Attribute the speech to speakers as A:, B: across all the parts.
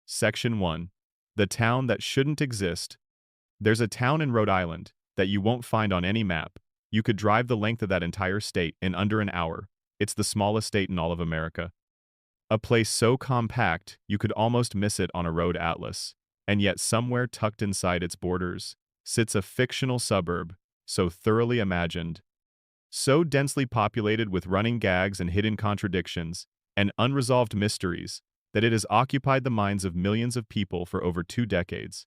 A: Section 1. The town that shouldn't exist. There's a town in Rhode Island that you won't find on any map. You could drive the length of that entire state in under an hour. It's the smallest state in all of America. A place so compact you could almost miss it on a road atlas. And yet somewhere tucked inside its borders sits a fictional suburb, so thoroughly imagined, so densely populated with running gags and hidden contradictions and unresolved mysteries that it has occupied the minds of millions of people for over 2 decades.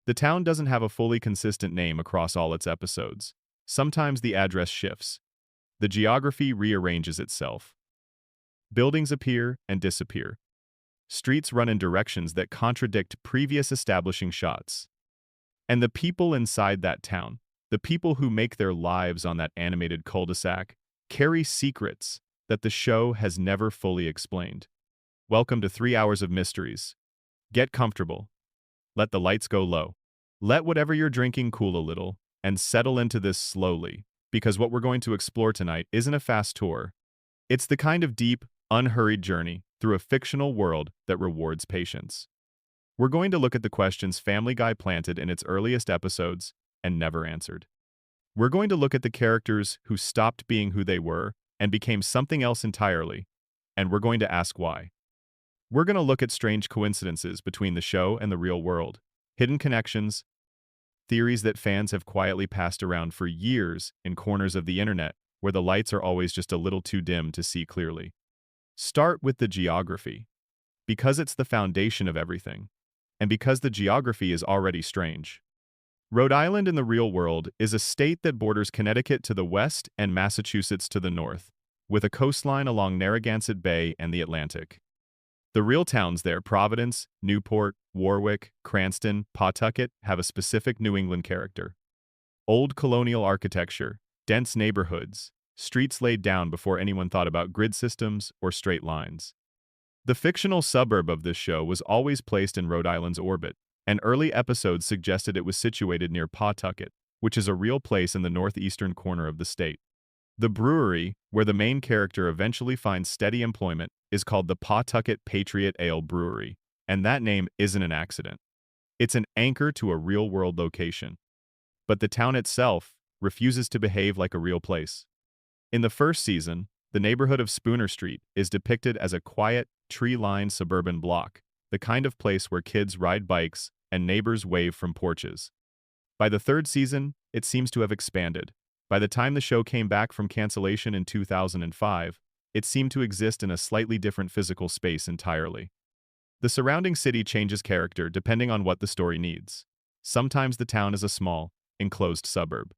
A: The town doesn't have a fully consistent name across all its episodes. Sometimes the address shifts. The geography rearranges itself. Buildings appear and disappear. Streets run in directions that contradict previous establishing shots. And the people inside that town, the people who make their lives on that animated cul-de-sac, carry secrets that the show has never fully explained. Welcome to 3 hours of mysteries. Get comfortable. Let the lights go low. Let whatever you're drinking cool a little, and settle into this slowly, because what we're going to explore tonight isn't a fast tour. It's the kind of deep, unhurried journey through a fictional world that rewards patience. We're going to look at the questions Family Guy planted in its earliest episodes and never answered. We're going to look at the characters who stopped being who they were and became something else entirely, and we're going to ask why. We're going to look at strange coincidences between the show and the real world, hidden connections, theories that fans have quietly passed around for years in corners of the internet where the lights are always just a little too dim to see clearly. Start with the geography, because it's the foundation of everything, and because the geography is already strange. Rhode Island in the real world is a state that borders Connecticut to the west and Massachusetts to the north, with a coastline along Narragansett Bay and the Atlantic. The real towns there, Providence, Newport, Warwick, Cranston, Pawtucket, have a specific New England character. Old colonial architecture, dense neighborhoods, streets laid down before anyone thought about grid systems or straight lines. The fictional suburb of this show was always placed in Rhode Island's orbit, and early episodes suggested it was situated near Pawtucket, which is a real place in the northeastern corner of the state. The brewery, where the main character eventually finds steady employment, is called the Pawtucket Patriot Ale Brewery, and that name isn't an accident. It's an anchor to a real-world location. But the town itself refuses to behave like a real place. In the first season, the neighborhood of Spooner Street is depicted as a quiet, tree-lined suburban block, the kind of place where kids ride bikes and neighbors wave from porches. By the third season, it seems to have expanded. By the time the show came back from cancellation in 2005, it seemed to exist in a slightly different physical space entirely. The surrounding city changes character depending on what the story needs. Sometimes the town is a small, enclosed suburb.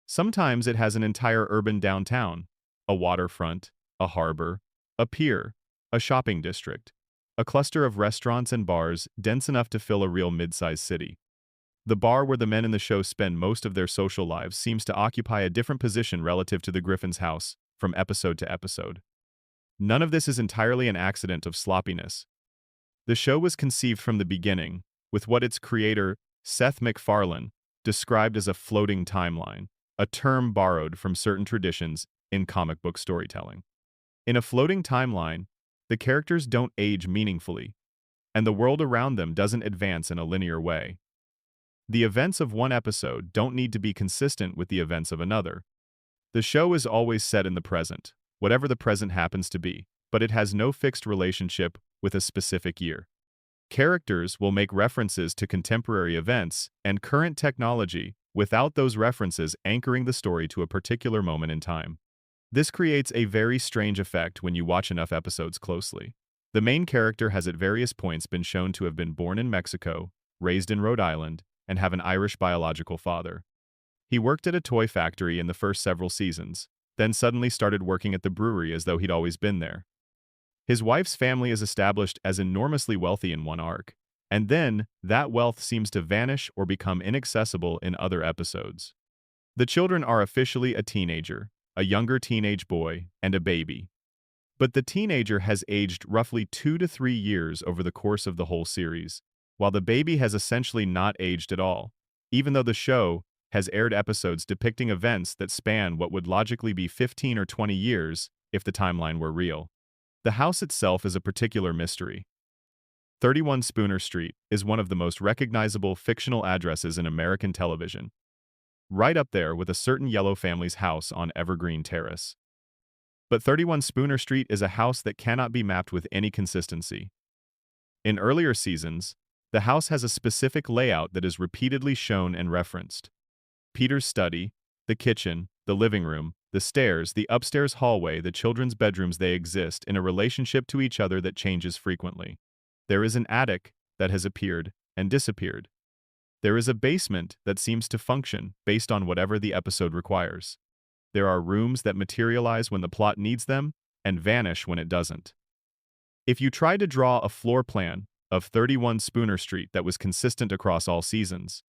A: Sometimes it has an entire urban downtown, a waterfront, a harbor, a pier, a shopping district, a cluster of restaurants and bars dense enough to fill a real mid-sized city. The bar where the men in the show spend most of their social lives seems to occupy a different position relative to the Griffin's house, from episode to episode. None of this is entirely an accident of sloppiness. The show was conceived from the beginning, with what its creator, Seth MacFarlane, described as a floating timeline, a term borrowed from certain traditions in comic book storytelling. In a floating timeline, the characters don't age meaningfully, and the world around them doesn't advance in a linear way. The events of one episode don't need to be consistent with the events of another. The show is always set in the present, whatever the present happens to be, but it has no fixed relationship with a specific year. Characters will make references to contemporary events and current technology without those references anchoring the story to a particular moment in time. This creates a very strange effect when you watch enough episodes closely. The main character has at various points been shown to have been born in Mexico, raised in Rhode Island, and have an Irish biological father. He worked at a toy factory in the first several seasons, then suddenly started working at the brewery as though he'd always been there. His wife's family is established as enormously wealthy in one arc, and then that wealth seems to vanish or become inaccessible in other episodes. The children are officially a teenager, a younger teenage boy, and a baby. But the teenager has aged roughly 2 to 3 years over the course of the whole series, while the baby has essentially not aged at all, even though the show has aired episodes depicting events that span what would logically be 15 or 20 years if the timeline were real. The house itself is a particular mystery. 31 Spooner Street is one of the most recognizable fictional addresses in American television, right up there with a certain yellow family's house on Evergreen Terrace. But 31 Spooner Street is a house that cannot be mapped with any consistency. In earlier seasons, the house has a specific layout that is repeatedly shown and referenced. Peter's study, the kitchen, the living room, the stairs, the upstairs hallway, the children's bedrooms, they exist in a relationship to each other that changes frequently. There is an attic that has appeared and disappeared. There is a basement that seems to function based on whatever the episode requires. There are rooms that materialize when the plot needs them and vanish when it doesn't. If you tried to draw a floor plan of 31 Spooner Street that was consistent across all seasons,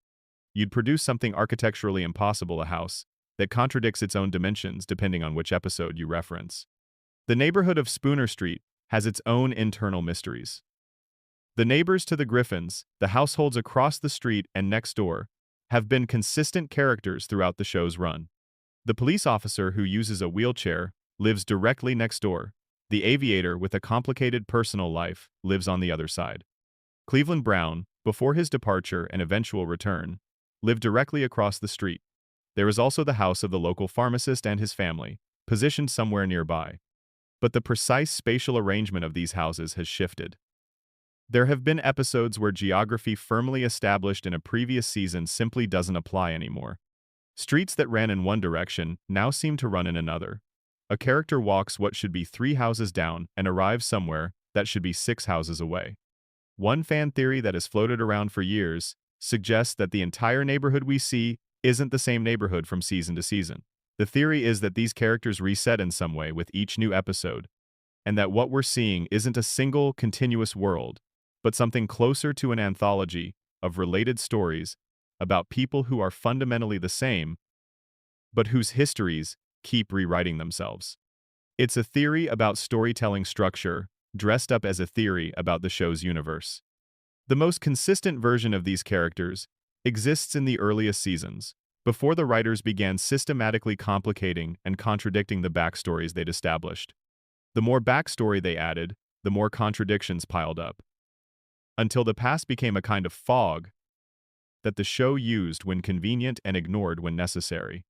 A: you'd produce something architecturally impossible, a house that contradicts its own dimensions depending on which episode you reference. The neighborhood of Spooner Street has its own internal mysteries. The neighbors to the Griffins, the households across the street and next door, have been consistent characters throughout the show's run. The police officer who uses a wheelchair lives directly next door. The aviator with a complicated personal life lives on the other side. Cleveland Brown, before his departure and eventual return, lived directly across the street. There is also the house of the local pharmacist and his family, positioned somewhere nearby. But the precise spatial arrangement of these houses has shifted. There have been episodes where geography firmly established in a previous season simply doesn't apply anymore. Streets that ran in one direction now seem to run in another. A character walks what should be 3 houses down and arrives somewhere that should be 6 houses away. One fan theory that has floated around for years suggests that the entire neighborhood we see isn't the same neighborhood from season to season. The theory is that these characters reset in some way with each new episode, and that what we're seeing isn't a single, continuous world, but something closer to an anthology of related stories about people who are fundamentally the same, but whose histories keep rewriting themselves. It's a theory about storytelling structure, dressed up as a theory about the show's universe. The most consistent version of these characters exists in the earliest seasons, before the writers began systematically complicating and contradicting the backstories they'd established. The more backstory they added, the more contradictions piled up, until the past became a kind of fog that the show used when convenient and ignored when necessary.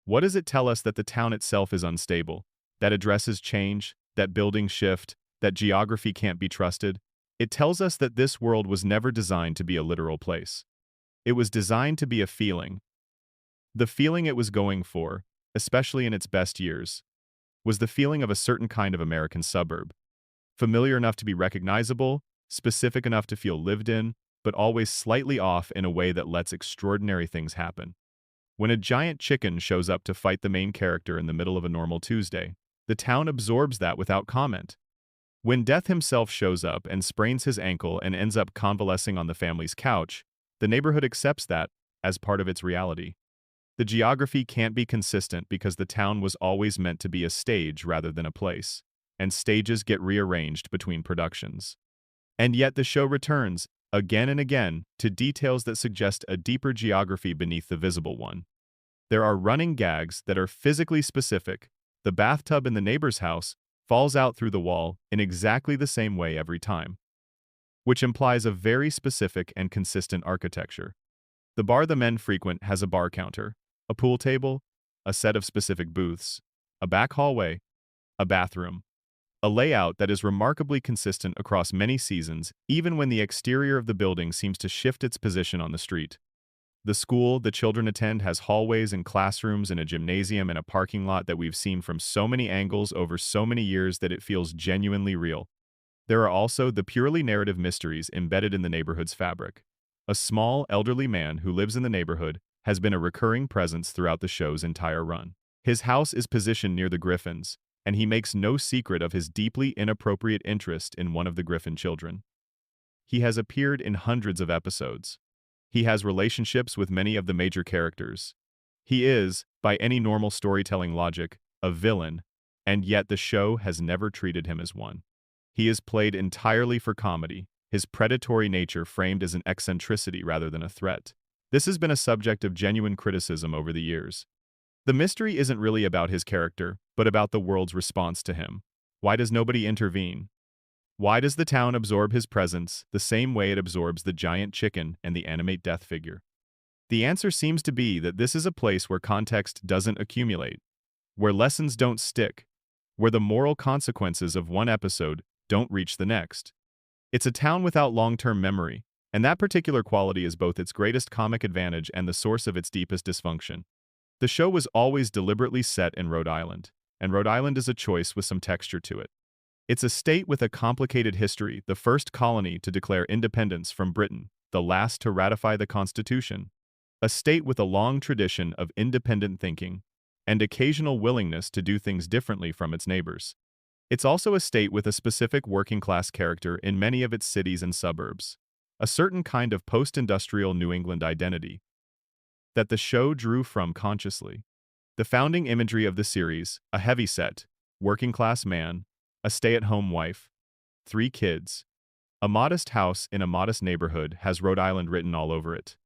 A: What does it tell us? That the town itself is unstable, that addresses change, that buildings shift, that geography can't be trusted? It tells us that this world was never designed to be a literal place. It was designed to be a feeling. The feeling it was going for, especially in its best years, was the feeling of a certain kind of American suburb. Familiar enough to be recognizable, specific enough to feel lived in, but always slightly off in a way that lets extraordinary things happen. When a giant chicken shows up to fight the main character in the middle of a normal Tuesday, the town absorbs that without comment. When Death himself shows up and sprains his ankle and ends up convalescing on the family's couch, the neighborhood accepts that as part of its reality. The geography can't be consistent because the town was always meant to be a stage rather than a place, and stages get rearranged between productions. And yet the show returns, again and again, to details that suggest a deeper geography beneath the visible one. There are running gags that are physically specific. The bathtub in the neighbor's house falls out through the wall in exactly the same way every time, which implies a very specific and consistent architecture. The bar the men frequent has a bar counter, a pool table, a set of specific booths, a back hallway, a bathroom, a layout that is remarkably consistent across many seasons, even when the exterior of the building seems to shift its position on the street. The school the children attend has hallways and classrooms and a gymnasium and a parking lot that we've seen from so many angles over so many years that it feels genuinely real. There are also the purely narrative mysteries embedded in the neighborhood's fabric. A small, elderly man who lives in the neighborhood has been a recurring presence throughout the show's entire run. His house is positioned near the Griffins, and he makes no secret of his deeply inappropriate interest in one of the Griffin children. He has appeared in hundreds of episodes. He has relationships with many of the major characters. He is, by any normal storytelling logic, a villain, and yet the show has never treated him as one. He is played entirely for comedy, his predatory nature framed as an eccentricity rather than a threat. This has been a subject of genuine criticism over the years. The mystery isn't really about his character, but about the world's response to him. Why does nobody intervene? Why does the town absorb his presence the same way it absorbs the giant chicken and the animate death figure? The answer seems to be that this is a place where context doesn't accumulate, where lessons don't stick, where the moral consequences of one episode don't reach the next. It's a town without long-term memory, and that particular quality is both its greatest comic advantage and the source of its deepest dysfunction. The show was always deliberately set in Rhode Island, and Rhode Island is a choice with some texture to it. It's a state with a complicated history, the first colony to declare independence from Britain, the last to ratify the Constitution. A state with a long tradition of independent thinking and occasional willingness to do things differently from its neighbors. It's also a state with a specific working-class character in many of its cities and suburbs, a certain kind of post-industrial New England identity that the show drew from consciously. The founding imagery of the series, a heavy-set, working-class man, a stay-at-home wife, 3 kids, a modest house in a modest neighborhood has Rhode Island written all over it.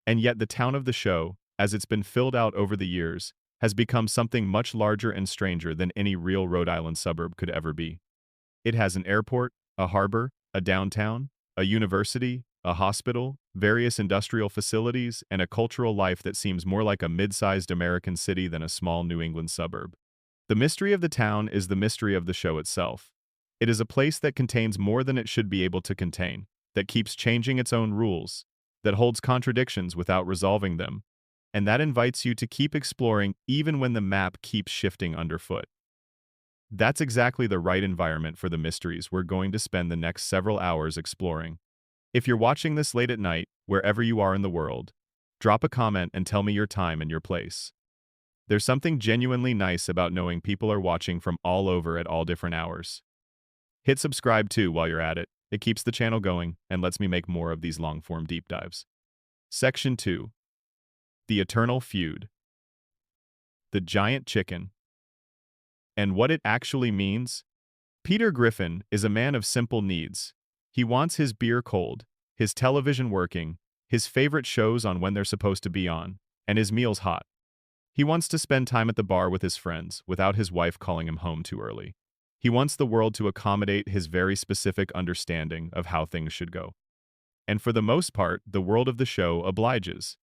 A: And yet the town of the show, as it's been filled out over the years, has become something much larger and stranger than any real Rhode Island suburb could ever be. It has an airport, a harbor, a downtown, a university, a hospital, various industrial facilities, and a cultural life that seems more like a mid-sized American city than a small New England suburb. The mystery of the town is the mystery of the show itself. It is a place that contains more than it should be able to contain, that keeps changing its own rules, that holds contradictions without resolving them, and that invites you to keep exploring even when the map keeps shifting underfoot. That's exactly the right environment for the mysteries we're going to spend the next several hours exploring. If you're watching this late at night, wherever you are in the world, drop a comment and tell me your time and your place. There's something genuinely nice about knowing people are watching from all over at all different hours. Hit subscribe too while you're at it. It keeps the channel going and lets me make more of these long-form deep dives. Section 2. The Eternal Feud. The Giant Chicken. And what it actually means? Peter Griffin is a man of simple needs. He wants his beer cold, his television working, his favorite shows on when they're supposed to be on, and his meals hot. He wants to spend time at the bar with his friends without his wife calling him home too early. He wants the world to accommodate his very specific understanding of how things should go. And for the most part, the world of the show obliges.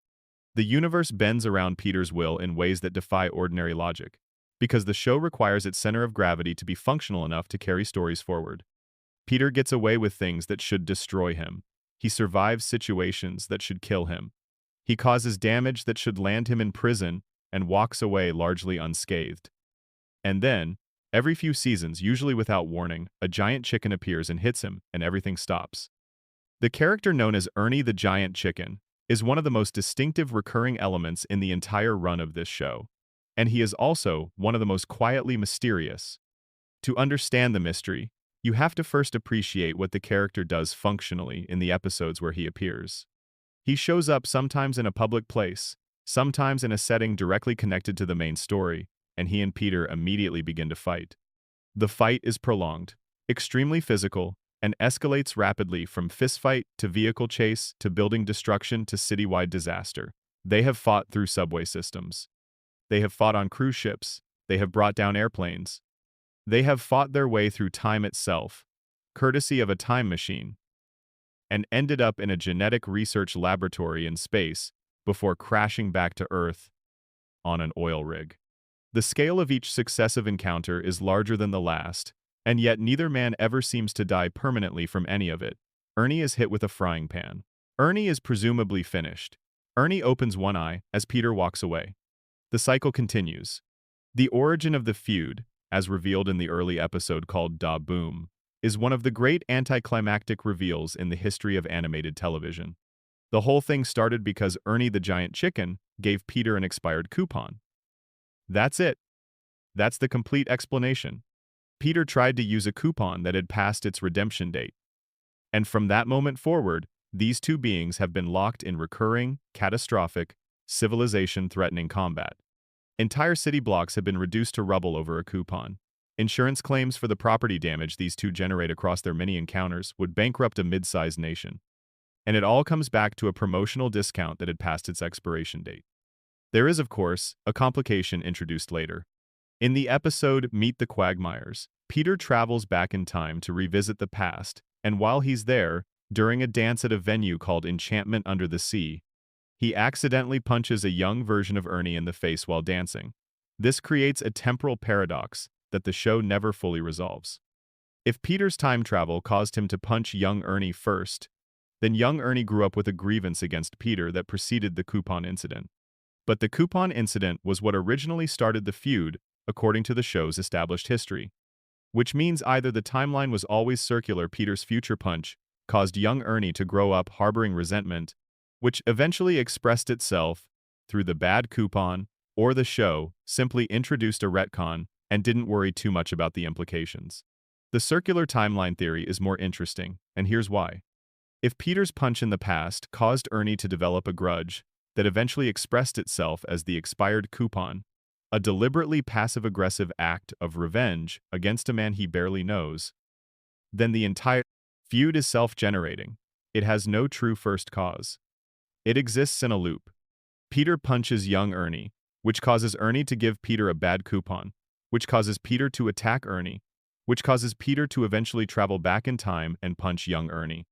A: The universe bends around Peter's will in ways that defy ordinary logic, because the show requires its center of gravity to be functional enough to carry stories forward. Peter gets away with things that should destroy him. He survives situations that should kill him. He causes damage that should land him in prison and walks away largely unscathed. And then, every few seasons, usually without warning, a giant chicken appears and hits him, and everything stops. The character known as Ernie the Giant Chicken is one of the most distinctive recurring elements in the entire run of this show, and he is also one of the most quietly mysterious. To understand the mystery, you have to first appreciate what the character does functionally in the episodes where he appears. He shows up sometimes in a public place, sometimes in a setting directly connected to the main story, and he and Peter immediately begin to fight. The fight is prolonged, extremely physical, and escalates rapidly from fistfight to vehicle chase to building destruction to citywide disaster. They have fought through subway systems. They have fought on cruise ships. They have brought down airplanes. They have fought their way through time itself, courtesy of a time machine, and ended up in a genetic research laboratory in space before crashing back to Earth on an oil rig. The scale of each successive encounter is larger than the last, and yet neither man ever seems to die permanently from any of it. Ernie is hit with a frying pan. Ernie is presumably finished. Ernie opens one eye as Peter walks away. The cycle continues. The origin of the feud, as revealed in the early episode called Da Boom, is one of the great anticlimactic reveals in the history of animated television. The whole thing started because Ernie the Giant Chicken gave Peter an expired coupon. That's it. That's the complete explanation. Peter tried to use a coupon that had passed its redemption date. And from that moment forward, these two beings have been locked in recurring, catastrophic, civilization-threatening combat. Entire city blocks have been reduced to rubble over a coupon. Insurance claims for the property damage these two generate across their many encounters would bankrupt a mid-sized nation. And it all comes back to a promotional discount that had passed its expiration date. There is, of course, a complication introduced later. In the episode Meet the Quagmires, Peter travels back in time to revisit the past, and while he's there, during a dance at a venue called Enchantment Under the Sea, he accidentally punches a young version of Ernie in the face while dancing. This creates a temporal paradox that the show never fully resolves. If Peter's time travel caused him to punch young Ernie first, then young Ernie grew up with a grievance against Peter that preceded the coupon incident. But the coupon incident was what originally started the feud, according to the show's established history. Which means either the timeline was always circular, Peter's future punch caused young Ernie to grow up harboring resentment, which eventually expressed itself through the bad coupon, or the show simply introduced a retcon and didn't worry too much about the implications. The circular timeline theory is more interesting, and here's why. If Peter's punch in the past caused Ernie to develop a grudge that eventually expressed itself as the expired coupon, a deliberately passive-aggressive act of revenge against a man he barely knows, then the entire feud is self-generating. It has no true first cause. It exists in a loop. Peter punches young Ernie, which causes Ernie to give Peter a bad coupon, which causes Peter to attack Ernie, which causes Peter to eventually travel back in time and punch young Ernie.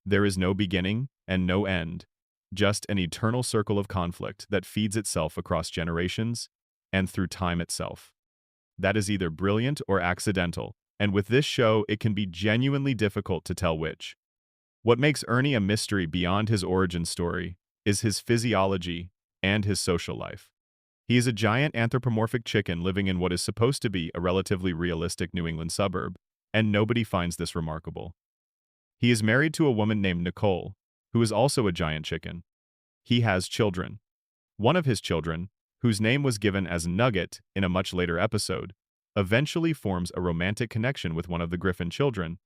A: There is no beginning and no end, just an eternal circle of conflict that feeds itself across generations and through time itself. That is either brilliant or accidental, and with this show it can be genuinely difficult to tell which. What makes Ernie a mystery beyond his origin story is his physiology and his social life. He is a giant anthropomorphic chicken living in what is supposed to be a relatively realistic New England suburb, and nobody finds this remarkable. He is married to a woman named Nicole, who is also a giant chicken. He has children. One of his children, whose name was given as Nugget in a much later episode, eventually forms a romantic connection with one of the Griffin children,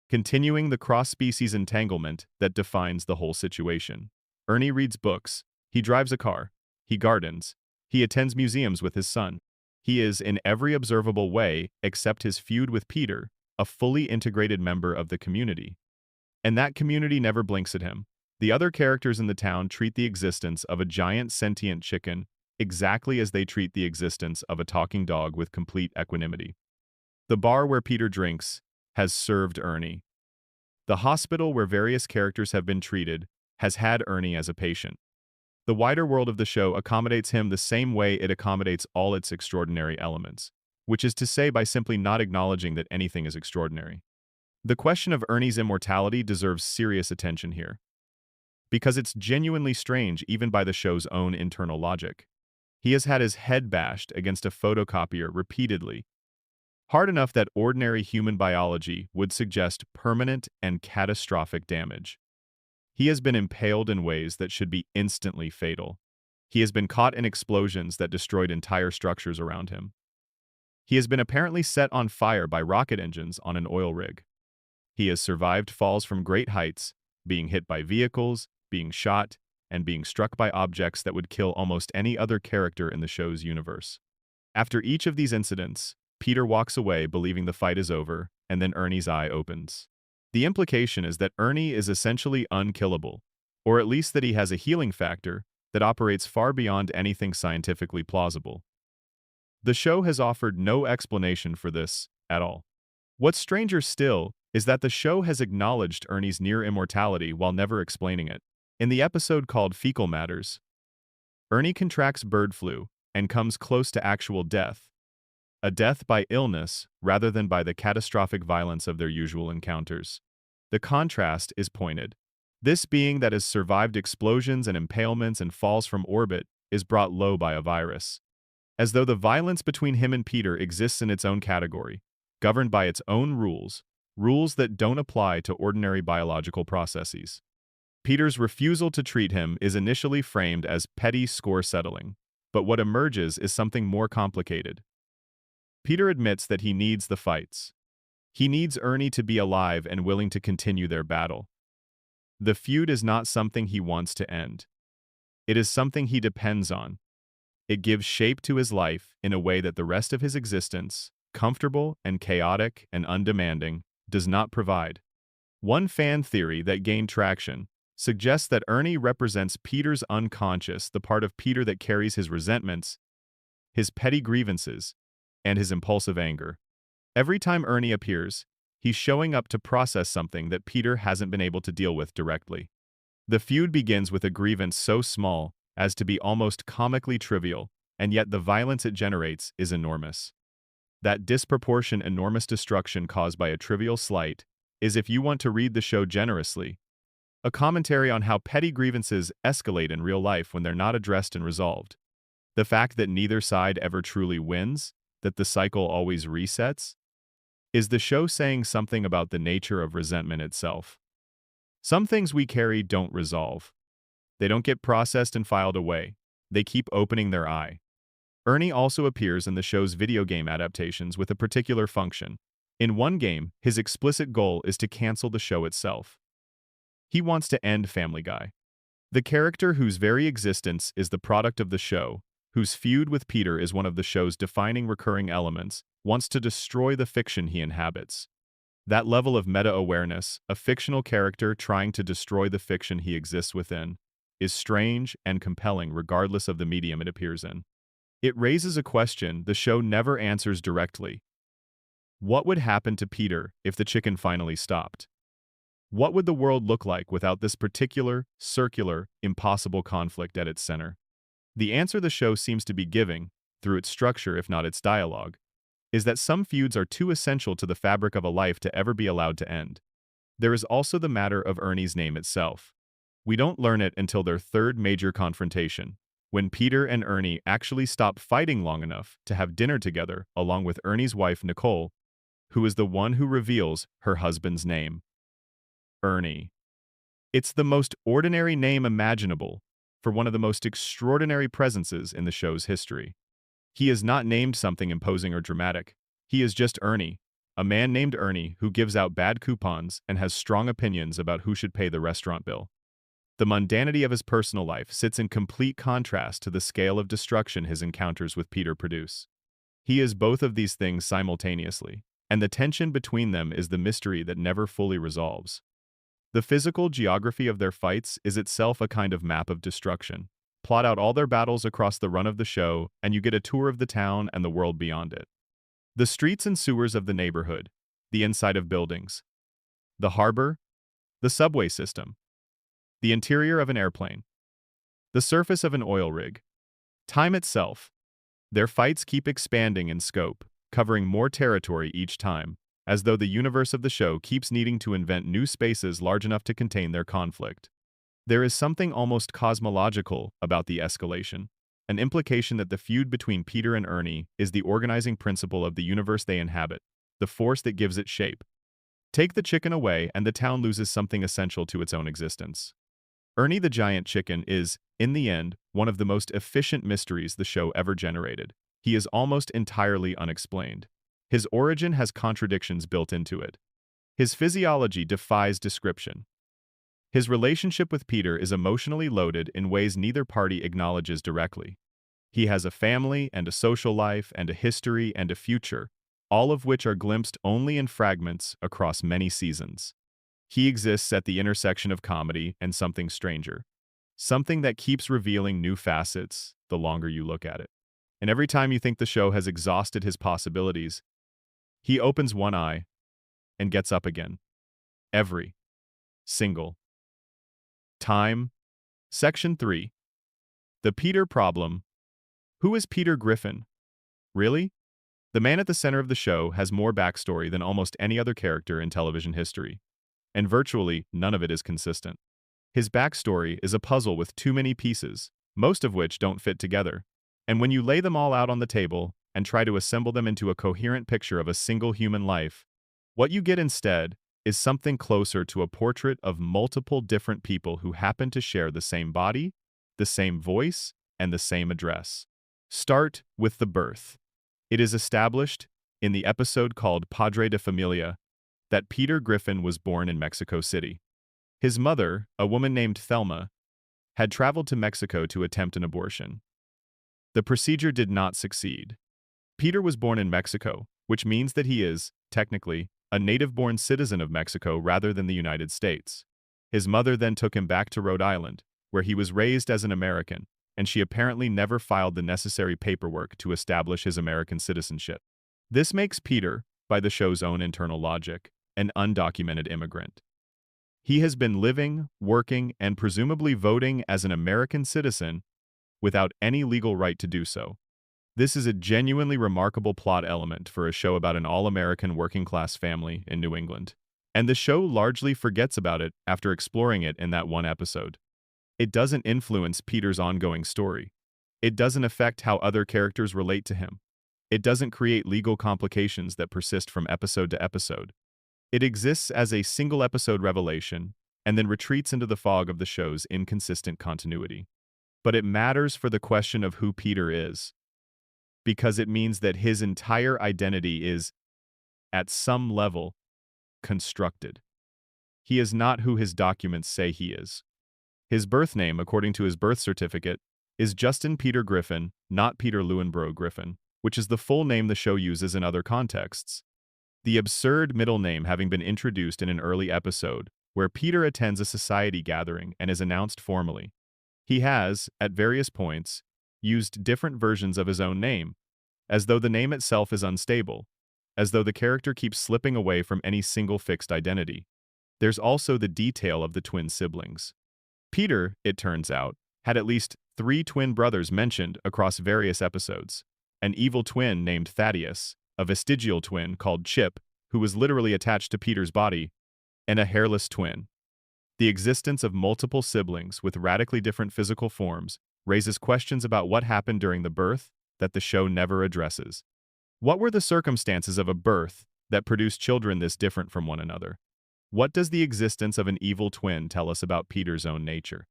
A: continuing the cross-species entanglement that defines the whole situation. Ernie reads books, he drives a car, he gardens, he attends museums with his son. He is, in every observable way, except his feud with Peter, a fully integrated member of the community. And that community never blinks at him. The other characters in the town treat the existence of a giant sentient chicken exactly as they treat the existence of a talking dog with complete equanimity. The bar where Peter drinks has served Ernie. The hospital where various characters have been treated has had Ernie as a patient. The wider world of the show accommodates him the same way it accommodates all its extraordinary elements, which is to say by simply not acknowledging that anything is extraordinary. The question of Ernie's immortality deserves serious attention here, because it's genuinely strange even by the show's own internal logic. He has had his head bashed against a photocopier repeatedly, hard enough that ordinary human biology would suggest permanent and catastrophic damage. He has been impaled in ways that should be instantly fatal. He has been caught in explosions that destroyed entire structures around him. He has been apparently set on fire by rocket engines on an oil rig. He has survived falls from great heights, being hit by vehicles, being shot, and being struck by objects that would kill almost any other character in the show's universe. After each of these incidents, Peter walks away believing the fight is over, and then Ernie's eye opens. The implication is that Ernie is essentially unkillable, or at least that he has a healing factor that operates far beyond anything scientifically plausible. The show has offered no explanation for this at all. What's stranger still is that the show has acknowledged Ernie's near immortality while never explaining it. In the episode called Fecal Matters, Ernie contracts bird flu and comes close to actual death, a death by illness rather than by the catastrophic violence of their usual encounters. The contrast is pointed. This being that has survived explosions and impalements and falls from orbit is brought low by a virus, as though the violence between him and Peter exists in its own category, governed by its own rules that don't apply to ordinary biological processes. Peter's refusal to treat him is initially framed as petty score settling, but what emerges is something more complicated. Peter admits that he needs the fights. He needs Ernie to be alive and willing to continue their battle. The feud is not something he wants to end. It is something he depends on. It gives shape to his life in a way that the rest of his existence, comfortable and chaotic and undemanding, does not provide. One fan theory that gained traction suggests that Ernie represents Peter's unconscious, the part of Peter that carries his resentments, his petty grievances, and his impulsive anger. Every time Ernie appears, he's showing up to process something that Peter hasn't been able to deal with directly. The feud begins with a grievance so small as to be almost comically trivial, and yet the violence it generates is enormous. That disproportion enormous destruction caused by a trivial slight is, if you want to read the show generously, a commentary on how petty grievances escalate in real life when they're not addressed and resolved. The fact that neither side ever truly wins, that the cycle always resets, is the show saying something about the nature of resentment itself. Some things we carry don't resolve. They don't get processed and filed away. They keep opening their eye. Ernie also appears in the show's video game adaptations with a particular function. In one game, his explicit goal is to cancel the show itself. He wants to end Family Guy. The character whose very existence is the product of the show, whose feud with Peter is one of the show's defining recurring elements, wants to destroy the fiction he inhabits. That level of meta-awareness, a fictional character trying to destroy the fiction he exists within, is strange and compelling regardless of the medium it appears in. It raises a question the show never answers directly. What would happen to Peter if the chicken finally stopped? What would the world look like without this particular, circular, impossible conflict at its center? The answer the show seems to be giving, through its structure if not its dialogue, is that some feuds are too essential to the fabric of a life to ever be allowed to end. There is also the matter of Ernie's name itself. We don't learn it until their third major confrontation, when Peter and Ernie actually stop fighting long enough to have dinner together along with Ernie's wife Nicole, who is the one who reveals her husband's name. Ernie. It's the most ordinary name imaginable for one of the most extraordinary presences in the show's history. He is not named something imposing or dramatic. He is just Ernie, a man named Ernie who gives out bad coupons and has strong opinions about who should pay the restaurant bill. The mundanity of his personal life sits in complete contrast to the scale of destruction his encounters with Peter produce. He is both of these things simultaneously, and the tension between them is the mystery that never fully resolves. The physical geography of their fights is itself a kind of map of destruction. Plot out all their battles across the run of the show, and you get a tour of the town and the world beyond it. The streets and sewers of the neighborhood, the inside of buildings, the harbor, the subway system, the interior of an airplane, the surface of an oil rig, time itself. Their fights keep expanding in scope, covering more territory each time, as though the universe of the show keeps needing to invent new spaces large enough to contain their conflict. There is something almost cosmological about the escalation, an implication that the feud between Peter and Ernie is the organizing principle of the universe they inhabit, the force that gives it shape. Take the chicken away and the town loses something essential to its own existence. Ernie the giant chicken is, in the end, one of the most efficient mysteries the show ever generated. He is almost entirely unexplained. His origin has contradictions built into it. His physiology defies description. His relationship with Peter is emotionally loaded in ways neither party acknowledges directly. He has a family and a social life and a history and a future, all of which are glimpsed only in fragments across many seasons. He exists at the intersection of comedy and something stranger, something that keeps revealing new facets the longer you look at it. And every time you think the show has exhausted his possibilities, he opens one eye and gets up again. Every single time. Section 3. The Peter Problem. Who is Peter Griffin? Really? The man at the center of the show has more backstory than almost any other character in television history, and virtually none of it is consistent. His backstory is a puzzle with too many pieces, most of which don't fit together, and when you lay them all out on the table and try to assemble them into a coherent picture of a single human life, what you get instead is something closer to a portrait of multiple different people who happen to share the same body, the same voice, and the same address. Start with the birth. It is established, in the episode called Padre de Familia, that Peter Griffin was born in Mexico City. His mother, a woman named Thelma, had traveled to Mexico to attempt an abortion. The procedure did not succeed. Peter was born in Mexico, which means that he is, technically, a native-born citizen of Mexico rather than the United States. His mother then took him back to Rhode Island, where he was raised as an American, and she apparently never filed the necessary paperwork to establish his American citizenship. This makes Peter, by the show's own internal logic, an undocumented immigrant. He has been living, working, and presumably voting as an American citizen without any legal right to do so. This is a genuinely remarkable plot element for a show about an all-American working-class family in New England. And the show largely forgets about it after exploring it in that one episode. It doesn't influence Peter's ongoing story. It doesn't affect how other characters relate to him. It doesn't create legal complications that persist from episode to episode. It exists as a single-episode revelation and then retreats into the fog of the show's inconsistent continuity. But it matters for the question of who Peter is, because it means that his entire identity is, at some level, constructed. He is not who his documents say he is. His birth name, according to his birth certificate, is Justin Peter Griffin, not Peter Lewinborough Griffin, which is the full name the show uses in other contexts. The absurd middle name having been introduced in an early episode, where Peter attends a society gathering and is announced formally. He has, at various points, used different versions of his own name, as though the name itself is unstable, as though the character keeps slipping away from any single fixed identity. There's also the detail of the twin siblings. Peter, it turns out, had at least 3 twin brothers mentioned across various episodes: an evil twin named Thaddeus, a vestigial twin called Chip, who was literally attached to Peter's body, and a hairless twin. The existence of multiple siblings with radically different physical forms raises questions about what happened during the birth that the show never addresses. What were the circumstances of a birth that produced children this different from one another? What does the existence of an evil twin tell us about Peter's own nature?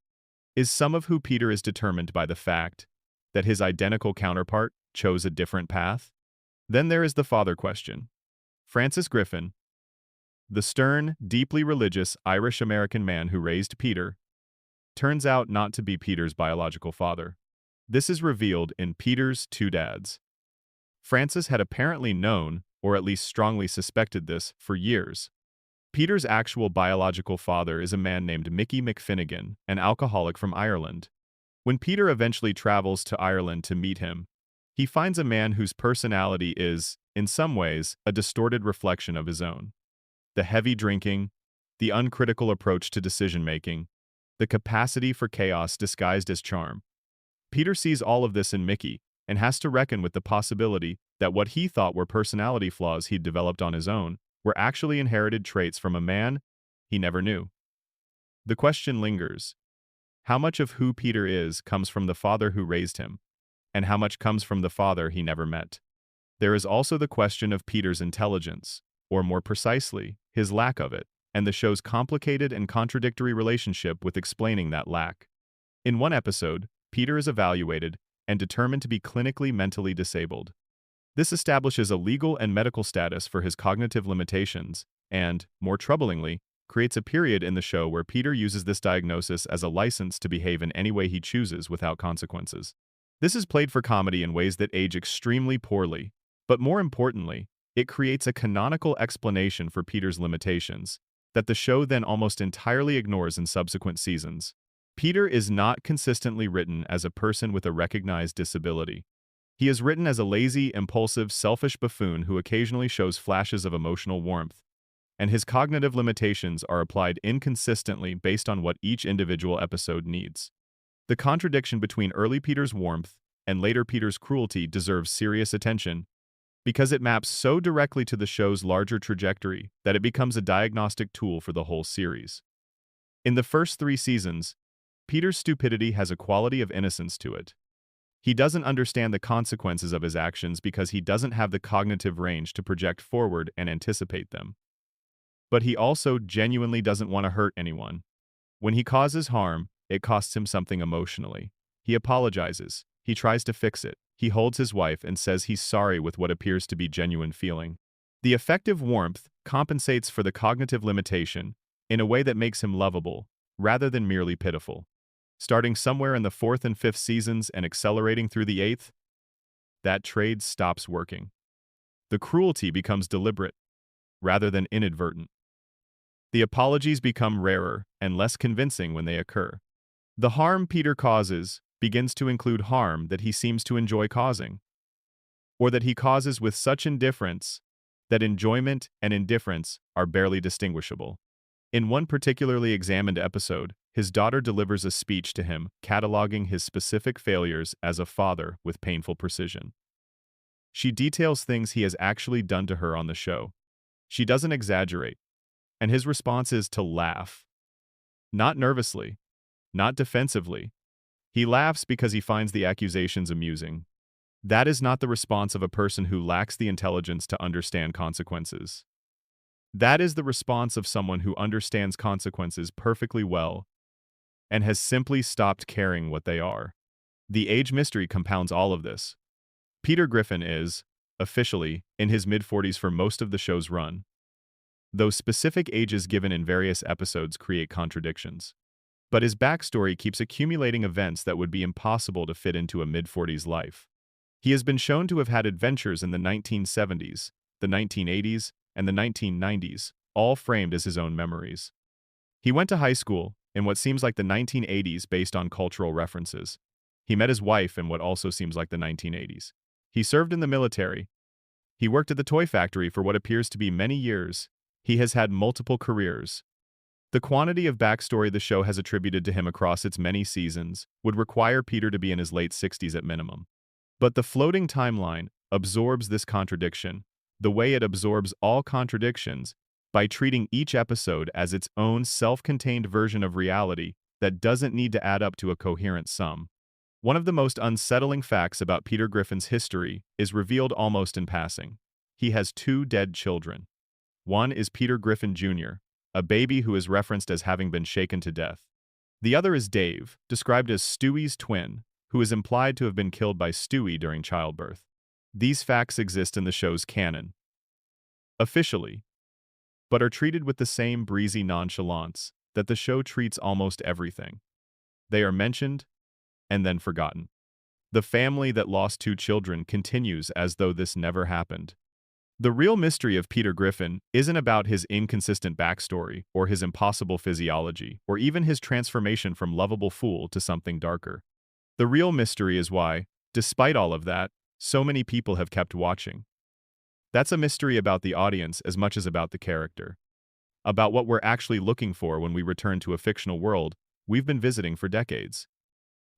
A: Is some of who Peter is determined by the fact that his identical counterpart chose a different path? Then there is the father question. Francis Griffin, the stern, deeply religious Irish-American man who raised Peter, turns out not to be Peter's biological father. This is revealed in Peter's Two Dads. Francis had apparently known, or at least strongly suspected this, for years. Peter's actual biological father is a man named Mickey McFinnigan, an alcoholic from Ireland. When Peter eventually travels to Ireland to meet him, he finds a man whose personality is, in some ways, a distorted reflection of his own. The heavy drinking, the uncritical approach to decision-making, the capacity for chaos disguised as charm. Peter sees all of this in Mickey and has to reckon with the possibility that what he thought were personality flaws he'd developed on his own were actually inherited traits from a man he never knew. The question lingers: how much of who Peter is comes from the father who raised him, and how much comes from the father he never met? There is also the question of Peter's intelligence, or more precisely, his lack of it, and the show's complicated and contradictory relationship with explaining that lack. In one episode, Peter is evaluated and determined to be clinically mentally disabled. This establishes a legal and medical status for his cognitive limitations and, more troublingly, creates a period in the show where Peter uses this diagnosis as a license to behave in any way he chooses without consequences. This is played for comedy in ways that age extremely poorly, but more importantly, it creates a canonical explanation for Peter's limitations that the show then almost entirely ignores in subsequent seasons. Peter is not consistently written as a person with a recognized disability. He is written as a lazy, impulsive, selfish buffoon who occasionally shows flashes of emotional warmth, and his cognitive limitations are applied inconsistently based on what each individual episode needs. The contradiction between early Peter's warmth and later Peter's cruelty deserves serious attention because it maps so directly to the show's larger trajectory that it becomes a diagnostic tool for the whole series. In the first 3 seasons, Peter's stupidity has a quality of innocence to it. He doesn't understand the consequences of his actions because he doesn't have the cognitive range to project forward and anticipate them. But he also genuinely doesn't want to hurt anyone. When he causes harm, it costs him something emotionally. He apologizes. He tries to fix it. He holds his wife and says he's sorry with what appears to be genuine feeling. The effective warmth compensates for the cognitive limitation in a way that makes him lovable, rather than merely pitiful. Starting somewhere in the 4th and 5th seasons and accelerating through the 8th, that trade stops working. The cruelty becomes deliberate, rather than inadvertent. The apologies become rarer and less convincing when they occur. The harm Peter causes begins to include harm that he seems to enjoy causing. or that he causes with such indifference that enjoyment and indifference are barely distinguishable. In one particularly examined episode, his daughter delivers a speech to him, cataloging his specific failures as a father with painful precision. She details things he has actually done to her on the show. She doesn't exaggerate, and his response is to laugh. Not nervously, not defensively. He laughs because he finds the accusations amusing. That is not the response of a person who lacks the intelligence to understand consequences. That is the response of someone who understands consequences perfectly well and has simply stopped caring what they are. The age mystery compounds all of this. Peter Griffin is, officially, in his mid-40s for most of the show's run. Those specific ages given in various episodes create contradictions. But his backstory keeps accumulating events that would be impossible to fit into a mid-40s life. He has been shown to have had adventures in the 1970s, the 1980s, and the 1990s, all framed as his own memories. He went to high school in what seems like the 1980s based on cultural references. He met his wife in what also seems like the 1980s. He served in the military. He worked at the toy factory for what appears to be many years. He has had multiple careers. The quantity of backstory the show has attributed to him across its many seasons would require Peter to be in his late 60s at minimum. But the floating timeline absorbs this contradiction, the way it absorbs all contradictions, by treating each episode as its own self-contained version of reality that doesn't need to add up to a coherent sum. One of the most unsettling facts about Peter Griffin's history is revealed almost in passing. He has 2 dead children. One is Peter Griffin Jr., a baby who is referenced as having been shaken to death. The other is Dave, described as Stewie's twin, who is implied to have been killed by Stewie during childbirth. These facts exist in the show's canon, officially, but are treated with the same breezy nonchalance that the show treats almost everything. They are mentioned and then forgotten. The family that lost 2 children continues as though this never happened. The real mystery of Peter Griffin isn't about his inconsistent backstory or his impossible physiology or even his transformation from lovable fool to something darker. The real mystery is why, despite all of that, so many people have kept watching. That's a mystery about the audience as much as about the character. About what we're actually looking for when we return to a fictional world we've been visiting for decades.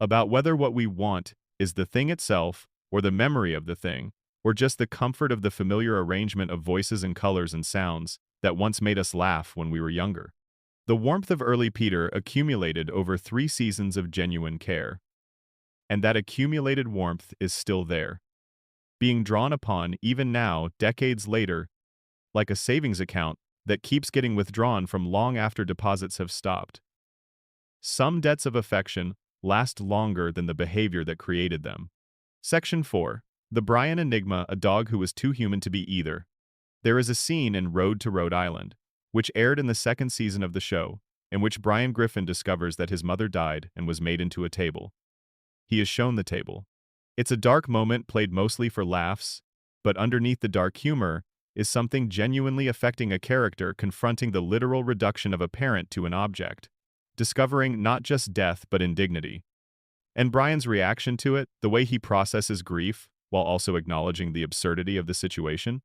A: About whether what we want is the thing itself, or the memory of the thing, or just the comfort of the familiar arrangement of voices and colors and sounds that once made us laugh when we were younger. The warmth of early Peter accumulated over 3 seasons of genuine care. And that accumulated warmth is still there, being drawn upon even now, decades later, like a savings account that keeps getting withdrawn from long after deposits have stopped. Some debts of affection last longer than the behavior that created them. Section 4. The Brian Enigma, a dog who was too human to be either. There is a scene in Road to Rhode Island, which aired in the 2nd season of the show, in which Brian Griffin discovers that his mother died and was made into a table. He is shown the table. It's a dark moment played mostly for laughs, but underneath the dark humor is something genuinely affecting a character confronting the literal reduction of a parent to an object, discovering not just death but indignity. And Brian's reaction to it, the way he processes grief while also acknowledging the absurdity of the situation,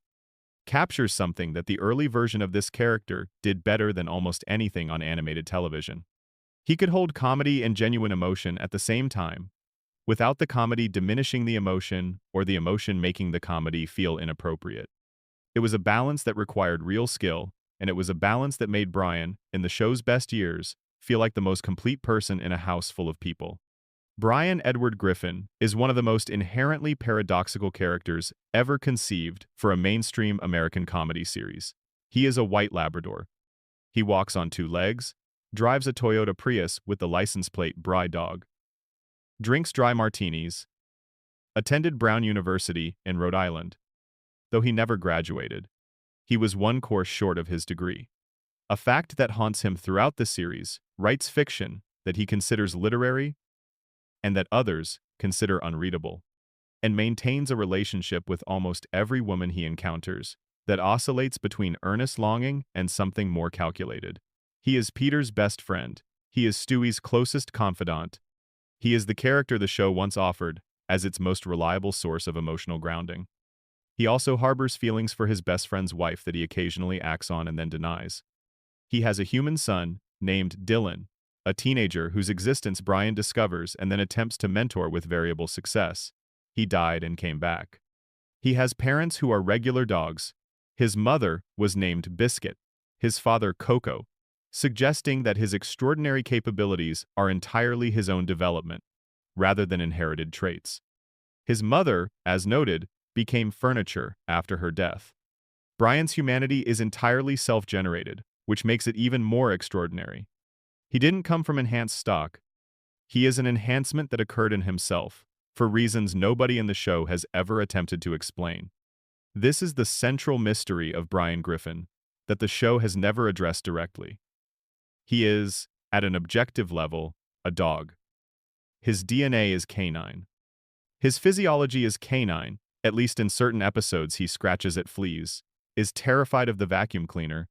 A: captures something that the early version of this character did better than almost anything on animated television. He could hold comedy and genuine emotion at the same time, without the comedy diminishing the emotion or the emotion making the comedy feel inappropriate. It was a balance that required real skill, and it was a balance that made Brian, in the show's best years, feel like the most complete person in a house full of people. Brian Edward Griffin is one of the most inherently paradoxical characters ever conceived for a mainstream American comedy series. He is a white Labrador. He walks on 2 legs, drives a Toyota Prius with the license plate Bry Dog, drinks dry martinis, attended Brown University in Rhode Island. Though he never graduated, he was 1 course short of his degree. A fact that haunts him throughout the series, writes fiction that he considers literary and that others consider unreadable, and maintains a relationship with almost every woman he encounters that oscillates between earnest longing and something more calculated. He is Peter's best friend. He is Stewie's closest confidant. He is the character the show once offered as its most reliable source of emotional grounding. He also harbors feelings for his best friend's wife that he occasionally acts on and then denies. He has a human son named Dylan, a teenager whose existence Brian discovers and then attempts to mentor with variable success. He died and came back. He has parents who are regular dogs. His mother was named Biscuit, his father Coco, suggesting that his extraordinary capabilities are entirely his own development, rather than inherited traits. His mother, as noted, became furniture after her death. Brian's humanity is entirely self-generated, which makes it even more extraordinary. He didn't come from enhanced stock. He is an enhancement that occurred in himself, for reasons nobody in the show has ever attempted to explain. This is the central mystery of Brian Griffin, that the show has never addressed directly. He is, at an objective level, a dog. His DNA is canine. His physiology is canine, at least in certain episodes he scratches at fleas, is terrified of the vacuum cleaner,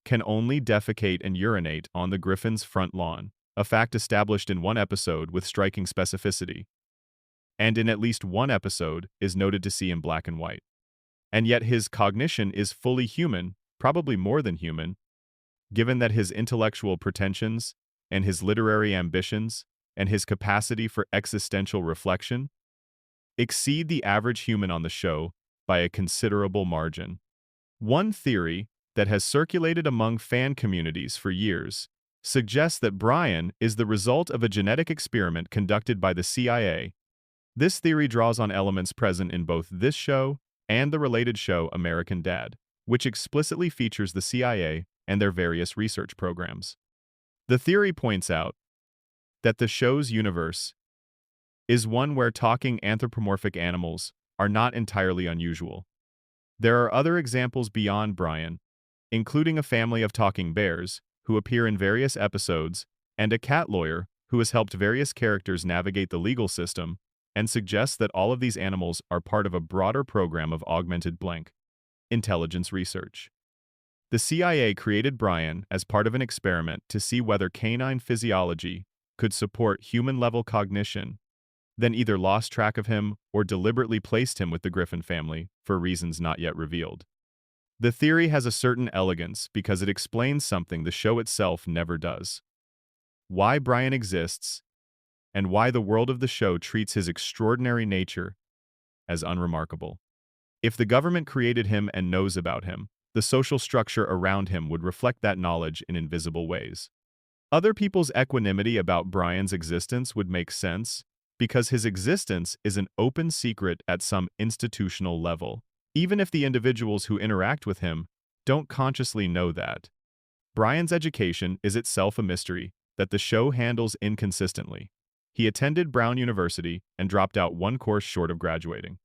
A: can only defecate and urinate on the Griffin's front lawn, a fact established in one episode with striking specificity, and in at least one episode is noted to see in black and white. And yet his cognition is fully human, probably more than human, given that his intellectual pretensions and his literary ambitions and his capacity for existential reflection exceed the average human on the show by a considerable margin. One theory that has circulated among fan communities for years suggests that Brian is the result of a genetic experiment conducted by the CIA. This theory draws on elements present in both this show and the related show American Dad, which explicitly features the CIA and their various research programs. The theory points out that the show's universe is one where talking anthropomorphic animals are not entirely unusual. There are other examples beyond Brian, including a family of talking bears who appear in various episodes and a cat lawyer who has helped various characters navigate the legal system and suggests that all of these animals are part of a broader program of augmented blank intelligence research. The CIA created Brian as part of an experiment to see whether canine physiology could support human-level cognition, then either lost track of him or deliberately placed him with the Griffin family for reasons not yet revealed. The theory has a certain elegance because it explains something the show itself never does: why Brian exists and why the world of the show treats his extraordinary nature as unremarkable. If the government created him and knows about him, the social structure around him would reflect that knowledge in invisible ways. Other people's equanimity about Brian's existence would make sense because his existence is an open secret at some institutional level, even if the individuals who interact with him don't consciously know that. Brian's education is itself a mystery that the show handles inconsistently. He attended Brown University and dropped out one course short of graduating.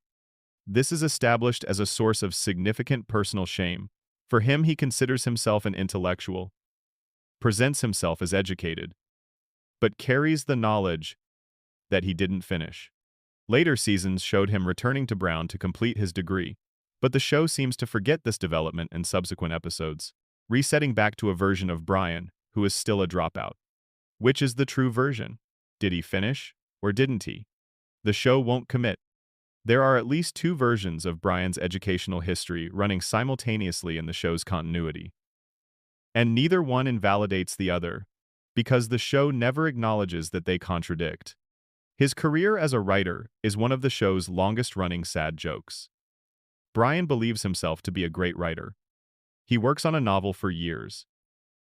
A: This is established as a source of significant personal shame. For him, he considers himself an intellectual, presents himself as educated, but carries the knowledge that he didn't finish. Later seasons showed him returning to Brown to complete his degree, but the show seems to forget this development in subsequent episodes, resetting back to a version of Brian who is still a dropout. Which is the true version? Did he finish, or didn't he? The show won't commit. There are at least two versions of Brian's educational history running simultaneously in the show's continuity, and neither one invalidates the other, because the show never acknowledges that they contradict. His career as a writer is one of the show's longest-running sad jokes. Brian believes himself to be a great writer. He works on a novel for years.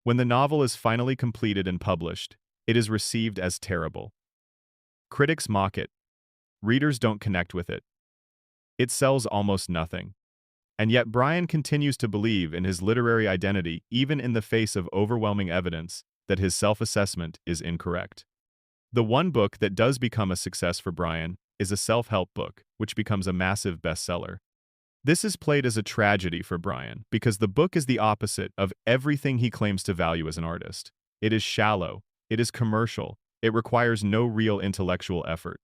A: When the novel is finally completed and published, it is received as terrible. Critics mock it. Readers don't connect with it. It sells almost nothing. And yet Brian continues to believe in his literary identity even in the face of overwhelming evidence that his self-assessment is incorrect. The one book that does become a success for Brian is a self-help book, which becomes a massive bestseller. This is played as a tragedy for Brian because the book is the opposite of everything he claims to value as an artist. It is shallow, it is commercial, it requires no real intellectual effort.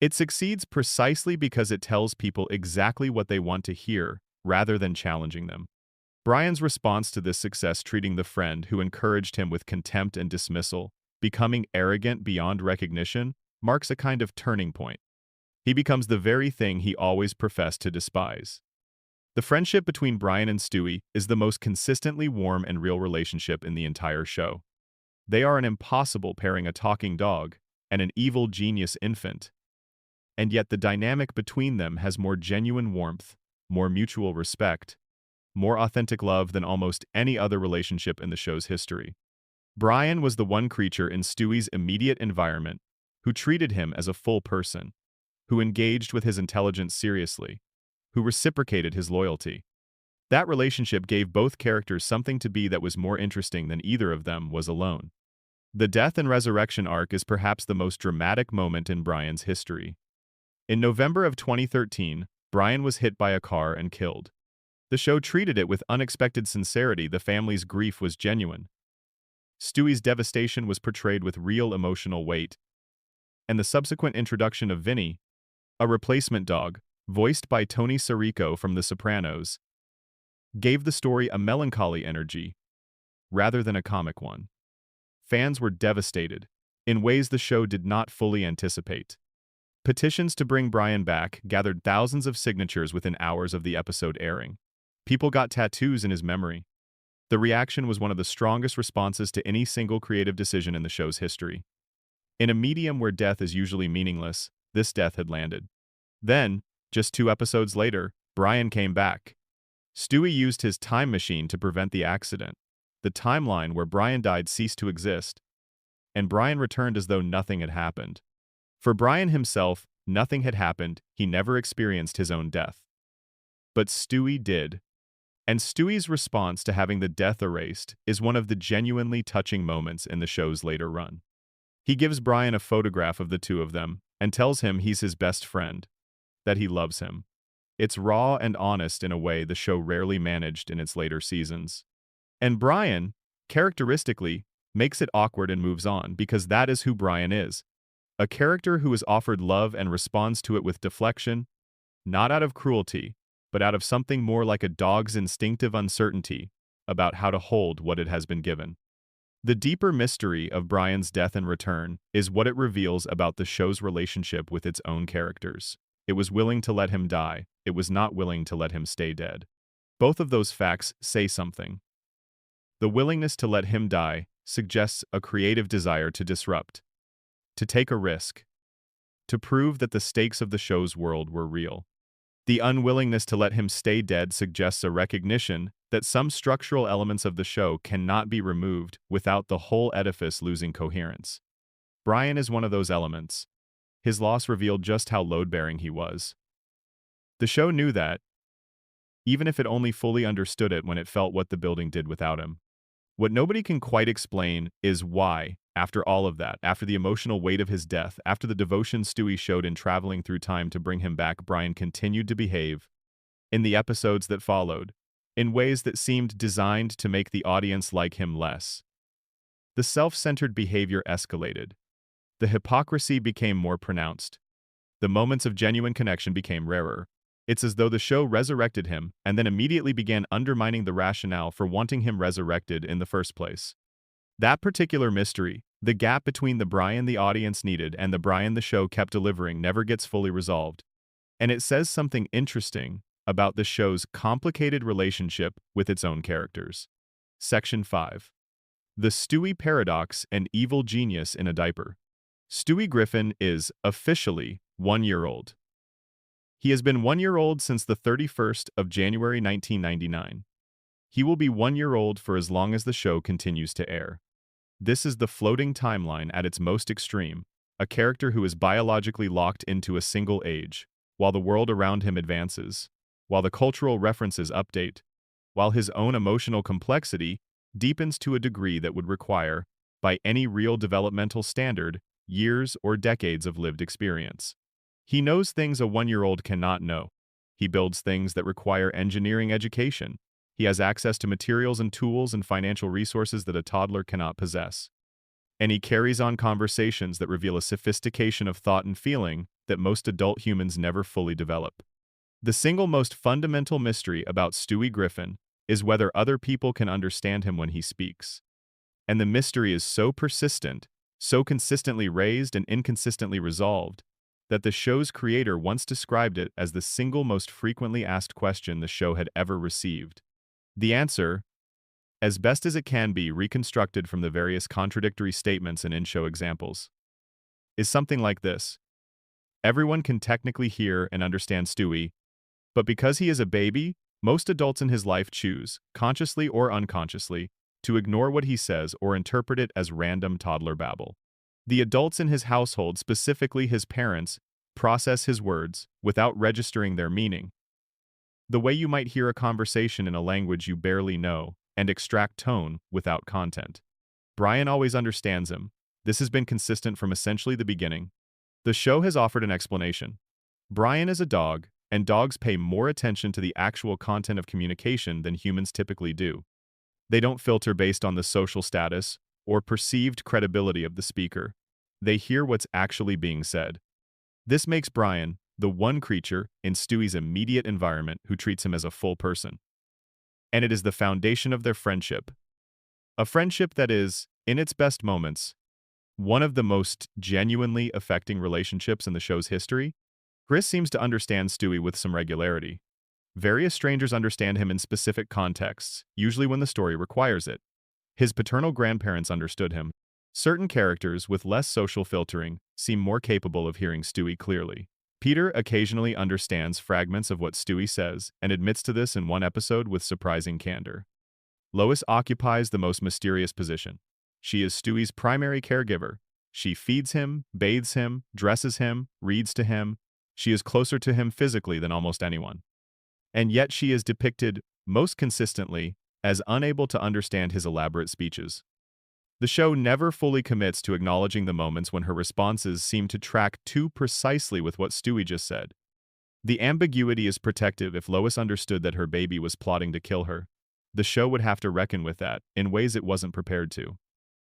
A: It succeeds precisely because it tells people exactly what they want to hear rather than challenging them. Brian's response to this success, treating the friend who encouraged him with contempt and dismissal, becoming arrogant beyond recognition, marks a kind of turning point. He becomes the very thing he always professed to despise. The friendship between Brian and Stewie is the most consistently warm and real relationship in the entire show. They are an impossible pairing, a talking dog and an evil genius infant. And yet the dynamic between them has more genuine warmth, more mutual respect, more authentic love than almost any other relationship in the show's history. Brian was the one creature in Stewie's immediate environment who treated him as a full person, who engaged with his intelligence seriously, who reciprocated his loyalty. That relationship gave both characters something to be that was more interesting than either of them was alone. The death and resurrection arc is perhaps the most dramatic moment in Brian's history. In November of 2013, Brian was hit by a car and killed. The show treated it with unexpected sincerity. The family's grief was genuine. Stewie's devastation was portrayed with real emotional weight. And the subsequent introduction of Vinny, a replacement dog, voiced by Tony Sirico from The Sopranos, gave the story a melancholy energy, rather than a comic one. Fans were devastated, in ways the show did not fully anticipate. Petitions to bring Brian back gathered thousands of signatures within hours of the episode airing. People got tattoos in his memory. The reaction was one of the strongest responses to any single creative decision in the show's history. In a medium where death is usually meaningless, this death had landed. Then, just 2 episodes later, Brian came back. Stewie used his time machine to prevent the accident. The timeline where Brian died ceased to exist, and Brian returned as though nothing had happened. For Brian himself, nothing had happened. He never experienced his own death. But Stewie did. And Stewie's response to having the death erased is one of the genuinely touching moments in the show's later run. He gives Brian a photograph of the two of them and tells him he's his best friend, that he loves him. It's raw and honest in a way the show rarely managed in its later seasons. And Brian, characteristically, makes it awkward and moves on because that is who Brian is. A character who is offered love and responds to it with deflection, not out of cruelty, but out of something more like a dog's instinctive uncertainty about how to hold what it has been given. The deeper mystery of Brian's death and return is what it reveals about the show's relationship with its own characters. It was willing to let him die. It was not willing to let him stay dead. Both of those facts say something. The willingness to let him die suggests a creative desire to disrupt, to take a risk, to prove that the stakes of the show's world were real. The unwillingness to let him stay dead suggests a recognition that some structural elements of the show cannot be removed without the whole edifice losing coherence. Brian is one of those elements. His loss revealed just how load-bearing he was. The show knew that, even if it only fully understood it when it felt what the building did without him. What nobody can quite explain is why, after all of that, after the emotional weight of his death, after the devotion Stewie showed in traveling through time to bring him back, Brian continued to behave, in the episodes that followed, in ways that seemed designed to make the audience like him less. The self-centered behavior escalated. The hypocrisy became more pronounced. The moments of genuine connection became rarer. It's as though the show resurrected him and then immediately began undermining the rationale for wanting him resurrected in the first place. That particular mystery, the gap between the Brian the audience needed and the Brian the show kept delivering, never gets fully resolved. And it says something interesting about the show's complicated relationship with its own characters. Section 5. The Stewie Paradox, an evil genius in a diaper. Stewie Griffin is, officially, 1 year old. He has been 1 year old since the 31st of January 1999. He will be 1 year old for as long as the show continues to air. This is the floating timeline at its most extreme, a character who is biologically locked into a single age, while the world around him advances, while the cultural references update, while his own emotional complexity deepens to a degree that would require, by any real developmental standard, years or decades of lived experience. He knows things a 1 year old cannot know. He builds things that require engineering education. He has access to materials and tools and financial resources that a toddler cannot possess. And he carries on conversations that reveal a sophistication of thought and feeling that most adult humans never fully develop. The single most fundamental mystery about Stewie Griffin is whether other people can understand him when he speaks. And the mystery is so persistent, so consistently raised and inconsistently resolved, that the show's creator once described it as the single most frequently asked question the show had ever received. The answer, as best as it can be reconstructed from the various contradictory statements and in-show examples, is something like this. Everyone can technically hear and understand Stewie, but because he is a baby, most adults in his life choose, consciously or unconsciously, to ignore what he says or interpret it as random toddler babble. The adults in his household, specifically his parents, process his words without registering their meaning. The way you might hear a conversation in a language you barely know and extract tone without content. Brian always understands him. This has been consistent from essentially the beginning. The show has offered an explanation. Brian is a dog, and dogs pay more attention to the actual content of communication than humans typically do. They don't filter based on the social status or perceived credibility of the speaker. They hear what's actually being said. This makes Brian the one creature in Stewie's immediate environment who treats him as a full person. And it is the foundation of their friendship. A friendship that is, in its best moments, one of the most genuinely affecting relationships in the show's history. Chris seems to understand Stewie with some regularity. Various strangers understand him in specific contexts, usually when the story requires it. His paternal grandparents understood him. Certain characters with less social filtering seem more capable of hearing Stewie clearly. Peter occasionally understands fragments of what Stewie says and admits to this in one episode with surprising candor. Lois occupies the most mysterious position. She is Stewie's primary caregiver. She feeds him, bathes him, dresses him, reads to him. She is closer to him physically than almost anyone. And yet she is depicted, most consistently, as unable to understand his elaborate speeches. The show never fully commits to acknowledging the moments when her responses seem to track too precisely with what Stewie just said. The ambiguity is protective. If Lois understood that her baby was plotting to kill her, the show would have to reckon with that in ways it wasn't prepared to.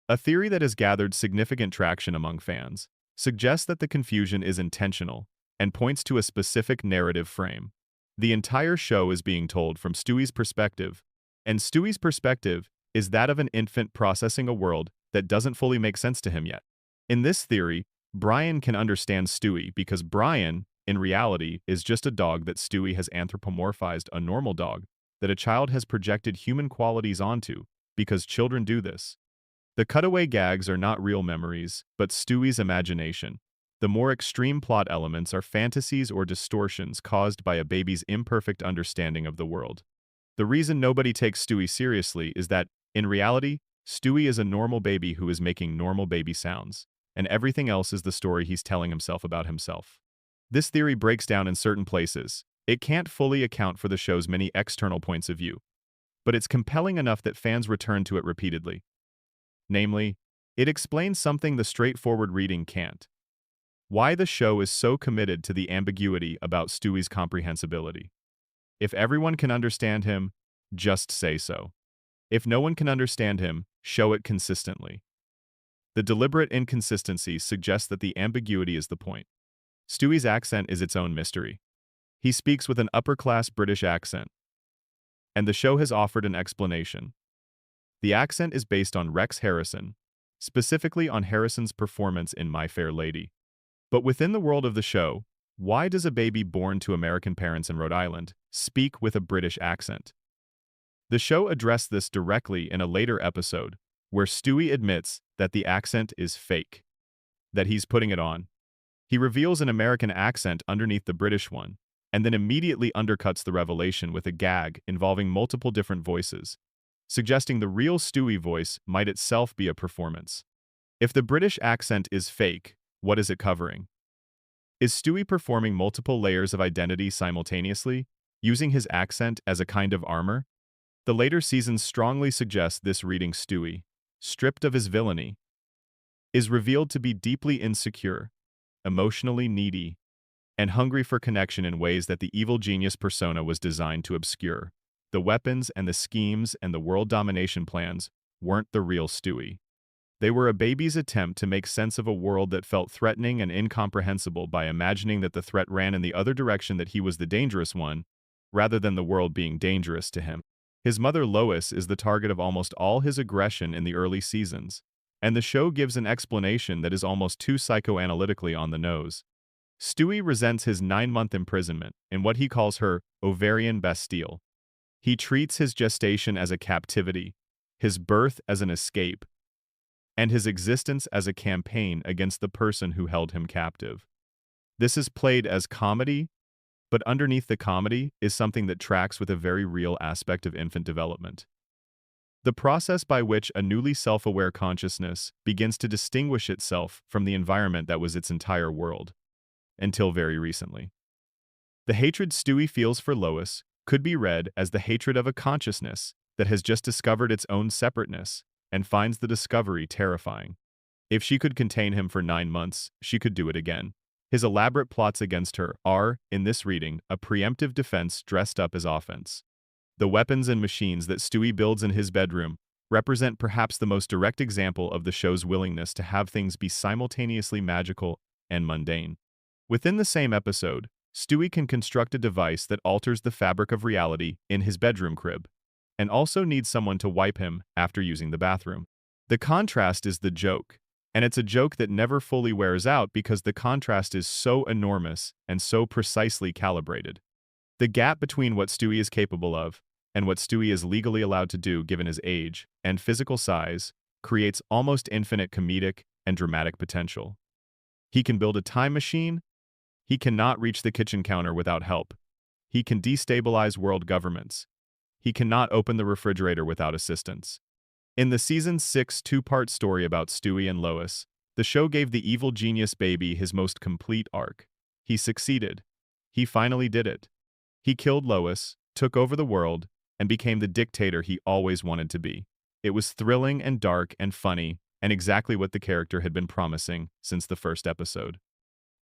A: A theory that has gathered significant traction among fans suggests that the confusion is intentional and points to a specific narrative frame. The entire show is being told from Stewie's perspective, and Stewie's perspective is that of an infant processing a world that doesn't fully make sense to him yet. In this theory, Brian can understand Stewie because Brian, in reality, is just a dog that Stewie has anthropomorphized, a normal dog that a child has projected human qualities onto, because children do this. The cutaway gags are not real memories, but Stewie's imagination. The more extreme plot elements are fantasies or distortions caused by a baby's imperfect understanding of the world. The reason nobody takes Stewie seriously is that, in reality, Stewie is a normal baby who is making normal baby sounds, and everything else is the story he's telling himself about himself. This theory breaks down in certain places. It can't fully account for the show's many external points of view, but it's compelling enough that fans return to it repeatedly. Namely, it explains something the straightforward reading can't. Why the show is so committed to the ambiguity about Stewie's comprehensibility. If everyone can understand him, just say so. If no one can understand him, show it consistently. The deliberate inconsistency suggests that the ambiguity is the point. Stewie's accent is its own mystery. He speaks with an upper-class British accent, and the show has offered an explanation. The accent is based on Rex Harrison, specifically on Harrison's performance in My Fair Lady. But within the world of the show, why does a baby born to American parents in Rhode Island speak with a British accent? The show addressed this directly in a later episode, where Stewie admits that the accent is fake, that he's putting it on. He reveals an American accent underneath the British one, and then immediately undercuts the revelation with a gag involving multiple different voices, suggesting the real Stewie voice might itself be a performance. If the British accent is fake, what is it covering? Is Stewie performing multiple layers of identity simultaneously, using his accent as a kind of armor? The later seasons strongly suggest this reading. Stewie, stripped of his villainy, is revealed to be deeply insecure, emotionally needy, and hungry for connection in ways that the evil genius persona was designed to obscure. The weapons and the schemes and the world domination plans weren't the real Stewie. They were a baby's attempt to make sense of a world that felt threatening and incomprehensible by imagining that the threat ran in the other direction, that he was the dangerous one, rather than the world being dangerous to him. His mother Lois is the target of almost all his aggression in the early seasons, and the show gives an explanation that is almost too psychoanalytically on the nose. Stewie resents his 9-month imprisonment in what he calls her ovarian bastille. He treats his gestation as a captivity, his birth as an escape, and his existence as a campaign against the person who held him captive. This is played as comedy, but underneath the comedy is something that tracks with a very real aspect of infant development. The process by which a newly self-aware consciousness begins to distinguish itself from the environment that was its entire world, until very recently. The hatred Stewie feels for Lois could be read as the hatred of a consciousness that has just discovered its own separateness and finds the discovery terrifying. If she could contain him for 9 months, she could do it again. His elaborate plots against her are, in this reading, a preemptive defense dressed up as offense. The weapons and machines that Stewie builds in his bedroom represent perhaps the most direct example of the show's willingness to have things be simultaneously magical and mundane. Within the same episode, Stewie can construct a device that alters the fabric of reality in his bedroom crib, and also needs someone to wipe him after using the bathroom. The contrast is the joke, and it's a joke that never fully wears out because the contrast is so enormous and so precisely calibrated. The gap between what Stewie is capable of and what Stewie is legally allowed to do given his age and physical size creates almost infinite comedic and dramatic potential. He can build a time machine. He cannot reach the kitchen counter without help. He can destabilize world governments. He cannot open the refrigerator without assistance. In the Season 6 two-part story about Stewie and Lois, the show gave the evil genius baby his most complete arc. He succeeded. He finally did it. He killed Lois, took over the world, and became the dictator he always wanted to be. It was thrilling and dark and funny, and exactly what the character had been promising since the first episode.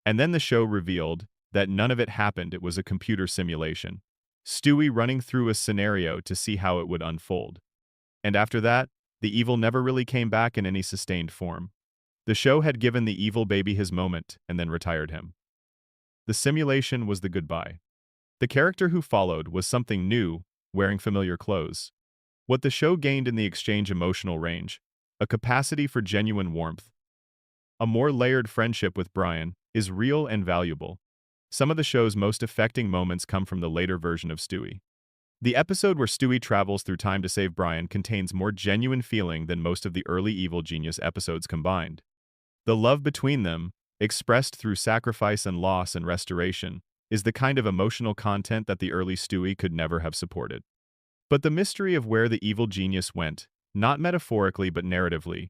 A: And then the show revealed that none of it happened. It was a computer simulation. Stewie running through a scenario to see how it would unfold. And after that, the evil never really came back in any sustained form. The show had given the evil baby his moment and then retired him. The simulation was the goodbye. The character who followed was something new, wearing familiar clothes. What the show gained in the exchange emotional range, a capacity for genuine warmth, a more layered friendship with Brian, is real and valuable. Some of the show's most affecting moments come from the later version of Stewie. The episode where Stewie travels through time to save Brian contains more genuine feeling than most of the early Evil Genius episodes combined. The love between them, expressed through sacrifice and loss and restoration, is the kind of emotional content that the early Stewie could never have supported. But the mystery of where the evil genius went, not metaphorically but narratively,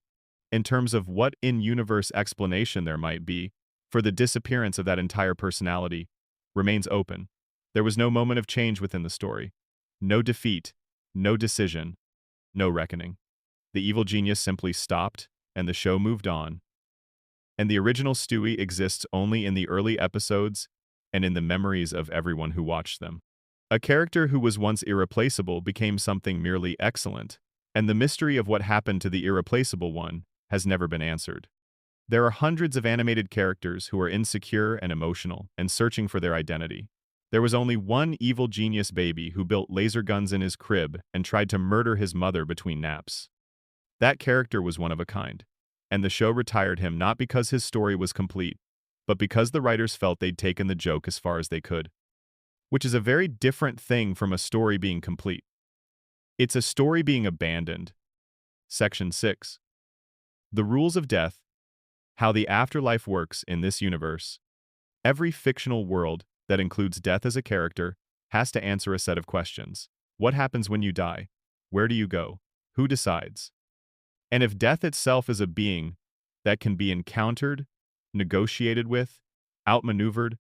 A: in terms of what in-universe explanation there might be for the disappearance of that entire personality, remains open. There was no moment of change within the story. No defeat, no decision, no reckoning. The evil genius simply stopped, and the show moved on. And the original Stewie exists only in the early episodes and in the memories of everyone who watched them. A character who was once irreplaceable became something merely excellent, and the mystery of what happened to the irreplaceable one has never been answered. There are hundreds of animated characters who are insecure and emotional and searching for their identity. There was only one evil genius baby who built laser guns in his crib and tried to murder his mother between naps. That character was one of a kind, and the show retired him not because his story was complete, but because the writers felt they'd taken the joke as far as they could. Which is a very different thing from a story being complete. It's a story being abandoned. Section 6. The rules of death. How the afterlife works in this universe. Every fictional world that includes death as a character has to answer a set of questions. What happens when you die? Where do you go? Who decides? And if death itself is a being that can be encountered, negotiated with, outmaneuvered,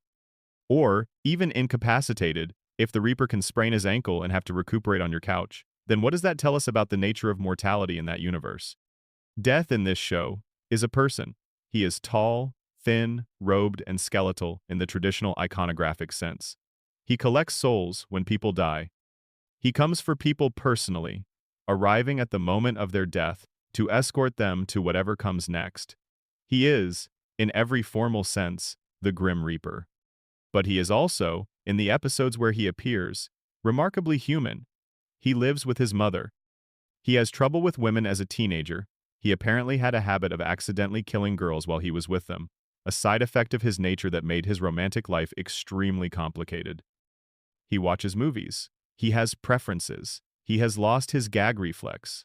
A: or even incapacitated, if the Reaper can sprain his ankle and have to recuperate on your couch, then what does that tell us about the nature of mortality in that universe? Death in this show is a person. He is tall, thin, robed, and skeletal in the traditional iconographic sense. He collects souls when people die. He comes for people personally, arriving at the moment of their death to escort them to whatever comes next. He is, in every formal sense, the Grim Reaper. But he is also, in the episodes where he appears, remarkably human. He lives with his mother. He has trouble with women as a teenager. He apparently had a habit of accidentally killing girls while he was with them. a side effect of his nature that made his romantic life extremely complicated. He watches movies. He has preferences. He has lost his gag reflex.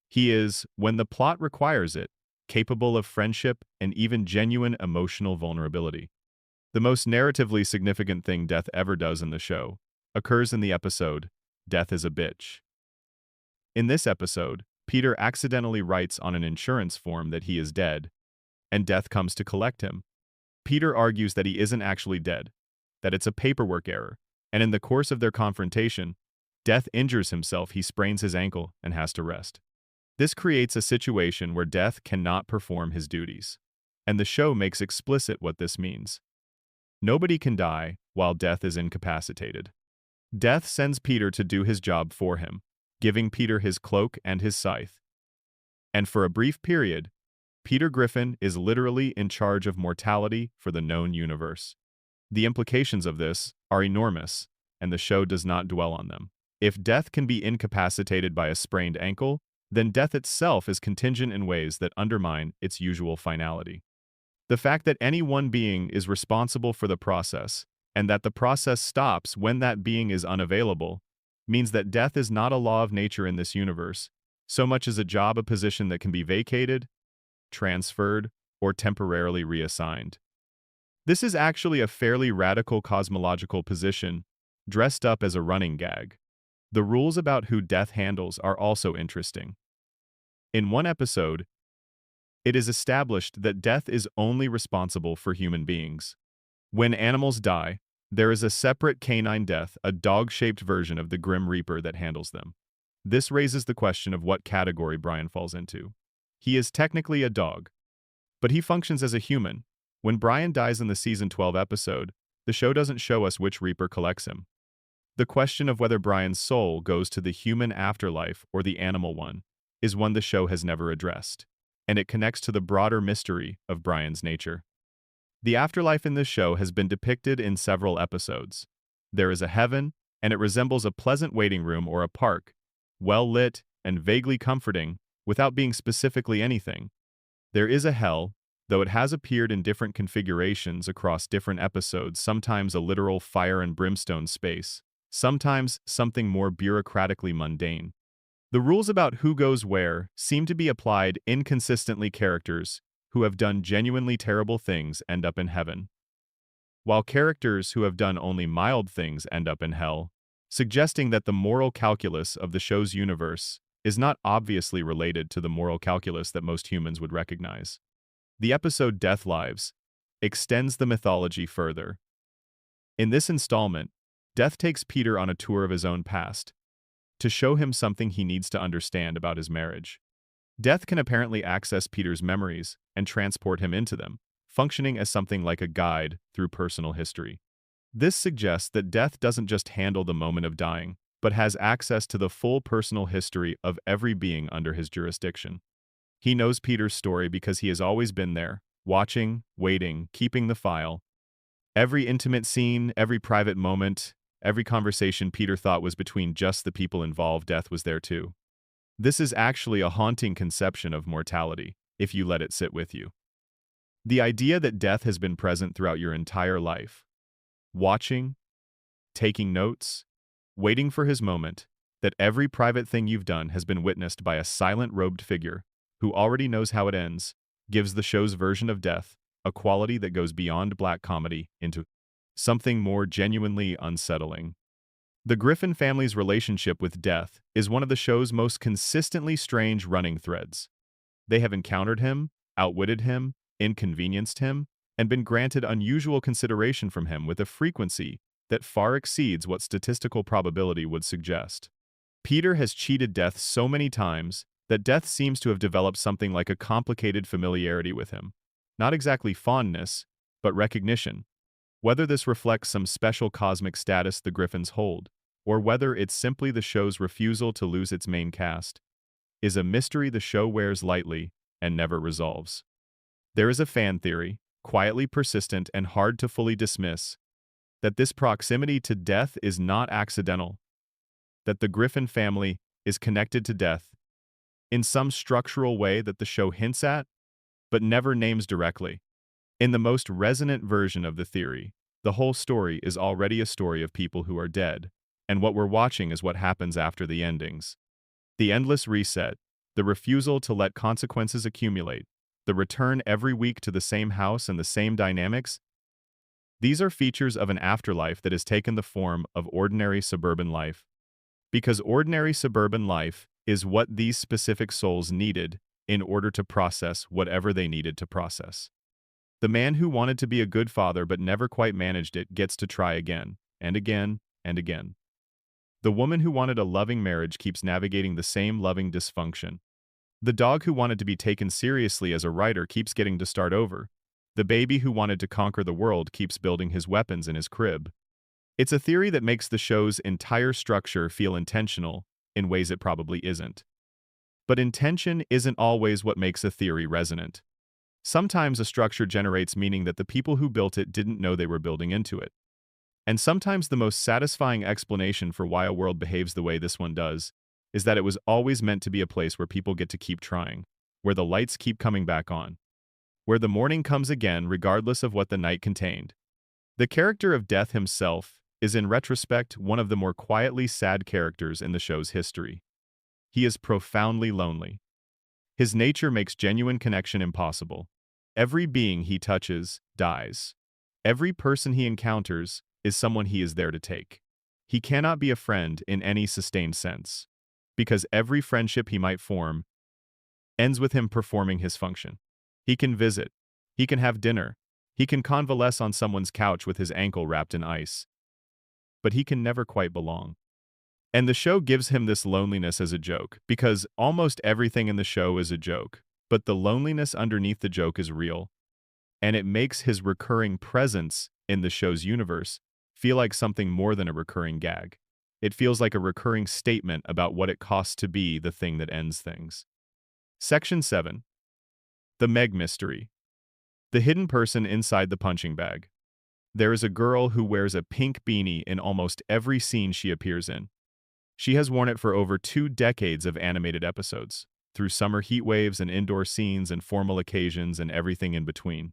A: He is, when the plot requires it, capable of friendship and even genuine emotional vulnerability. The most narratively significant thing Death ever does in the show occurs in the episode, Death is a Bitch. In this episode, Peter accidentally writes on an insurance form that he is dead, and Death comes to collect him. Peter argues that he isn't actually dead, that it's a paperwork error, and in the course of their confrontation, Death injures himself, he sprains his ankle, and has to rest. This creates a situation where Death cannot perform his duties, and the show makes explicit what this means. Nobody can die while Death is incapacitated. Death sends Peter to do his job for him, giving Peter his cloak and his scythe. And for a brief period, Peter Griffin is literally in charge of mortality for the known universe. The implications of this are enormous, and the show does not dwell on them. If Death can be incapacitated by a sprained ankle, then Death itself is contingent in ways that undermine its usual finality. The fact that any one being is responsible for the process, and that the process stops when that being is unavailable, means that Death is not a law of nature in this universe, so much as a position that can be vacated, transferred, or temporarily reassigned. This is actually a fairly radical cosmological position, dressed up as a running gag. The rules about who Death handles are also interesting. In one episode, it is established that Death is only responsible for human beings. When animals die, there is a separate canine Death, a dog-shaped version of the Grim Reaper that handles them. This raises the question of what category Brian falls into. He is technically a dog, but he functions as a human. When Brian dies in the season 12 episode, the show doesn't show us which Reaper collects him. The question of whether Brian's soul goes to the human afterlife or the animal one is one the show has never addressed, and it connects to the broader mystery of Brian's nature. The afterlife in this show has been depicted in several episodes. There is a heaven, and it resembles a pleasant waiting room or a park, well lit and vaguely comforting, without being specifically anything. There is a hell, though it has appeared in different configurations across different episodes, sometimes a literal fire and brimstone space, sometimes something more bureaucratically mundane. The rules about who goes where seem to be applied inconsistently. Characters who have done genuinely terrible things end up in heaven, while characters who have done only mild things end up in hell, suggesting that the moral calculus of the show's universe is not obviously related to the moral calculus that most humans would recognize. The episode Death Lives extends the mythology further. In this installment, Death takes Peter on a tour of his own past to show him something he needs to understand about his marriage. Death can apparently access Peter's memories and transport him into them, functioning as something like a guide through personal history. This suggests that Death doesn't just handle the moment of dying, but has access to the full personal history of every being under his jurisdiction. He knows Peter's story because he has always been there, watching, waiting, keeping the file. Every intimate scene, every private moment, every conversation Peter thought was between just the people involved, Death was there too. This is actually a haunting conception of mortality, if you let it sit with you. The idea that Death has been present throughout your entire life, watching, taking notes, waiting for his moment, that every private thing you've done has been witnessed by a silent robed figure who already knows how it ends, gives the show's version of Death a quality that goes beyond black comedy into something more genuinely unsettling. The Griffin family's relationship with Death is one of the show's most consistently strange running threads. They have encountered him, outwitted him, inconvenienced him, and been granted unusual consideration from him with a frequency that far exceeds what statistical probability would suggest. Peter has cheated Death so many times that Death seems to have developed something like a complicated familiarity with him. Not exactly fondness, but recognition. Whether this reflects some special cosmic status the Griffins hold, or whether it's simply the show's refusal to lose its main cast, is a mystery the show wears lightly and never resolves. There is a fan theory, quietly persistent and hard to fully dismiss, that this proximity to Death is not accidental, that the Griffin family is connected to Death in some structural way that the show hints at, but never names directly. In the most resonant version of the theory, the whole story is already a story of people who are dead, and what we're watching is what happens after the endings. The endless reset, the refusal to let consequences accumulate, the return every week to the same house and the same dynamics, these are features of an afterlife that has taken the form of ordinary suburban life. Because ordinary suburban life is what these specific souls needed in order to process whatever they needed to process. The man who wanted to be a good father but never quite managed it gets to try again, and again, and again. The woman who wanted a loving marriage keeps navigating the same loving dysfunction. The dog who wanted to be taken seriously as a writer keeps getting to start over. The baby who wanted to conquer the world keeps building his weapons in his crib. It's a theory that makes the show's entire structure feel intentional in ways it probably isn't. But intention isn't always what makes a theory resonant. Sometimes a structure generates meaning that the people who built it didn't know they were building into it. And sometimes the most satisfying explanation for why a world behaves the way this one does is that it was always meant to be a place where people get to keep trying, where the lights keep coming back on, where the morning comes again regardless of what the night contained. The character of Death himself is in retrospect one of the more quietly sad characters in the show's history. He is profoundly lonely. His nature makes genuine connection impossible. Every being he touches dies. Every person he encounters is someone he is there to take. He cannot be a friend in any sustained sense, because every friendship he might form ends with him performing his function. He can visit. He can have dinner. He can convalesce on someone's couch with his ankle wrapped in ice. But he can never quite belong. And the show gives him this loneliness as a joke, because almost everything in the show is a joke, but the loneliness underneath the joke is real. And it makes his recurring presence in the show's universe feel like something more than a recurring gag. It feels like a recurring statement about what it costs to be the thing that ends things. Section 7. The Meg Mystery. The hidden person inside the punching bag. There is a girl who wears a pink beanie in almost every scene she appears in. She has worn it for over 2 decades of animated episodes, through summer heat waves and indoor scenes and formal occasions and everything in between.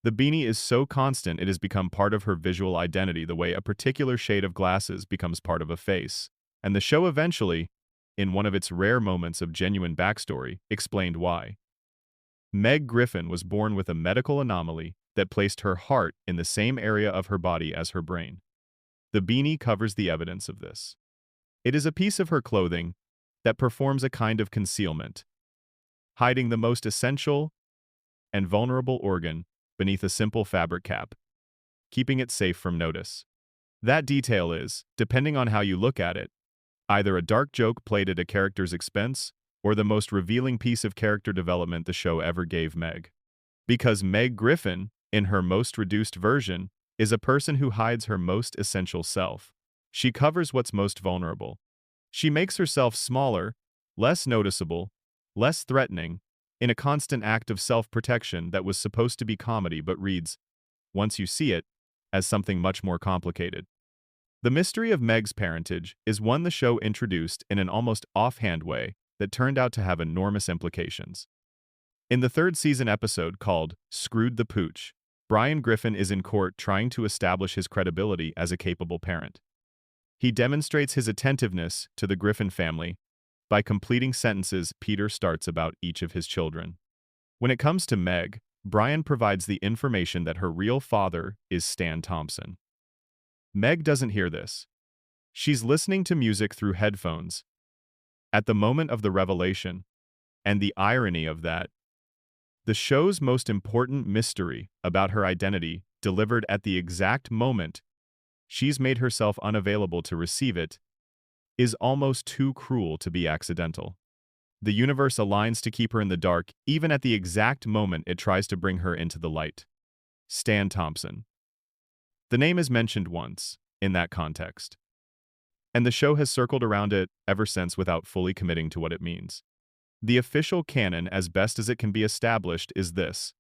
A: The beanie is so constant it has become part of her visual identity the way a particular shade of glasses becomes part of a face. And the show eventually, in one of its rare moments of genuine backstory, explained why. Meg Griffin was born with a medical anomaly that placed her heart in the same area of her body as her brain. The beanie covers the evidence of this. It is a piece of her clothing that performs a kind of concealment, hiding the most essential and vulnerable organ beneath a simple fabric cap, keeping it safe from notice. That detail is, depending on how you look at it, either a dark joke played at a character's expense or the most revealing piece of character development the show ever gave Meg. Because Meg Griffin, in her most reduced version, is a person who hides her most essential self. She covers what's most vulnerable. She makes herself smaller, less noticeable, less threatening, in a constant act of self-protection that was supposed to be comedy but reads, once you see it, as something much more complicated. The mystery of Meg's parentage is one the show introduced in an almost offhand way that turned out to have enormous implications. In the 3rd season episode called Screwed the Pooch, Brian Griffin is in court trying to establish his credibility as a capable parent. He demonstrates his attentiveness to the Griffin family by completing sentences Peter starts about each of his children. When it comes to Meg, Brian provides the information that her real father is Stan Thompson. Meg doesn't hear this. She's listening to music through headphones at the moment of the revelation, and the irony of that, the show's most important mystery about her identity delivered at the exact moment she's made herself unavailable to receive it, is almost too cruel to be accidental. The universe aligns to keep her in the dark even at the exact moment it tries to bring her into the light. Stan Thompson. The name is mentioned once, in that context, and the show has circled around it ever since without fully committing to what it means. The official canon, as best as it can be established, is this.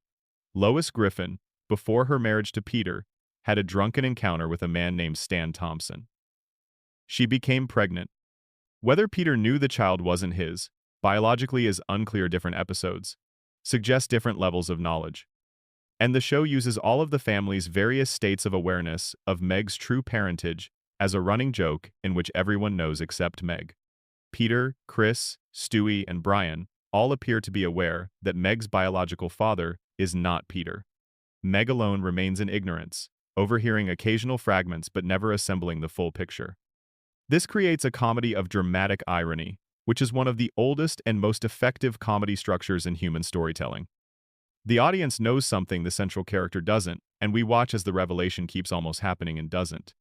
A: Lois Griffin, before her marriage to Peter, had a drunken encounter with a man named Stan Thompson. She became pregnant. Whether Peter knew the child wasn't his, biologically is unclear. Different episodes suggest different levels of knowledge. And the show uses all of the family's various states of awareness of Meg's true parentage as a running joke in which everyone knows except Meg. Peter, Chris, Stewie, and Brian all appear to be aware that Meg's biological father is not Peter. Meg alone remains in ignorance, overhearing occasional fragments but never assembling the full picture. This creates a comedy of dramatic irony, which is one of the oldest and most effective comedy structures in human storytelling. The audience knows something the central character doesn't, and we watch as the revelation keeps almost happening and doesn't.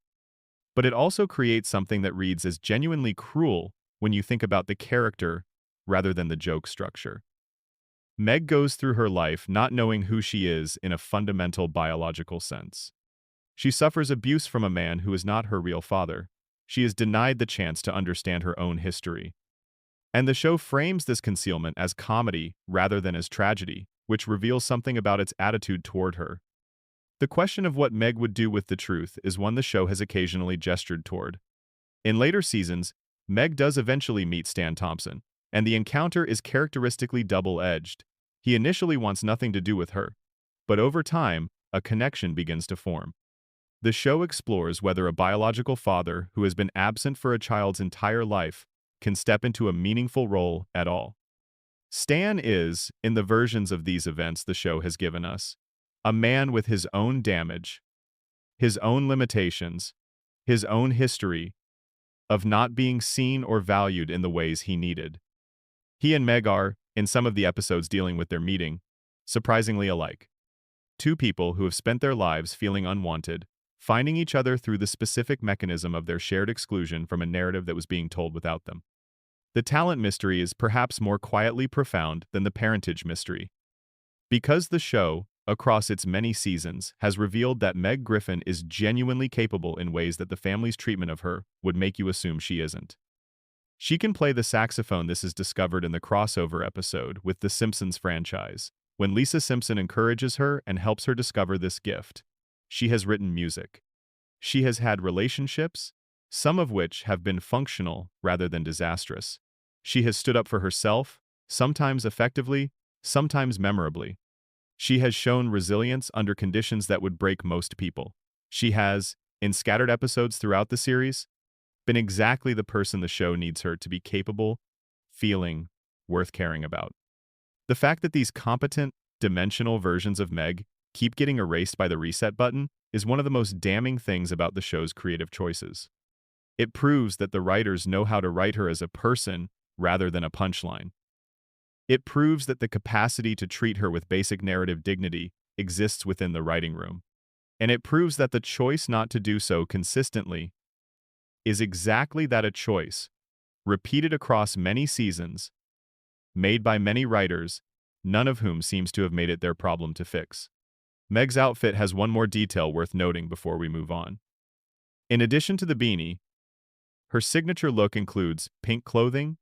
A: But it also creates something that reads as genuinely cruel when you think about the character rather than the joke structure. Meg goes through her life not knowing who she is in a fundamental biological sense. She suffers abuse from a man who is not her real father. She is denied the chance to understand her own history. And the show frames this concealment as comedy rather than as tragedy, which reveals something about its attitude toward her. The question of what Meg would do with the truth is one the show has occasionally gestured toward. In later seasons, Meg does eventually meet Stan Thompson, and the encounter is characteristically double-edged. He initially wants nothing to do with her, but over time, a connection begins to form. The show explores whether a biological father who has been absent for a child's entire life can step into a meaningful role at all. Stan is, in the versions of these events the show has given us, a man with his own damage, his own limitations, his own history of not being seen or valued in the ways he needed. He and Meg are, in some of the episodes dealing with their meeting, surprisingly alike. Two people who have spent their lives feeling unwanted, finding each other through the specific mechanism of their shared exclusion from a narrative that was being told without them. The talent mystery is perhaps more quietly profound than the parentage mystery. Because the show, across its many seasons, has revealed that Meg Griffin is genuinely capable in ways that the family's treatment of her would make you assume she isn't. She can play the saxophone. This is discovered in the crossover episode with The Simpsons franchise, when Lisa Simpson encourages her and helps her discover this gift. She has written music. She has had relationships, some of which have been functional rather than disastrous. She has stood up for herself, sometimes effectively, sometimes memorably. She has shown resilience under conditions that would break most people. She has, in scattered episodes throughout the series, been exactly the person the show needs her to be capable, feeling, worth caring about. The fact that these competent, dimensional versions of Meg keep getting erased by the reset button is one of the most damning things about the show's creative choices. It proves that the writers know how to write her as a person rather than a punchline. It proves that the capacity to treat her with basic narrative dignity exists within the writing room. And it proves that the choice not to do so consistently is exactly that, a choice, repeated across many seasons, made by many writers, none of whom seems to have made it their problem to fix. Meg's outfit has one more detail worth noting before we move on. In addition to the beanie, her signature look includes pink clothing,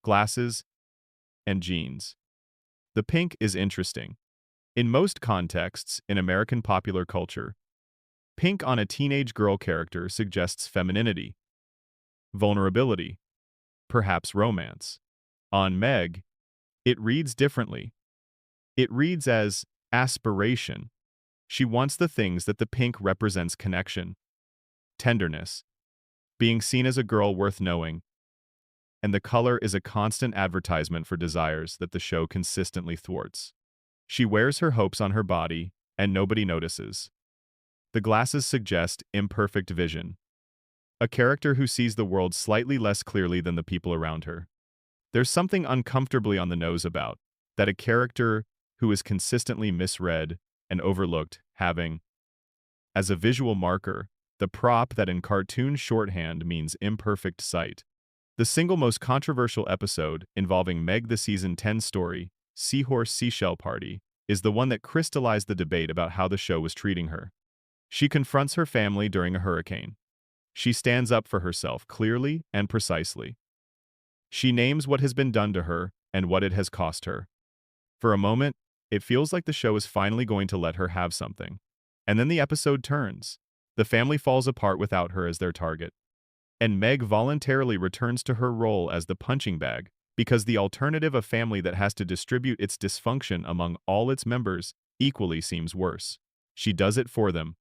A: glasses, and jeans. The pink is interesting. In most contexts in American popular culture, pink on a teenage girl character suggests femininity, vulnerability, perhaps romance. On Meg, it reads differently. It reads as aspiration. She wants the things that the pink represents: connection, tenderness, being seen as a girl worth knowing, and the color is a constant advertisement for desires that the show consistently thwarts. She wears her hopes on her body, and nobody notices. The glasses suggest imperfect vision, a character who sees the world slightly less clearly than the people around her. There's something uncomfortably on the nose about that, a character who is consistently misread and overlooked, having, as a visual marker, the prop that in cartoon shorthand means imperfect sight. The single most controversial episode involving Meg, the season 10 story, Seahorse Seashell Party, is the one that crystallized the debate about how the show was treating her. She confronts her family during a hurricane. She stands up for herself clearly and precisely. She names what has been done to her and what it has cost her. For a moment, it feels like the show is finally going to let her have something. And then the episode turns. The family falls apart without her as their target. And Meg voluntarily returns to her role as the punching bag, because the alternative, a family that has to distribute its dysfunction among all its members, equally seems worse. She does it for them.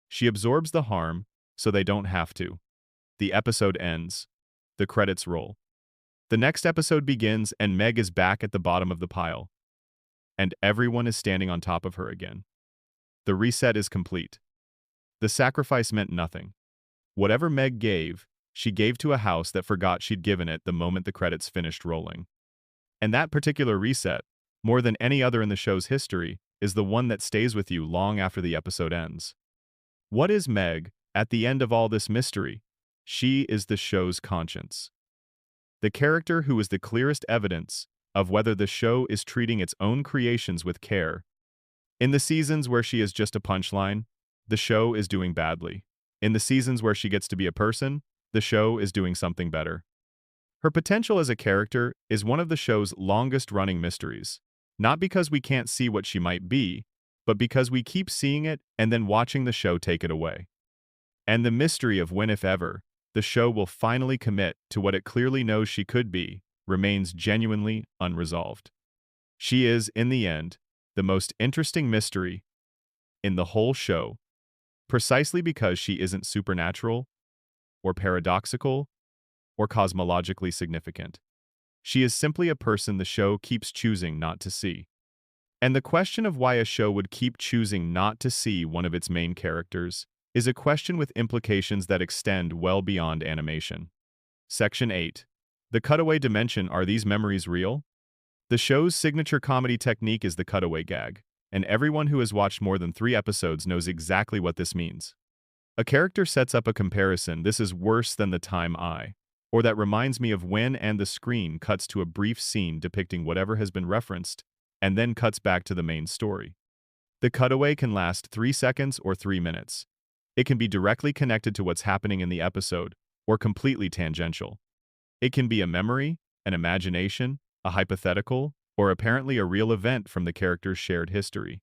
A: She absorbs the harm so they don't have to. The episode ends. The credits roll. The next episode begins and Meg is back at the bottom of the pile. And everyone is standing on top of her again. The reset is complete. The sacrifice meant nothing. Whatever Meg gave, she gave to a house that forgot she'd given it the moment the credits finished rolling. And that particular reset, more than any other in the show's history, is the one that stays with you long after the episode ends. What is Meg at the end of all this mystery? She is the show's conscience. The character who is the clearest evidence of whether the show is treating its own creations with care. In the seasons where she is just a punchline, the show is doing badly. In the seasons where she gets to be a person, the show is doing something better. Her potential as a character is one of the show's longest-running mysteries, not because we can't see what she might be, but because we keep seeing it and then watching the show take it away. And the mystery of when, if ever, the show will finally commit to what it clearly knows she could be remains genuinely unresolved. She is, in the end, the most interesting mystery in the whole show, precisely because she isn't supernatural, or paradoxical, or cosmologically significant. She is simply a person the show keeps choosing not to see. And the question of why a show would keep choosing not to see one of its main characters is a question with implications that extend well beyond animation. Section 8. The cutaway dimension. Are these memories real? The show's signature comedy technique is the cutaway gag, and everyone who has watched more than 3 episodes knows exactly what this means. A character sets up a comparison, "This is worse than the time I," or "That reminds me of when," and the screen cuts to a brief scene depicting whatever has been referenced, and then cuts back to the main story. The cutaway can last 3 seconds or 3 minutes. It can be directly connected to what's happening in the episode, or completely tangential. It can be a memory, an imagination, a hypothetical, or apparently a real event from the character's shared history.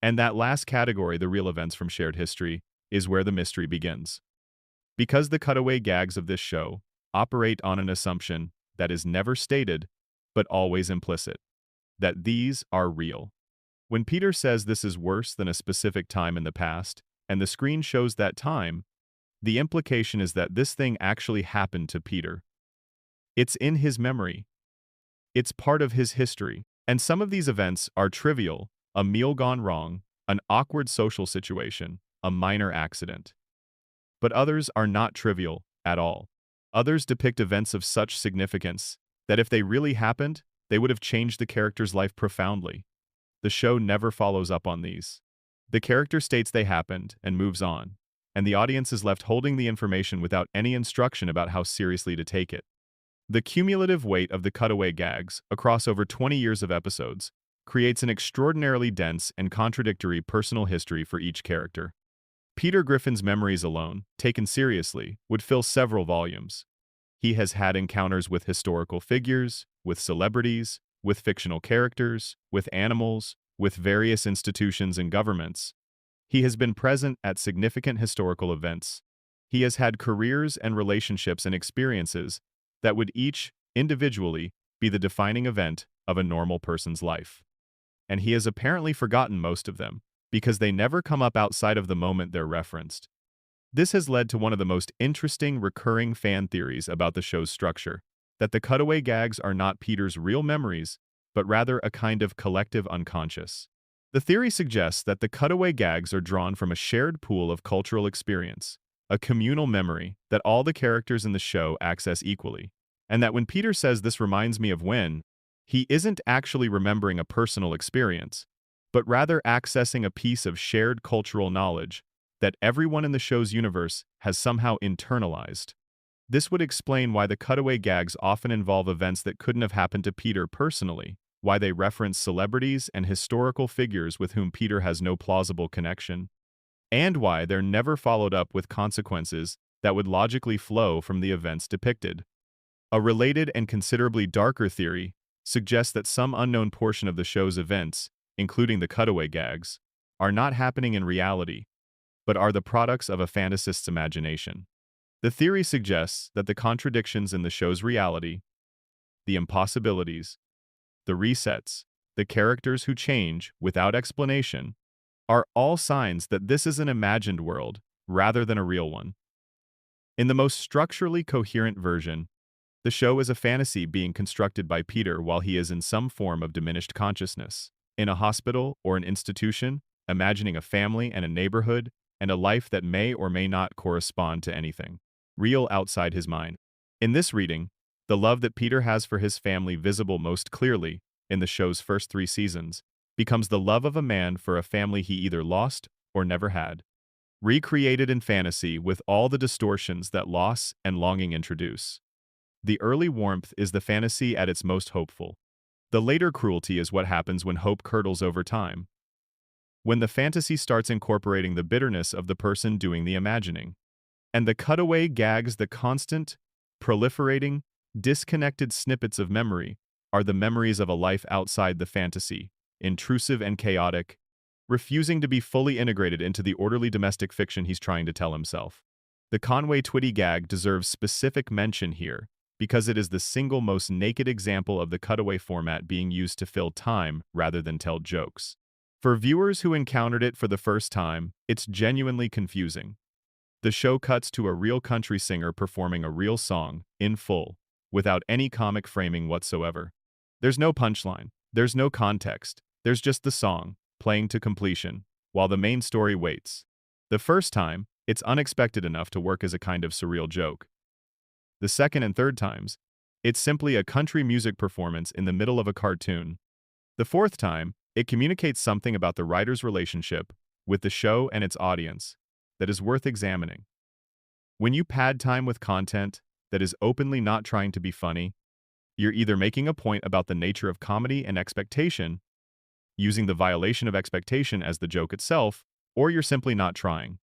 A: And that last category, the real events from shared history, is where the mystery begins. Because the cutaway gags of this show operate on an assumption that is never stated, but always implicit, that these are real. When Peter says this is worse than a specific time in the past, and the screen shows that time, the implication is that this thing actually happened to Peter. It's in his memory. It's part of his history. And some of these events are trivial, a meal gone wrong, an awkward social situation, a minor accident. But others are not trivial at all. Others depict events of such significance that if they really happened, they would have changed the character's life profoundly. The show never follows up on these. The character states they happened and moves on, and the audience is left holding the information without any instruction about how seriously to take it. The cumulative weight of the cutaway gags, across over 20 years of episodes, creates an extraordinarily dense and contradictory personal history for each character. Peter Griffin's memories alone, taken seriously, would fill several volumes. He has had encounters with historical figures, with celebrities, with fictional characters, with animals, with various institutions and governments. He has been present at significant historical events. He has had careers and relationships and experiences that would each, individually, be the defining event of a normal person's life. And he has apparently forgotten most of them, because they never come up outside of the moment they're referenced. This has led to one of the most interesting recurring fan theories about the show's structure, that the cutaway gags are not Peter's real memories, but rather a kind of collective unconscious. The theory suggests that the cutaway gags are drawn from a shared pool of cultural experience, a communal memory that all the characters in the show access equally, and that when Peter says "this reminds me of when," he isn't actually remembering a personal experience, but rather accessing a piece of shared cultural knowledge that everyone in the show's universe has somehow internalized. This would explain why the cutaway gags often involve events that couldn't have happened to Peter personally, why they reference celebrities and historical figures with whom Peter has no plausible connection, and why they're never followed up with consequences that would logically flow from the events depicted. A related and considerably darker theory suggests that some unknown portion of the show's events, including the cutaway gags, are not happening in reality, but are the products of a fantasist's imagination. The theory suggests that the contradictions in the show's reality, the impossibilities, the resets, the characters who change without explanation, are all signs that this is an imagined world rather than a real one. In the most structurally coherent version, the show is a fantasy being constructed by Peter while he is in some form of diminished consciousness, in a hospital or an institution, imagining a family and a neighborhood and a life that may or may not correspond to anything real outside his mind. In this reading, the love that Peter has for his family, visible most clearly in the show's first 3 seasons, becomes the love of a man for a family he either lost or never had. Recreated in fantasy with all the distortions that loss and longing introduce. The early warmth is the fantasy at its most hopeful. The later cruelty is what happens when hope curdles over time. When the fantasy starts incorporating the bitterness of the person doing the imagining. And the cutaway gags, the constant, proliferating, disconnected snippets of memory, are the memories of a life outside the fantasy, intrusive and chaotic, refusing to be fully integrated into the orderly domestic fiction he's trying to tell himself. The Conway Twitty gag deserves specific mention here, because it is the single most naked example of the cutaway format being used to fill time rather than tell jokes. For viewers who encountered it for the first time, it's genuinely confusing. The show cuts to a real country singer performing a real song, in full, without any comic framing whatsoever. There's no punchline, there's no context, there's just the song, playing to completion, while the main story waits. The first time, it's unexpected enough to work as a kind of surreal joke. The second and third times, it's simply a country music performance in the middle of a cartoon. The fourth time, it communicates something about the writer's relationship with the show and its audience that is worth examining. When you pad time with content that is openly not trying to be funny, you're either making a point about the nature of comedy and expectation, using the violation of expectation as the joke itself, or you're simply not trying.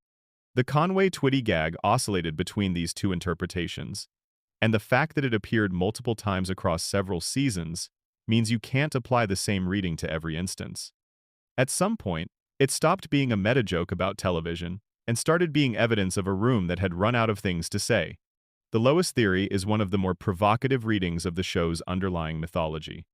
A: The Conway Twitty gag oscillated between these two interpretations, and the fact that it appeared multiple times across several seasons means you can't apply the same reading to every instance. At some point, it stopped being a meta-joke about television and started being evidence of a room that had run out of things to say. The Lois theory is one of the more provocative readings of the show's underlying mythology.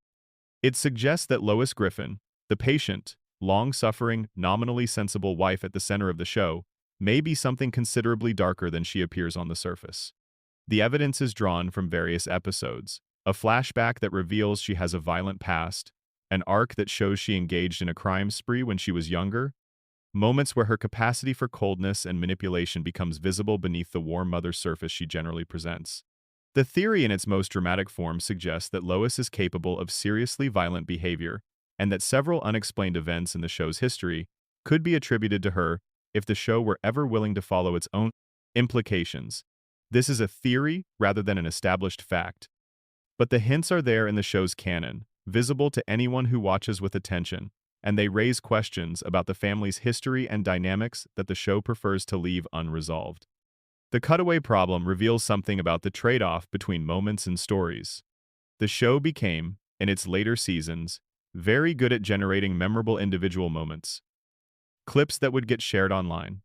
A: It suggests that Lois Griffin, the patient, long-suffering, nominally sensible wife at the center of the show, may be something considerably darker than she appears on the surface. The evidence is drawn from various episodes: a flashback that reveals she has a violent past, an arc that shows she engaged in a crime spree when she was younger, moments where her capacity for coldness and manipulation becomes visible beneath the warm mother surface she generally presents. The theory in its most dramatic form suggests that Lois is capable of seriously violent behavior, and that several unexplained events in the show's history could be attributed to her if the show were ever willing to follow its own implications. This is a theory rather than an established fact. But the hints are there in the show's canon, visible to anyone who watches with attention, and they raise questions about the family's history and dynamics that the show prefers to leave unresolved. The cutaway problem reveals something about the trade-off between moments and stories. The show became, in its later seasons, very good at generating memorable individual moments. Clips that would get shared online,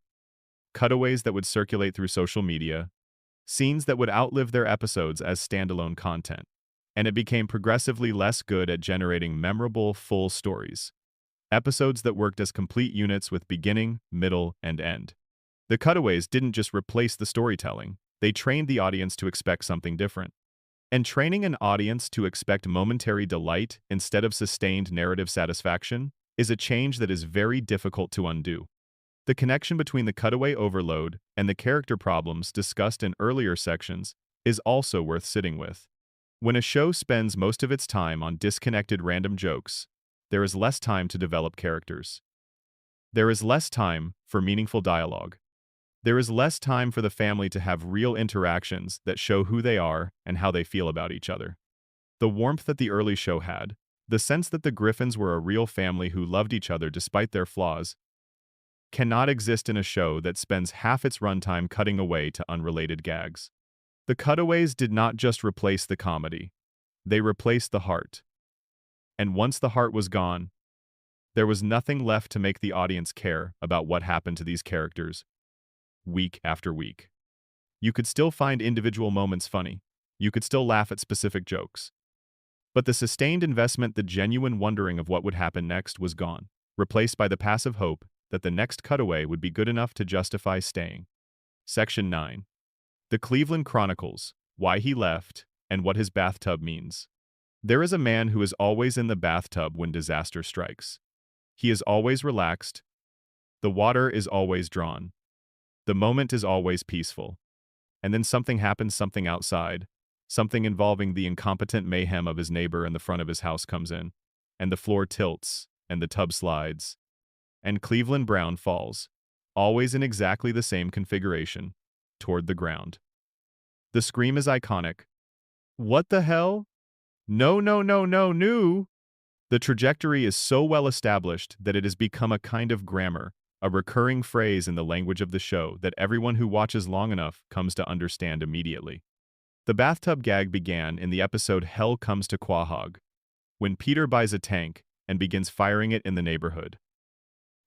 A: cutaways that would circulate through social media, scenes that would outlive their episodes as standalone content, and it became progressively less good at generating memorable, full stories. Episodes that worked as complete units with beginning, middle, and end. The cutaways didn't just replace the storytelling, they trained the audience to expect something different. And training an audience to expect momentary delight instead of sustained narrative satisfaction is a change that is very difficult to undo. The connection between the cutaway overload and the character problems discussed in earlier sections is also worth sitting with. When a show spends most of its time on disconnected random jokes, there is less time to develop characters. There is less time for meaningful dialogue. There is less time for the family to have real interactions that show who they are and how they feel about each other. The warmth that the early show had, the sense that the Griffins were a real family who loved each other despite their flaws, cannot exist in a show that spends half its runtime cutting away to unrelated gags. The cutaways did not just replace the comedy, they replaced the heart. And once the heart was gone, there was nothing left to make the audience care about what happened to these characters week after week. You could still find individual moments funny. You could still laugh at specific jokes. But the sustained investment, the genuine wondering of what would happen next was gone, replaced by the passive hope that the next cutaway would be good enough to justify staying. Section 9. The Cleveland Chronicles, Why He Left, and What His Bathtub Means. There is a man who is always in the bathtub when disaster strikes. He is always relaxed. The water is always drawn. The moment is always peaceful. And then something happens, something outside, something involving the incompetent mayhem of his neighbor in the front of his house comes in, and the floor tilts, and the tub slides, and Cleveland Brown falls, always in exactly the same configuration, toward the ground. The scream is iconic. What the hell? No, no, no, no, no! The trajectory is so well established that it has become a kind of grammar, a recurring phrase in the language of the show that everyone who watches long enough comes to understand immediately. The bathtub gag began in the episode Hell Comes to Quahog, when Peter buys a tank and begins firing it in the neighborhood.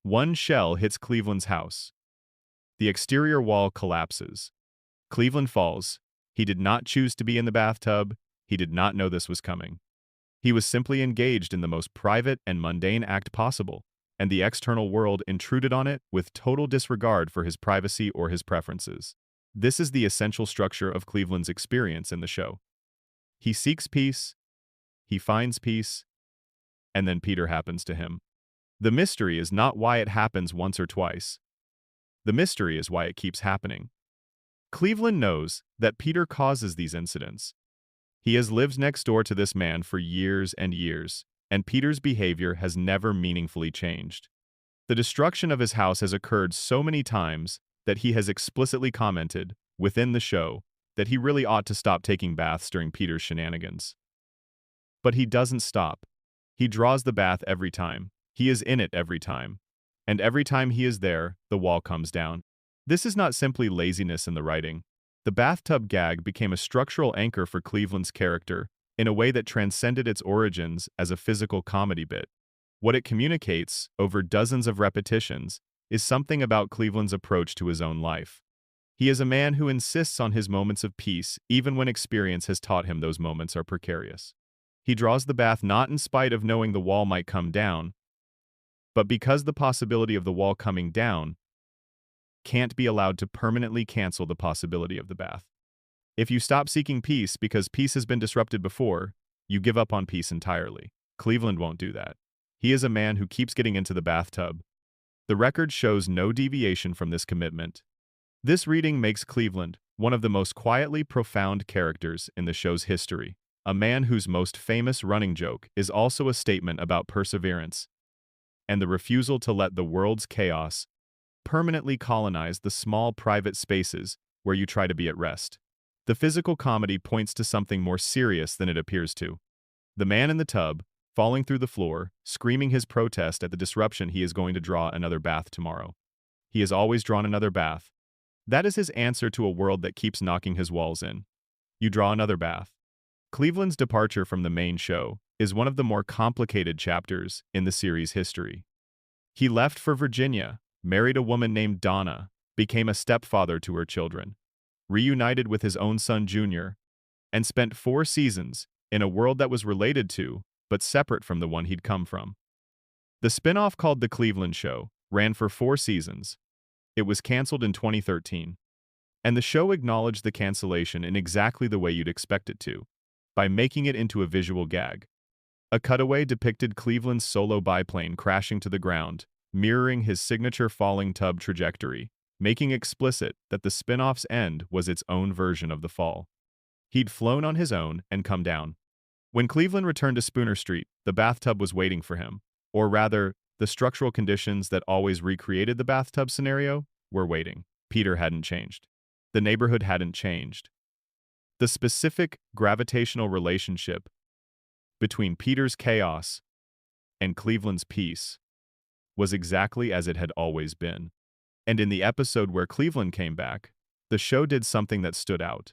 A: One shell hits Cleveland's house. The exterior wall collapses. Cleveland falls. He did not choose to be in the bathtub. He did not know this was coming. He was simply engaged in the most private and mundane act possible, and the external world intruded on it with total disregard for his privacy or his preferences. This is the essential structure of Cleveland's experience in the show. He seeks peace, he finds peace, and then Peter happens to him. The mystery is not why it happens once or twice. The mystery is why it keeps happening. Cleveland knows that Peter causes these incidents. He has lived next door to this man for years and years, and Peter's behavior has never meaningfully changed. The destruction of his house has occurred so many times that he has explicitly commented, within the show, that he really ought to stop taking baths during Peter's shenanigans. But he doesn't stop. He draws the bath every time. He is in it every time. And every time he is there, the wall comes down. This is not simply laziness in the writing. The bathtub gag became a structural anchor for Cleveland's character in a way that transcended its origins as a physical comedy bit. What it communicates, over dozens of repetitions, is something about Cleveland's approach to his own life. He is a man who insists on his moments of peace even when experience has taught him those moments are precarious. He draws the bath not in spite of knowing the wall might come down, but because the possibility of the wall coming down can't be allowed to permanently cancel the possibility of the bath. If you stop seeking peace because peace has been disrupted before, you give up on peace entirely. Cleveland won't do that. He is a man who keeps getting into the bathtub. The record shows no deviation from this commitment. This reading makes Cleveland one of the most quietly profound characters in the show's history, a man whose most famous running joke is also a statement about perseverance and the refusal to let the world's chaos permanently colonize the small private spaces where you try to be at rest. The physical comedy points to something more serious than it appears to. The man in the tub, falling through the floor, screaming his protest at the disruption he is going to draw another bath tomorrow. He has always drawn another bath. That is his answer to a world that keeps knocking his walls in. You draw another bath. Cleveland's departure from the main show is one of the more complicated chapters in the series' history. He left for Virginia, married a woman named Donna, became a stepfather to her children, reunited with his own son Junior, and spent 4 seasons in a world that was related to, but separate from the one he'd come from. The spin-off called The Cleveland Show ran for 4 seasons. It was canceled in 2013. And the show acknowledged the cancellation in exactly the way you'd expect it to, by making it into a visual gag. A cutaway depicted Cleveland's solo biplane crashing to the ground, mirroring his signature falling tub trajectory, making explicit that the spin-off's end was its own version of the fall. He'd flown on his own and come down. When Cleveland returned to Spooner Street, the bathtub was waiting for him, or rather, the structural conditions that always recreated the bathtub scenario were waiting. Peter hadn't changed. The neighborhood hadn't changed. The specific gravitational relationship between Peter's chaos and Cleveland's peace was exactly as it had always been. And in the episode where Cleveland came back, the show did something that stood out.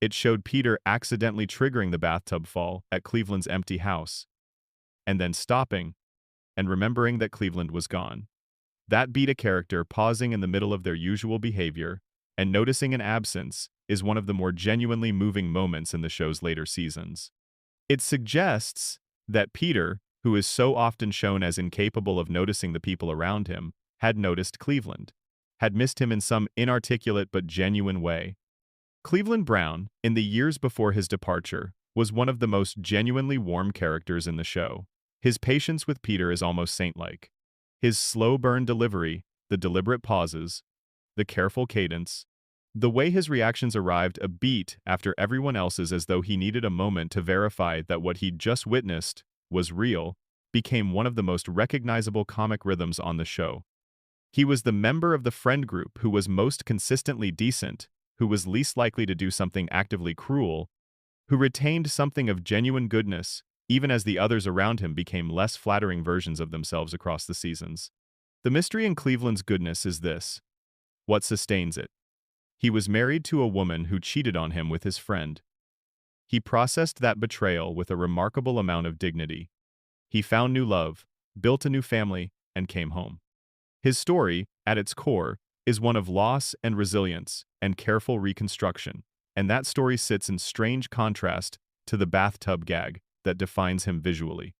A: It showed Peter accidentally triggering the bathtub fall at Cleveland's empty house, and then stopping and remembering that Cleveland was gone. That beat a character pausing in the middle of their usual behavior and noticing an absence is one of the more genuinely moving moments in the show's later seasons. It suggests that Peter, who is so often shown as incapable of noticing the people around him, had noticed Cleveland, had missed him in some inarticulate but genuine way. Cleveland Brown, in the years before his departure, was one of the most genuinely warm characters in the show. His patience with Peter is almost saint-like. His slow burn delivery, the deliberate pauses, the careful cadence, the way his reactions arrived a beat after everyone else's as though he needed a moment to verify that what he'd just witnessed was real, became one of the most recognizable comic rhythms on the show. He was the member of the friend group who was most consistently decent, who was least likely to do something actively cruel, who retained something of genuine goodness, even as the others around him became less flattering versions of themselves across the seasons. The mystery in Cleveland's goodness is this: what sustains it? He was married to a woman who cheated on him with his friend. He processed that betrayal with a remarkable amount of dignity. He found new love, built a new family, and came home. His story, at its core, is one of loss and resilience and careful reconstruction, and that story sits in strange contrast to the bathtub gag that defines him visually.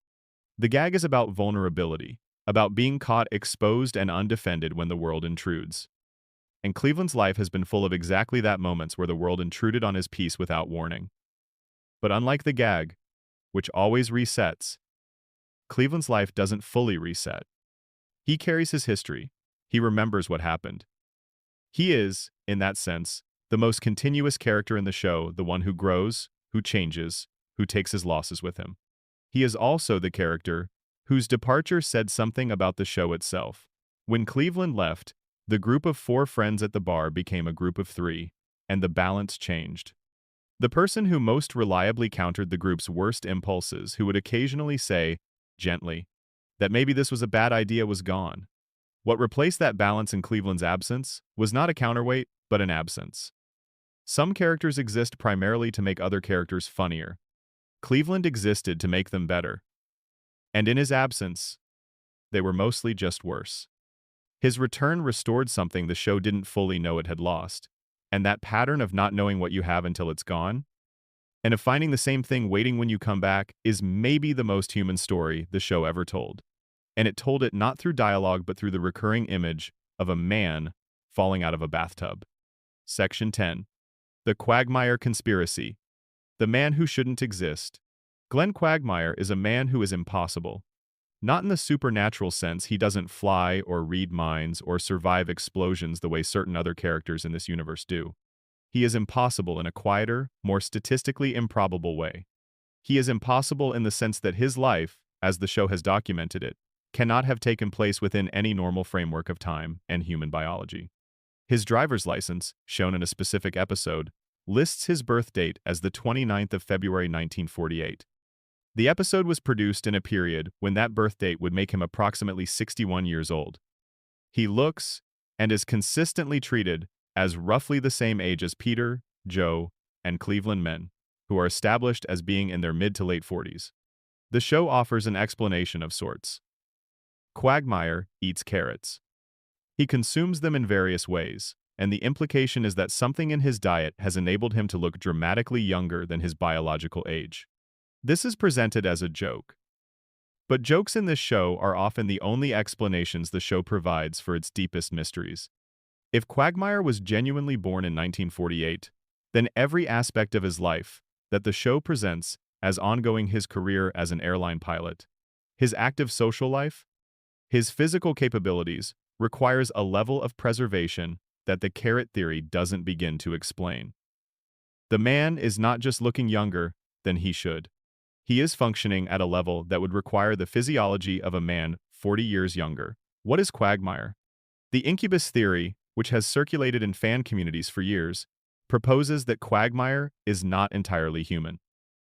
A: The gag is about vulnerability, about being caught exposed and undefended when the world intrudes. And Cleveland's life has been full of exactly that moments where the world intruded on his peace without warning. But unlike the gag, which always resets, Cleveland's life doesn't fully reset. He carries his history. He remembers what happened. He is, in that sense, the most continuous character in the show, the one who grows, who changes, who takes his losses with him. He is also the character whose departure said something about the show itself. When Cleveland left, the group of 4 friends at the bar became a group of 3, and the balance changed. The person who most reliably countered the group's worst impulses, who would occasionally say, gently, that maybe this was a bad idea, was gone. What replaced that balance in Cleveland's absence was not a counterweight, but an absence. Some characters exist primarily to make other characters funnier. Cleveland existed to make them better. And in his absence, they were mostly just worse. His return restored something the show didn't fully know it had lost, and that pattern of not knowing what you have until it's gone, and of finding the same thing waiting when you come back, is maybe the most human story the show ever told. And it told it not through dialogue but through the recurring image of a man falling out of a bathtub. Section 10. The Quagmire Conspiracy. The man who shouldn't exist. Glenn Quagmire is a man who is impossible. Not in the supernatural sense, he doesn't fly or read minds or survive explosions the way certain other characters in this universe do. He is impossible in a quieter, more statistically improbable way. He is impossible in the sense that his life, as the show has documented it, cannot have taken place within any normal framework of time and human biology. His driver's license, shown in a specific episode, lists his birth date as the 29th of February 1948. The episode was produced in a period when that birth date would make him approximately 61 years old. He looks, and is consistently treated, as roughly the same age as Peter, Joe, and Cleveland men, who are established as being in their mid to late 40s. The show offers an explanation of sorts. Quagmire eats carrots. He consumes them in various ways, and the implication is that something in his diet has enabled him to look dramatically younger than his biological age. This is presented as a joke. But jokes in this show are often the only explanations the show provides for its deepest mysteries. If Quagmire was genuinely born in 1948, then every aspect of his life that the show presents as ongoing, his career as an airline pilot, his active social life, his physical capabilities, requires a level of preservation that the carrot theory doesn't begin to explain. The man is not just looking younger than he should. He is functioning at a level that would require the physiology of a man 40 years younger. What is Quagmire? The incubus theory, which has circulated in fan communities for years, proposes that Quagmire is not entirely human.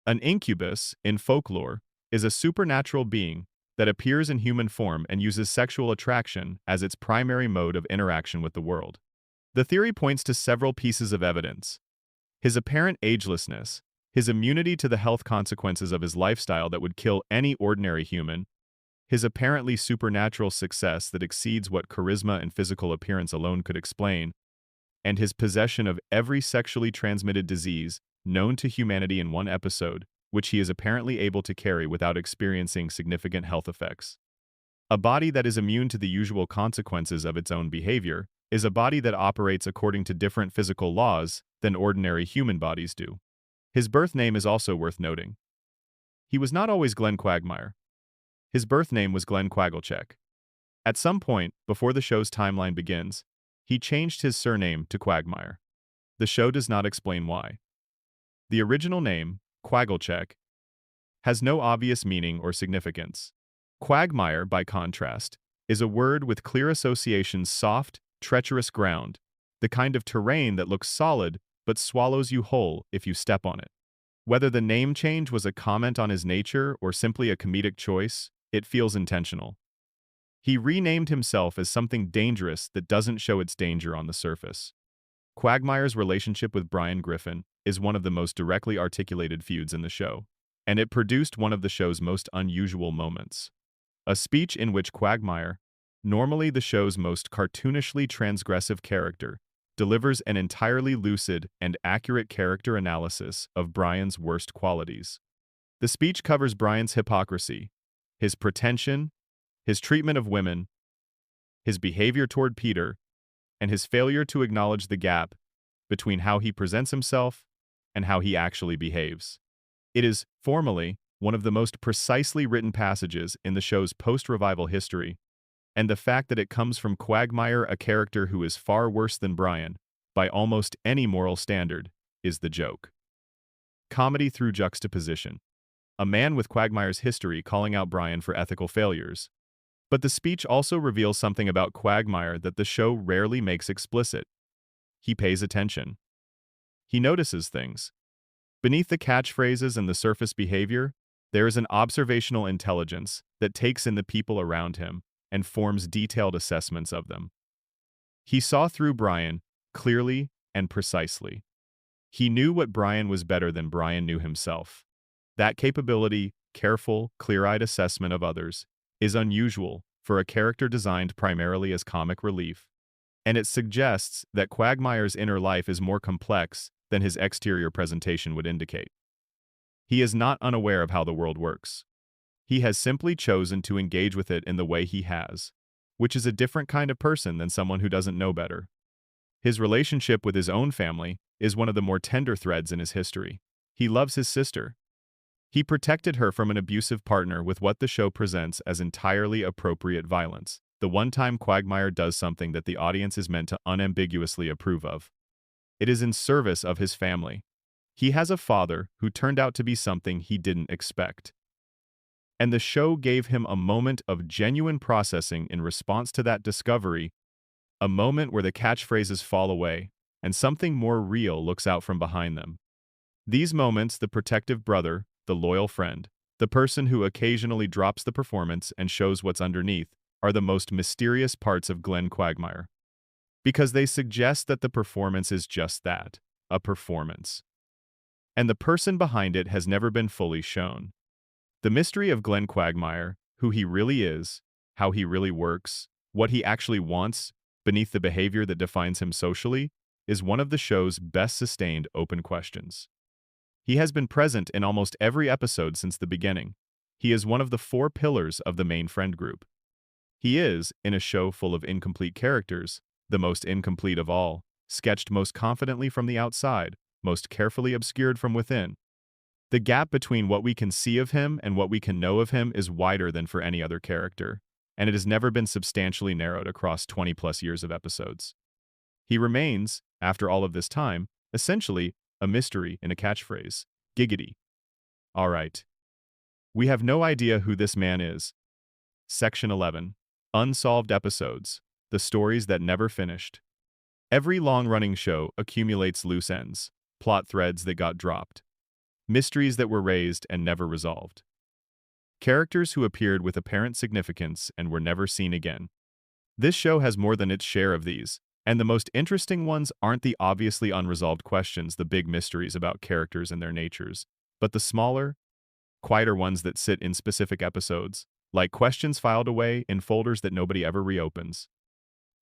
A: An incubus, in folklore, is a supernatural being that appears in human form and uses sexual attraction as its primary mode of interaction with the world. The theory points to several pieces of evidence: his apparent agelessness, his immunity to the health consequences of his lifestyle that would kill any ordinary human, his apparently supernatural success that exceeds what charisma and physical appearance alone could explain, and his possession of every sexually transmitted disease known to humanity in one episode, which he is apparently able to carry without experiencing significant health effects. A body that is immune to the usual consequences of its own behavior is a body that operates according to different physical laws than ordinary human bodies do. His birth name is also worth noting. He was not always Glenn Quagmire. His birth name was Glenn Quaglecheck. At some point, before the show's timeline begins, he changed his surname to Quagmire. The show does not explain why. The original name, Quaglecheck, has no obvious meaning or significance. Quagmire, by contrast, is a word with clear associations: soft, treacherous ground, the kind of terrain that looks solid but swallows you whole if you step on it. Whether the name change was a comment on his nature or simply a comedic choice, it feels intentional. He renamed himself as something dangerous that doesn't show its danger on the surface. Quagmire's relationship with Brian Griffin is one of the most directly articulated feuds in the show, and it produced one of the show's most unusual moments. A speech in which Quagmire, normally the show's most cartoonishly transgressive character, delivers an entirely lucid and accurate character analysis of Brian's worst qualities. The speech covers Brian's hypocrisy, his pretension, his treatment of women, his behavior toward Peter, and his failure to acknowledge the gap between how he presents himself and how he actually behaves. It is, formally, one of the most precisely written passages in the show's post-revival history, and the fact that it comes from Quagmire, a character who is far worse than Brian, by almost any moral standard, is the joke. Comedy through juxtaposition. A man with Quagmire's history calling out Brian for ethical failures. But the speech also reveals something about Quagmire that the show rarely makes explicit. He pays attention. He notices things. Beneath the catchphrases and the surface behavior, there is an observational intelligence that takes in the people around him and forms detailed assessments of them. He saw through Brian clearly and precisely. He knew what Brian was better than Brian knew himself. That capability, careful, clear-eyed assessment of others, is unusual for a character designed primarily as comic relief, and it suggests that Quagmire's inner life is more complex than his exterior presentation would indicate. He is not unaware of how the world works. He has simply chosen to engage with it in the way he has, which is a different kind of person than someone who doesn't know better. His relationship with his own family is one of the more tender threads in his history. He loves his sister. He protected her from an abusive partner with what the show presents as entirely appropriate violence, the one time Quagmire does something that the audience is meant to unambiguously approve of. It is in service of his family. He has a father who turned out to be something he didn't expect. And the show gave him a moment of genuine processing in response to that discovery, a moment where the catchphrases fall away and something more real looks out from behind them. These moments, the protective brother, the loyal friend, the person who occasionally drops the performance and shows what's underneath, are the most mysterious parts of Glenn Quagmire. Because they suggest that the performance is just that, a performance. And the person behind it has never been fully shown. The mystery of Glenn Quagmire, who he really is, how he really works, what he actually wants, beneath the behavior that defines him socially, is one of the show's best-sustained open questions. He has been present in almost every episode since the beginning. He is one of the 4 pillars of the main friend group. He is, in a show full of incomplete characters, the most incomplete of all, sketched most confidently from the outside, most carefully obscured from within. The gap between what we can see of him and what we can know of him is wider than for any other character, and it has never been substantially narrowed across 20-plus years of episodes. He remains, after all of this time, essentially a mystery in a catchphrase. Giggity. All right. We have no idea who this man is. Section 11. Unsolved episodes. The stories that never finished. Every long-running show accumulates loose ends, plot threads that got dropped, mysteries that were raised and never resolved. Characters who appeared with apparent significance and were never seen again. This show has more than its share of these, and the most interesting ones aren't the obviously unresolved questions, the big mysteries about characters and their natures, but the smaller, quieter ones that sit in specific episodes, like questions filed away in folders that nobody ever reopens.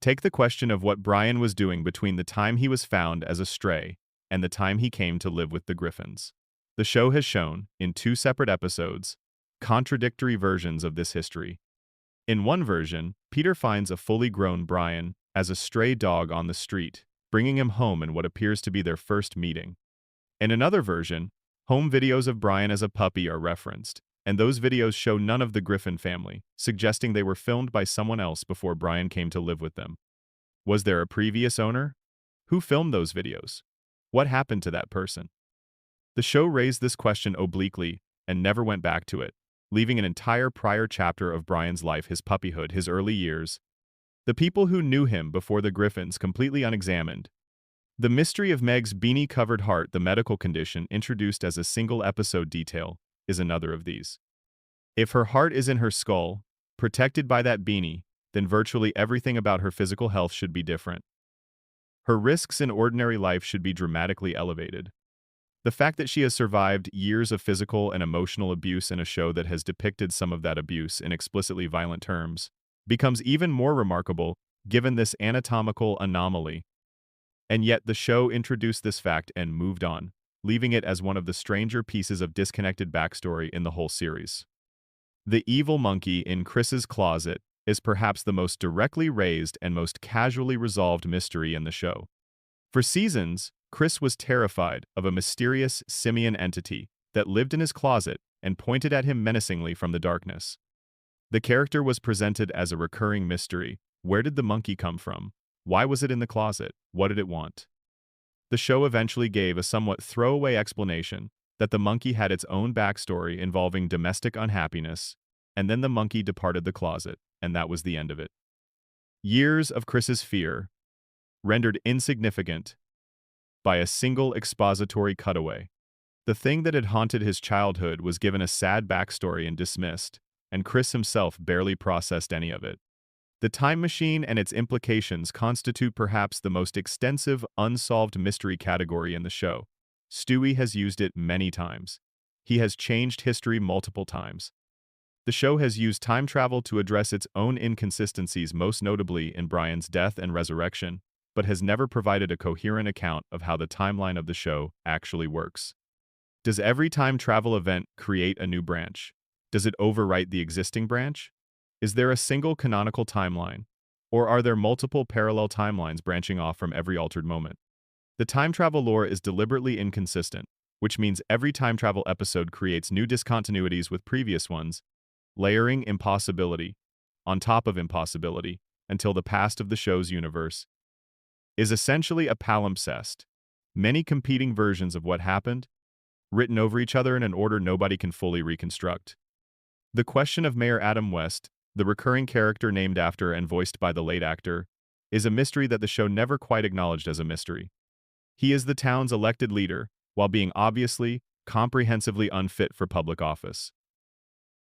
A: Take the question of what Brian was doing between the time he was found as a stray and the time he came to live with the Griffins. The show has shown, in 2 separate episodes, contradictory versions of this history. In one version, Peter finds a fully grown Brian as a stray dog on the street, bringing him home in what appears to be their first meeting. In another version, home videos of Brian as a puppy are referenced, and those videos show none of the Griffin family, suggesting they were filmed by someone else before Brian came to live with them. Was there a previous owner? Who filmed those videos? What happened to that person? The show raised this question obliquely and never went back to it, leaving an entire prior chapter of Brian's life, his puppyhood, his early years, the people who knew him before the Griffins, completely unexamined. The mystery of Meg's beanie-covered heart, the medical condition introduced as a single episode detail, is another of these. If her heart is in her skull, protected by that beanie, then virtually everything about her physical health should be different. Her risks in ordinary life should be dramatically elevated. The fact that she has survived years of physical and emotional abuse in a show that has depicted some of that abuse in explicitly violent terms becomes even more remarkable given this anatomical anomaly. And yet the show introduced this fact and moved on, leaving it as one of the stranger pieces of disconnected backstory in the whole series. The evil monkey in Chris's closet is perhaps the most directly raised and most casually resolved mystery in the show. For seasons, Chris was terrified of a mysterious simian entity that lived in his closet and pointed at him menacingly from the darkness. The character was presented as a recurring mystery. Where did the monkey come from? Why was it in the closet? What did it want? The show eventually gave a somewhat throwaway explanation that the monkey had its own backstory involving domestic unhappiness, and then the monkey departed the closet, and that was the end of it. Years of Chris's fear, rendered insignificant by a single expository cutaway. The thing that had haunted his childhood was given a sad backstory and dismissed, and Chris himself barely processed any of it. The time machine and its implications constitute perhaps the most extensive unsolved mystery category in the show. Stewie has used it many times. He has changed history multiple times. The show has used time travel to address its own inconsistencies, most notably in Brian's death and resurrection, but has never provided a coherent account of how the timeline of the show actually works. Does every time travel event create a new branch? Does it overwrite the existing branch? Is there a single canonical timeline, or are there multiple parallel timelines branching off from every altered moment? The time travel lore is deliberately inconsistent, which means every time travel episode creates new discontinuities with previous ones, layering impossibility on top of impossibility until the past of the show's universe is essentially a palimpsest, many competing versions of what happened, written over each other in an order nobody can fully reconstruct. The question of Mayor Adam West, the recurring character named after and voiced by the late actor, is a mystery that the show never quite acknowledged as a mystery. He is the town's elected leader, while being obviously, comprehensively unfit for public office.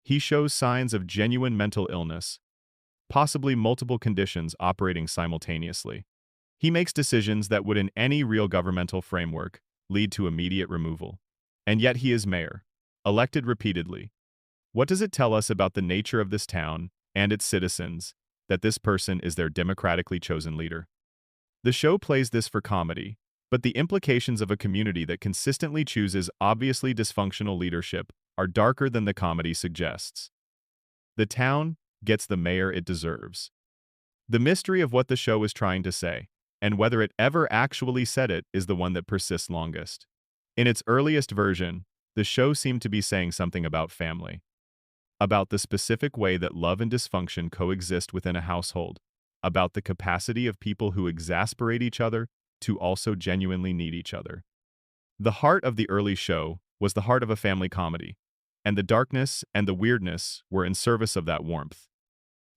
A: He shows signs of genuine mental illness, possibly multiple conditions operating simultaneously. He makes decisions that would in any real governmental framework lead to immediate removal. And yet he is mayor, elected repeatedly. What does it tell us about the nature of this town and its citizens that this person is their democratically chosen leader? The show plays this for comedy, but the implications of a community that consistently chooses obviously dysfunctional leadership are darker than the comedy suggests. The town gets the mayor it deserves. The mystery of what the show is trying to say, and whether it ever actually said it, is the one that persists longest. In its earliest version, the show seemed to be saying something about family, about the specific way that love and dysfunction coexist within a household, about the capacity of people who exasperate each other to also genuinely need each other. The heart of the early show was the heart of a family comedy, and the darkness and the weirdness were in service of that warmth.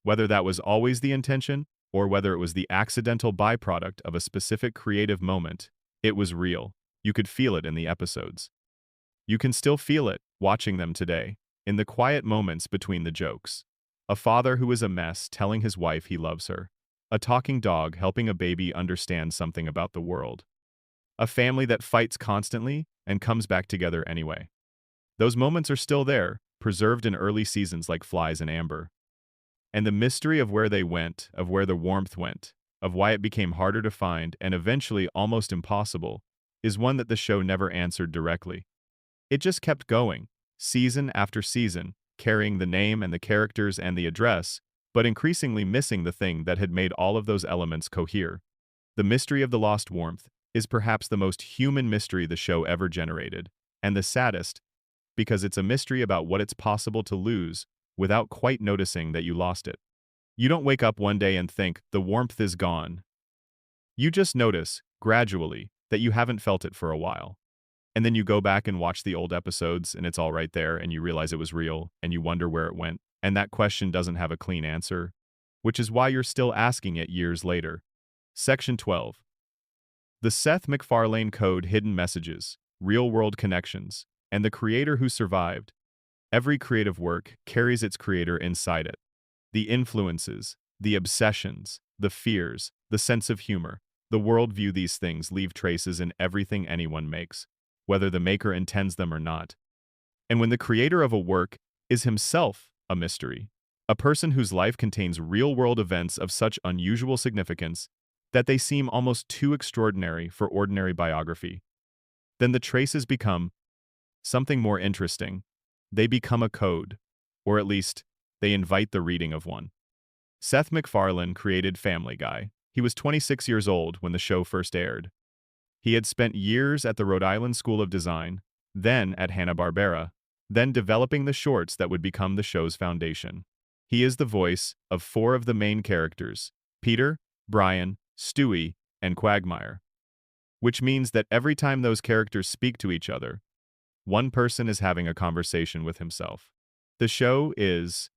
A: Whether that was always the intention, or whether it was the accidental byproduct of a specific creative moment, it was real. You could feel it in the episodes. You can still feel it, watching them today, in the quiet moments between the jokes. A father who is a mess telling his wife he loves her. A talking dog helping a baby understand something about the world. A family that fights constantly and comes back together anyway. Those moments are still there, preserved in early seasons like flies in amber. And the mystery of where they went, of where the warmth went, of why it became harder to find and eventually almost impossible, is one that the show never answered directly. It just kept going, season after season, carrying the name and the characters and the address, but increasingly missing the thing that had made all of those elements cohere. The mystery of the lost warmth is perhaps the most human mystery the show ever generated, and the saddest, because it's a mystery about what it's possible to lose without quite noticing that you lost it. You don't wake up one day and think, the warmth is gone. You just notice, gradually, that you haven't felt it for a while. And then you go back and watch the old episodes, and it's all right there, and you realize it was real, and you wonder where it went, and that question doesn't have a clean answer, which is why you're still asking it years later. Section 12. The Seth MacFarlane Code: Hidden Messages, Real-World Connections, and the Creator Who Survived. Every creative work carries its creator inside it. The influences, the obsessions, the fears, the sense of humor, the worldview, these things leave traces in everything anyone makes, whether the maker intends them or not. And when the creator of a work is himself a mystery, a person whose life contains real-world events of such unusual significance that they seem almost too extraordinary for ordinary biography, then the traces become something more interesting. They become a code, or at least, they invite the reading of one. Seth MacFarlane created Family Guy. He was 26 years old when the show first aired. He had spent years at the Rhode Island School of Design, then at Hanna-Barbera, then developing the shorts that would become the show's foundation. He is the voice of 4 of the main characters, Peter, Brian, Stewie, and Quagmire. Which means that every time those characters speak to each other, one person is having a conversation with himself. The show is,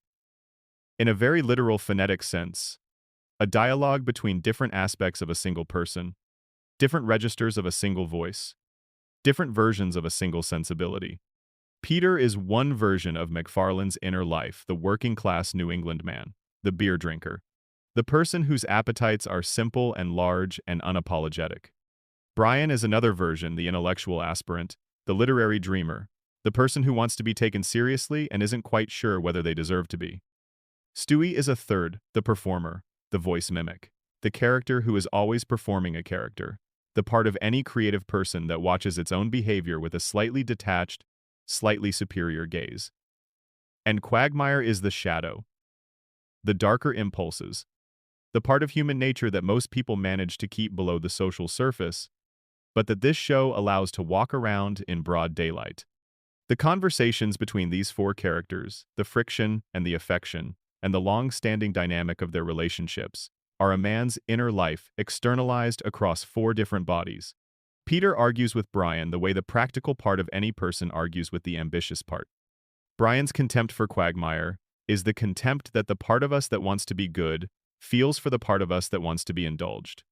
A: in a very literal phonetic sense, a dialogue between different aspects of a single person, different registers of a single voice, different versions of a single sensibility. Peter is one version of MacFarlane's inner life, the working-class New England man, the beer drinker, the person whose appetites are simple and large and unapologetic. Brian is another version, the intellectual aspirant, the literary dreamer, the person who wants to be taken seriously and isn't quite sure whether they deserve to be. Stewie is a third, the performer, the voice mimic, the character who is always performing a character, the part of any creative person that watches its own behavior with a slightly detached, slightly superior gaze. And Quagmire is the shadow, the darker impulses, the part of human nature that most people manage to keep below the social surface, but that this show allows to walk around in broad daylight. The conversations between these 4 characters, the friction and the affection, and the long-standing dynamic of their relationships, are a man's inner life externalized across 4 different bodies. Peter argues with Brian the way the practical part of any person argues with the ambitious part. Brian's contempt for Quagmire is the contempt that the part of us that wants to be good feels for the part of us that wants to be indulged.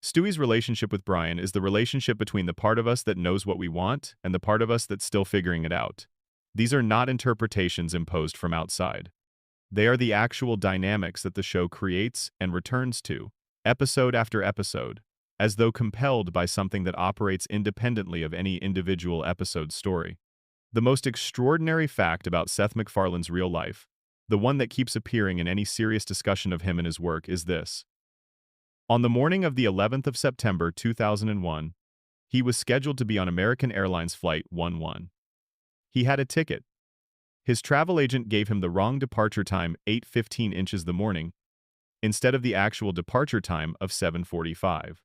A: Stewie's relationship with Brian is the relationship between the part of us that knows what we want and the part of us that's still figuring it out. These are not interpretations imposed from outside. They are the actual dynamics that the show creates and returns to, episode after episode, as though compelled by something that operates independently of any individual episode's story. The most extraordinary fact about Seth MacFarlane's real life, the one that keeps appearing in any serious discussion of him and his work, is this. On the morning of the 11th of September 2001, he was scheduled to be on American Airlines Flight 11. He had a ticket. His travel agent gave him the wrong departure time, 8:15 inches the morning, instead of the actual departure time of 7:45.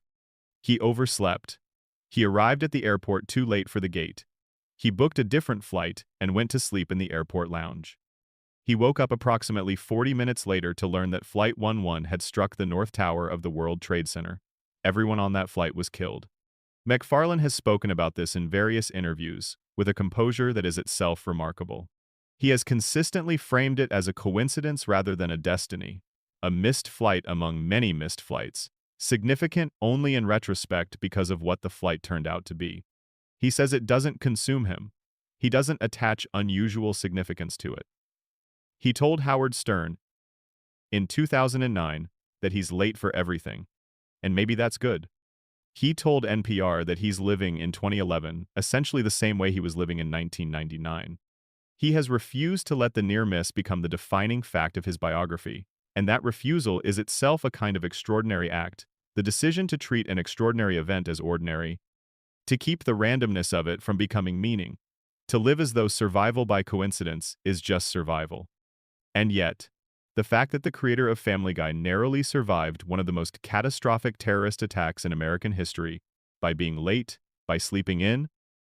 A: He overslept. He arrived at the airport too late for the gate. He booked a different flight and went to sleep in the airport lounge. He woke up approximately 40 minutes later to learn that Flight 11 had struck the North Tower of the World Trade Center. Everyone on that flight was killed. MacFarlane has spoken about this in various interviews, with a composure that is itself remarkable. He has consistently framed it as a coincidence rather than a destiny, a missed flight among many missed flights, significant only in retrospect because of what the flight turned out to be. He says it doesn't consume him. He doesn't attach unusual significance to it. He told Howard Stern in 2009 that he's late for everything, and maybe that's good. He told NPR that he's living in 2011 essentially the same way he was living in 1999. He has refused to let the near miss become the defining fact of his biography, and that refusal is itself a kind of extraordinary act, the decision to treat an extraordinary event as ordinary, to keep the randomness of it from becoming meaning. To live as though survival by coincidence is just survival. And yet, the fact that the creator of Family Guy narrowly survived one of the most catastrophic terrorist attacks in American history by being late, by sleeping in,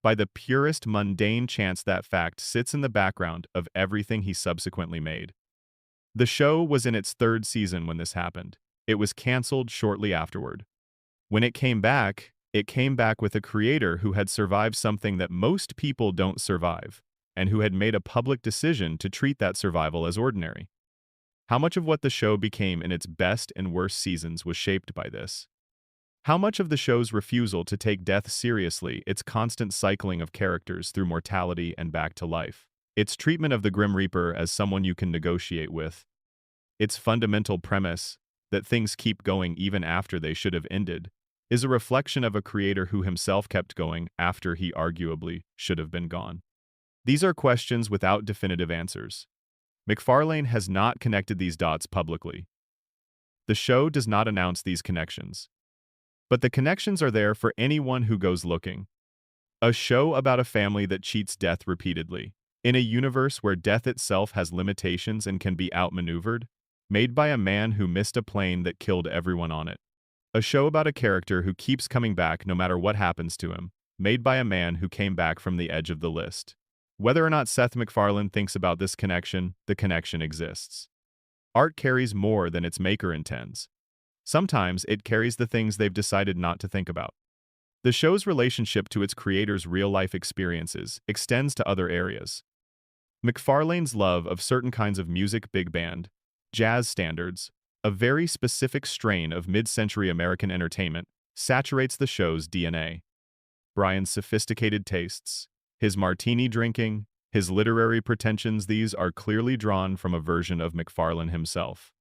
A: by the purest mundane chance that fact sits in the background of everything he subsequently made. The show was in its third season when this happened. It was canceled shortly afterward. When it came back with a creator who had survived something that most people don't survive, and who had made a public decision to treat that survival as ordinary. How much of what the show became in its best and worst seasons was shaped by this? How much of the show's refusal to take death seriously, its constant cycling of characters through mortality and back to life, its treatment of the Grim Reaper as someone you can negotiate with, its fundamental premise that things keep going even after they should have ended, is a reflection of a creator who himself kept going after he arguably should have been gone? These are questions without definitive answers. MacFarlane has not connected these dots publicly. The show does not announce these connections. But the connections are there for anyone who goes looking. A show about a family that cheats death repeatedly, in a universe where death itself has limitations and can be outmaneuvered, made by a man who missed a plane that killed everyone on it. A show about a character who keeps coming back no matter what happens to him, made by a man who came back from the edge of the list. Whether or not Seth MacFarlane thinks about this connection, the connection exists. Art carries more than its maker intends. Sometimes it carries the things they've decided not to think about. The show's relationship to its creator's real-life experiences extends to other areas. MacFarlane's love of certain kinds of music, big band, jazz standards, a very specific strain of mid-century American entertainment, saturates the show's DNA. Brian's sophisticated tastes, his martini drinking, his literary pretensions, these are clearly drawn from a version of MacFarlane himself.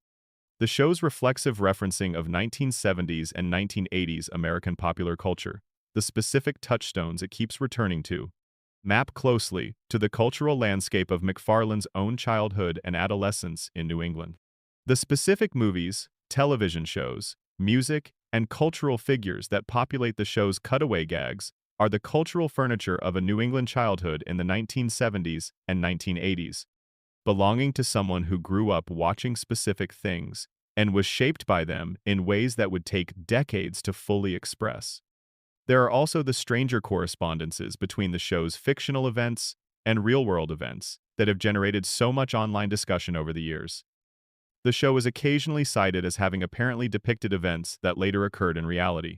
A: The show's reflexive referencing of 1970s and 1980s American popular culture, the specific touchstones it keeps returning to, map closely to the cultural landscape of MacFarlane's own childhood and adolescence in New England. The specific movies, television shows, music, and cultural figures that populate the show's cutaway gags are the cultural furniture of a New England childhood in the 1970s and 1980s, belonging to someone who grew up watching specific things and was shaped by them in ways that would take decades to fully express. There are also the stranger correspondences between the show's fictional events and real-world events that have generated so much online discussion over the years. The show is occasionally cited as having apparently depicted events that later occurred in reality.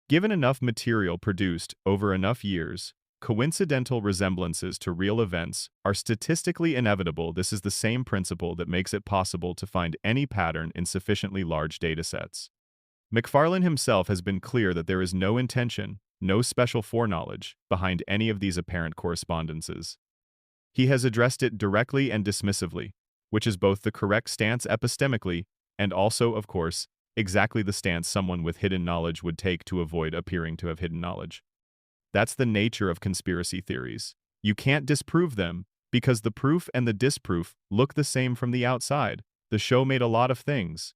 A: Given enough material produced over enough years, coincidental resemblances to real events are statistically inevitable. This is the same principle that makes it possible to find any pattern in sufficiently large datasets. MacFarlane himself has been clear that there is no intention, no special foreknowledge, behind any of these apparent correspondences. He has addressed it directly and dismissively, which is both the correct stance epistemically and also, of course, exactly the stance someone with hidden knowledge would take to avoid appearing to have hidden knowledge. That's the nature of conspiracy theories. You can't disprove them, because the proof and the disproof look the same from the outside. The show made a lot of things.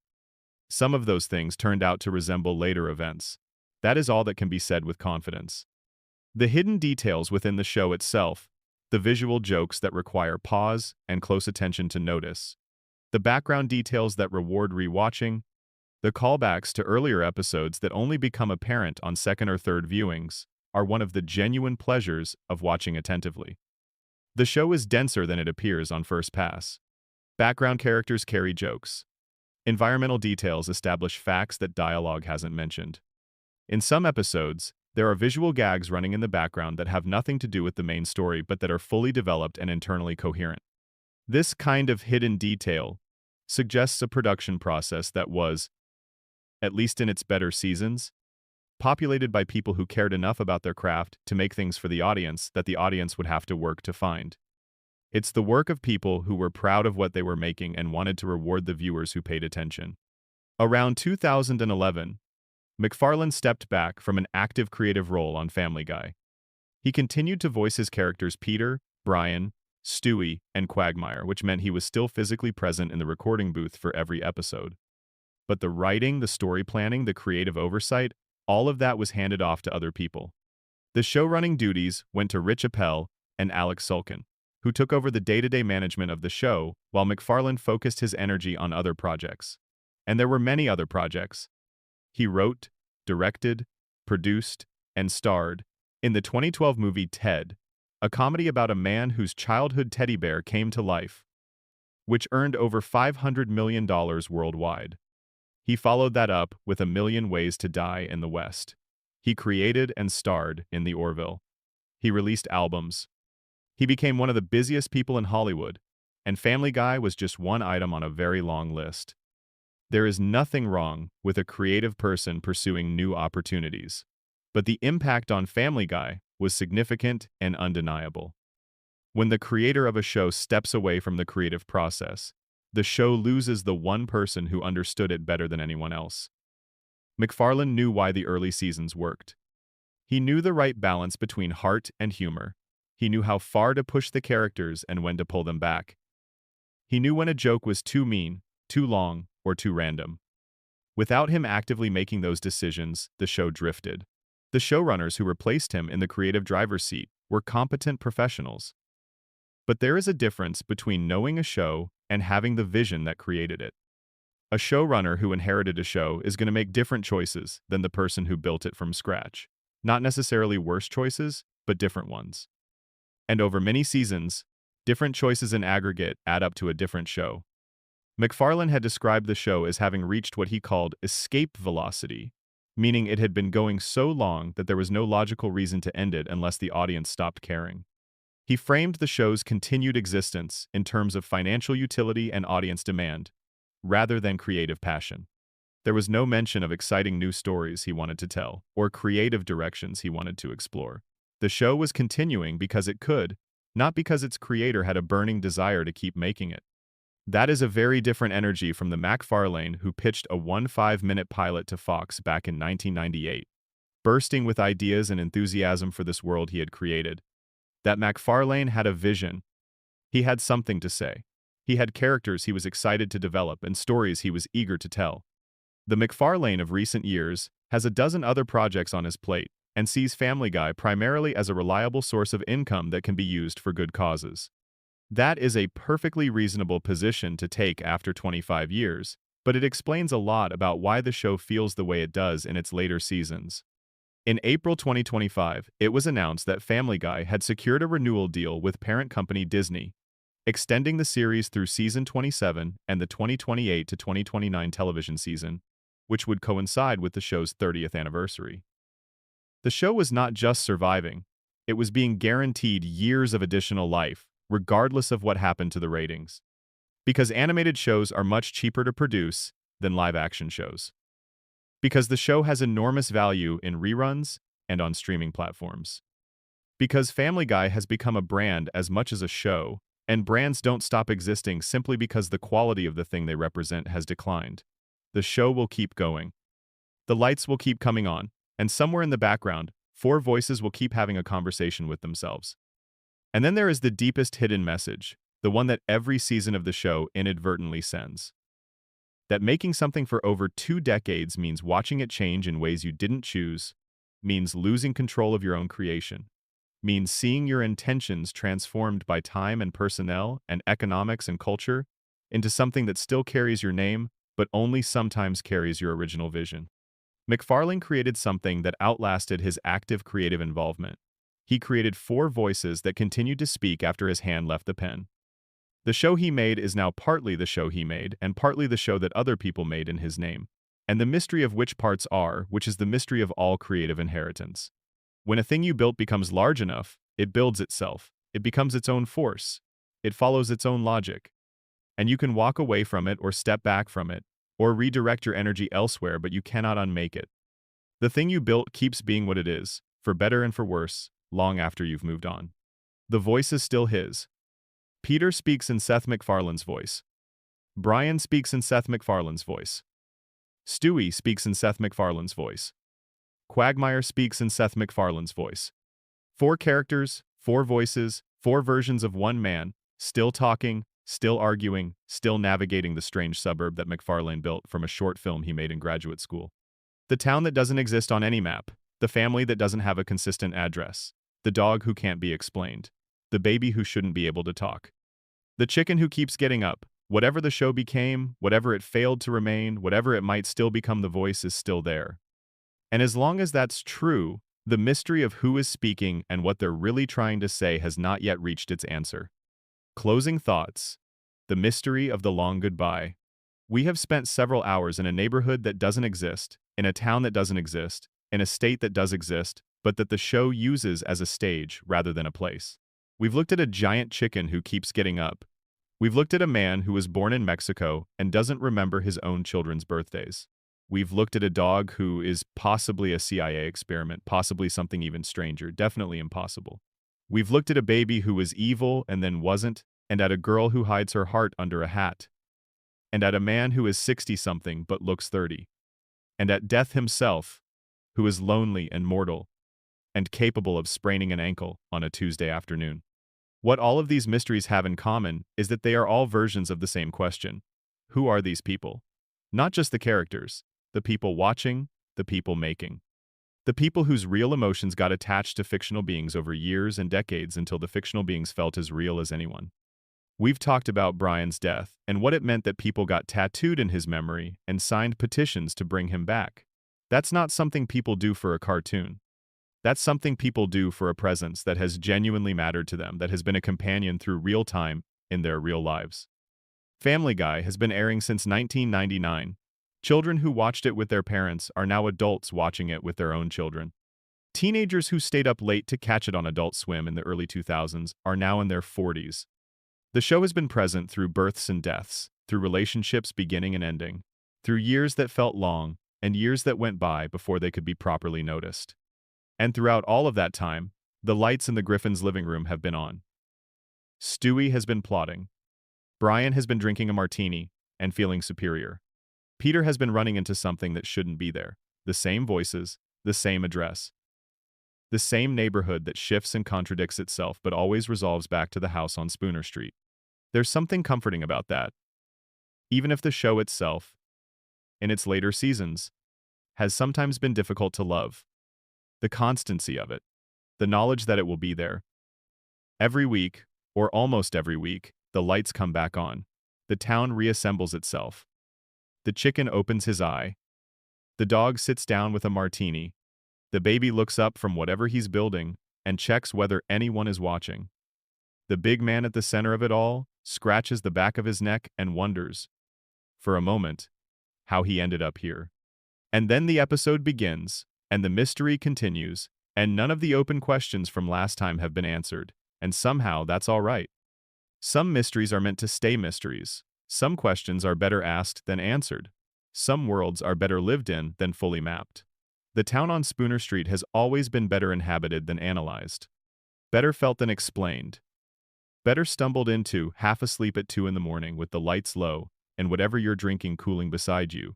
A: Some of those things turned out to resemble later events. That is all that can be said with confidence. The hidden details within the show itself, the visual jokes that require pause and close attention to notice, the background details that reward rewatching, the callbacks to earlier episodes that only become apparent on second or third viewings, are one of the genuine pleasures of watching attentively. The show is denser than it appears on first pass. Background characters carry jokes. Environmental details establish facts that dialogue hasn't mentioned. In some episodes, there are visual gags running in the background that have nothing to do with the main story but that are fully developed and internally coherent. This kind of hidden detail suggests a production process that was, at least in its better seasons, populated by people who cared enough about their craft to make things for the audience that the audience would have to work to find. It's the work of people who were proud of what they were making and wanted to reward the viewers who paid attention. Around 2011, MacFarlane stepped back from an active creative role on Family Guy. He continued to voice his characters Peter, Brian, Stewie, and Quagmire, which meant he was still physically present in the recording booth for every episode. But the writing, the story planning, the creative oversight, all of that was handed off to other people. The show-running duties went to Rich Appel and Alex Sulkin, who took over the day-to-day management of the show while MacFarlane focused his energy on other projects. And there were many other projects. He wrote, directed, produced, and starred in the 2012 movie Ted, a comedy about a man whose childhood teddy bear came to life, which earned over $500 million worldwide. He followed that up with A Million Ways to Die in the West. He created and starred in The Orville. He released albums. He became one of the busiest people in Hollywood, and Family Guy was just one item on a very long list. There is nothing wrong with a creative person pursuing new opportunities, but the impact on Family Guy was significant and undeniable. When the creator of a show steps away from the creative process, the show loses the one person who understood it better than anyone else. MacFarlane knew why the early seasons worked. He knew the right balance between heart and humor. He knew how far to push the characters and when to pull them back. He knew when a joke was too mean, too long, or too random. Without him actively making those decisions, the show drifted. The showrunners who replaced him in the creative driver's seat were competent professionals. But there is a difference between knowing a show and having the vision that created it. A showrunner who inherited a show is going to make different choices than the person who built it from scratch. Not necessarily worse choices, but different ones. And over many seasons, different choices in aggregate add up to a different show. MacFarlane had described the show as having reached what he called escape velocity, meaning it had been going so long that there was no logical reason to end it unless the audience stopped caring. He framed the show's continued existence in terms of financial utility and audience demand, rather than creative passion. There was no mention of exciting new stories he wanted to tell, or creative directions he wanted to explore. The show was continuing because it could, not because its creator had a burning desire to keep making it. That is a very different energy from the MacFarlane who pitched a 5-minute pilot to Fox back in 1998, bursting with ideas and enthusiasm for this world he had created. That MacFarlane had a vision. He had something to say. He had characters he was excited to develop and stories he was eager to tell. The MacFarlane of recent years has a dozen other projects on his plate and sees Family Guy primarily as a reliable source of income that can be used for good causes. That is a perfectly reasonable position to take after 25 years, but it explains a lot about why the show feels the way it does in its later seasons. In April 2025, it was announced that Family Guy had secured a renewal deal with parent company Disney, extending the series through season 27 and the 2028 to 2029 television season, which would coincide with the show's 30th anniversary. The show was not just surviving, it was being guaranteed years of additional life, regardless of what happened to the ratings. Because animated shows are much cheaper to produce than live-action shows. Because the show has enormous value in reruns and on streaming platforms. Because Family Guy has become a brand as much as a show, and brands don't stop existing simply because the quality of the thing they represent has declined. The show will keep going. The lights will keep coming on, and somewhere in the background, 4 voices will keep having a conversation with themselves. And then there is the deepest hidden message, the one that every season of the show inadvertently sends. That making something for over 2 decades means watching it change in ways you didn't choose, means losing control of your own creation, means seeing your intentions transformed by time and personnel and economics and culture into something that still carries your name, but only sometimes carries your original vision. MacFarlane created something that outlasted his active creative involvement. He created 4 voices that continued to speak after his hand left the pen. The show he made is now partly the show he made and partly the show that other people made in his name. And the mystery of which parts are, which is the mystery of all creative inheritance. When a thing you built becomes large enough, it builds itself. It becomes its own force. It follows its own logic. And you can walk away from it or step back from it, or redirect your energy elsewhere, but you cannot unmake it. The thing you built keeps being what it is, for better and for worse, long after you've moved on. The voice is still his. Peter speaks in Seth MacFarlane's voice. Brian speaks in Seth MacFarlane's voice. Stewie speaks in Seth MacFarlane's voice. Quagmire speaks in Seth MacFarlane's voice. 4 characters, 4 voices, 4 versions of one man, still talking, still arguing, still navigating the strange suburb that MacFarlane built from a short film he made in graduate school. The town that doesn't exist on any map, the family that doesn't have a consistent address, the dog who can't be explained. The baby who shouldn't be able to talk. The chicken who keeps getting up. Whatever the show became, whatever it failed to remain, whatever it might still become, the voice is still there. And as long as that's true, the mystery of who is speaking and what they're really trying to say has not yet reached its answer. Closing thoughts. The mystery of the long goodbye. We have spent several hours in a neighborhood that doesn't exist, in a town that doesn't exist, in a state that does exist, but that the show uses as a stage rather than a place. We've looked at a giant chicken who keeps getting up. We've looked at a man who was born in Mexico and doesn't remember his own children's birthdays. We've looked at a dog who is possibly a CIA experiment, possibly something even stranger, definitely impossible. We've looked at a baby who was evil and then wasn't, and at a girl who hides her heart under a hat. And at a man who is 60-something but looks 30. And at death himself, who is lonely and mortal, and capable of spraining an ankle on a Tuesday afternoon. What all of these mysteries have in common is that they are all versions of the same question. Who are these people? Not just the characters, the people watching, the people making. The people whose real emotions got attached to fictional beings over years and decades until the fictional beings felt as real as anyone. We've talked about Brian's death and what it meant that people got tattooed in his memory and signed petitions to bring him back. That's not something people do for a cartoon. That's something people do for a presence that has genuinely mattered to them, that has been a companion through real time in their real lives. Family Guy has been airing since 1999. Children who watched it with their parents are now adults watching it with their own children. Teenagers who stayed up late to catch it on Adult Swim in the early 2000s are now in their 40s. The show has been present through births and deaths, through relationships beginning and ending, through years that felt long and years that went by before they could be properly noticed. And throughout all of that time, the lights in the Griffins' living room have been on. Stewie has been plotting. Brian has been drinking a martini and feeling superior. Peter has been running into something that shouldn't be there. The same voices, the same address. The same neighborhood that shifts and contradicts itself but always resolves back to the house on Spooner Street. There's something comforting about that. Even if the show itself, in its later seasons, has sometimes been difficult to love. The constancy of it, the knowledge that it will be there. Every week, or almost every week, the lights come back on. The town reassembles itself. The chicken opens his eye. The dog sits down with a martini. The baby looks up from whatever he's building and checks whether anyone is watching. The big man at the center of it all scratches the back of his neck and wonders, for a moment, how he ended up here. And then the episode begins. And the mystery continues, and none of the open questions from last time have been answered, and somehow that's all right. Some mysteries are meant to stay mysteries. Some questions are better asked than answered. Some worlds are better lived in than fully mapped. The town on Spooner Street has always been better inhabited than analyzed. Better felt than explained. Better stumbled into, half asleep at 2 in the morning with the lights low and whatever you're drinking cooling beside you,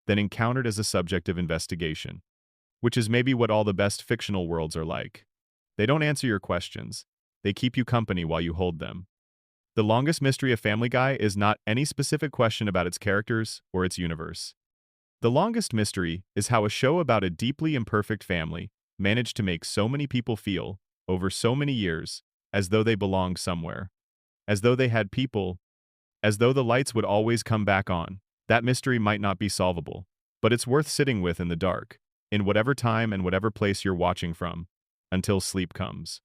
A: than encountered as a subject of investigation. Which is maybe what all the best fictional worlds are like. They don't answer your questions. They keep you company while you hold them. The longest mystery of Family Guy is not any specific question about its characters or its universe. The longest mystery is how a show about a deeply imperfect family managed to make so many people feel, over so many years, as though they belonged somewhere. As though they had people. As though the lights would always come back on. That mystery might not be solvable, but it's worth sitting with in the dark. In whatever time and whatever place you're watching from, until sleep comes.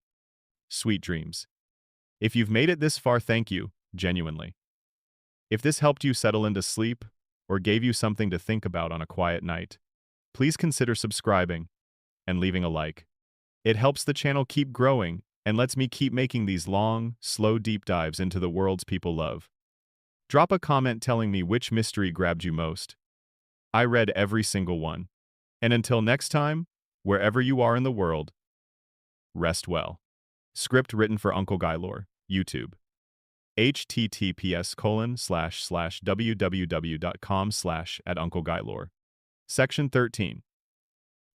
A: Sweet dreams. If you've made it this far, thank you, genuinely. If this helped you settle into sleep, or gave you something to think about on a quiet night, please consider subscribing and leaving a like. It helps the channel keep growing and lets me keep making these long, slow deep dives into the worlds people love. Drop a comment telling me which mystery grabbed you most. I read every single one. And until next time, wherever you are in the world, rest well. Script written for Uncle Guy Lore, YouTube. https://www.com/@UncleGuyLore. Section 13.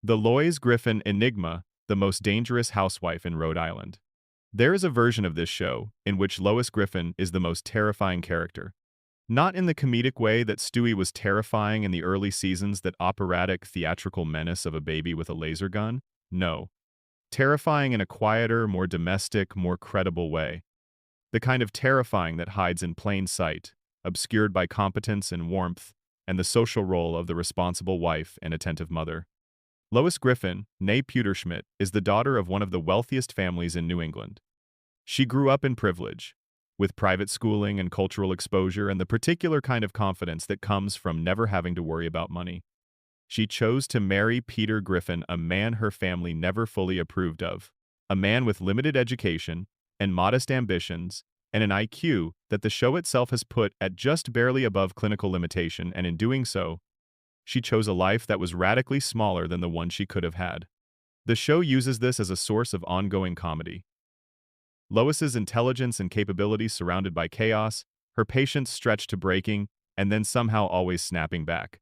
A: The Lois Griffin enigma, the most dangerous housewife in Rhode Island. There is a version of this show in which Lois Griffin is the most terrifying character. Not in the comedic way that Stewie was terrifying in the early seasons, that operatic, theatrical menace of a baby with a laser gun. No. Terrifying in a quieter, more domestic, more credible way. The kind of terrifying that hides in plain sight, obscured by competence and warmth, and the social role of the responsible wife and attentive mother. Lois Griffin, née Pewterschmidt, is the daughter of one of the wealthiest families in New England. She grew up in privilege, with private schooling and cultural exposure and the particular kind of confidence that comes from never having to worry about money. She chose to marry Peter Griffin, a man her family never fully approved of, a man with limited education and modest ambitions, and an IQ that the show itself has put at just barely above clinical limitation, and in doing so, she chose a life that was radically smaller than the one she could have had. The show uses this as a source of ongoing comedy. Lois's intelligence and capabilities surrounded by chaos, her patience stretched to breaking, and then somehow always snapping back.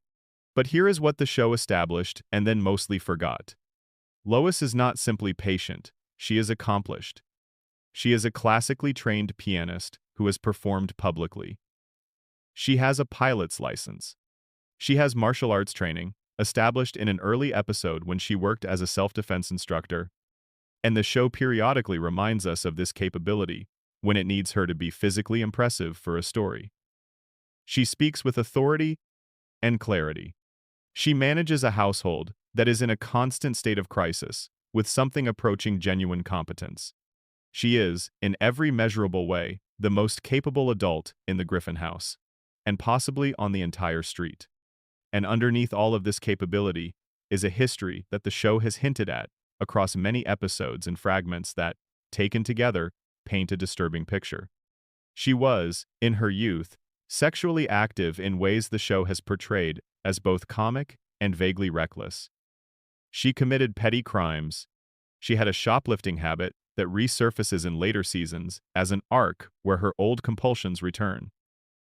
A: But here is what the show established and then mostly forgot. Lois is not simply patient, she is accomplished. She is a classically trained pianist who has performed publicly. She has a pilot's license. She has martial arts training, established in an early episode when she worked as a self-defense instructor, and the show periodically reminds us of this capability when it needs her to be physically impressive for a story. She speaks with authority and clarity. She manages a household that is in a constant state of crisis, with something approaching genuine competence. She is, in every measurable way, the most capable adult in the Griffin house, and possibly on the entire street. And underneath all of this capability is a history that the show has hinted at across many episodes and fragments that, taken together, paint a disturbing picture. She was, in her youth, sexually active in ways the show has portrayed as both comic and vaguely reckless. She committed petty crimes. She had a shoplifting habit that resurfaces in later seasons as an arc where her old compulsions return.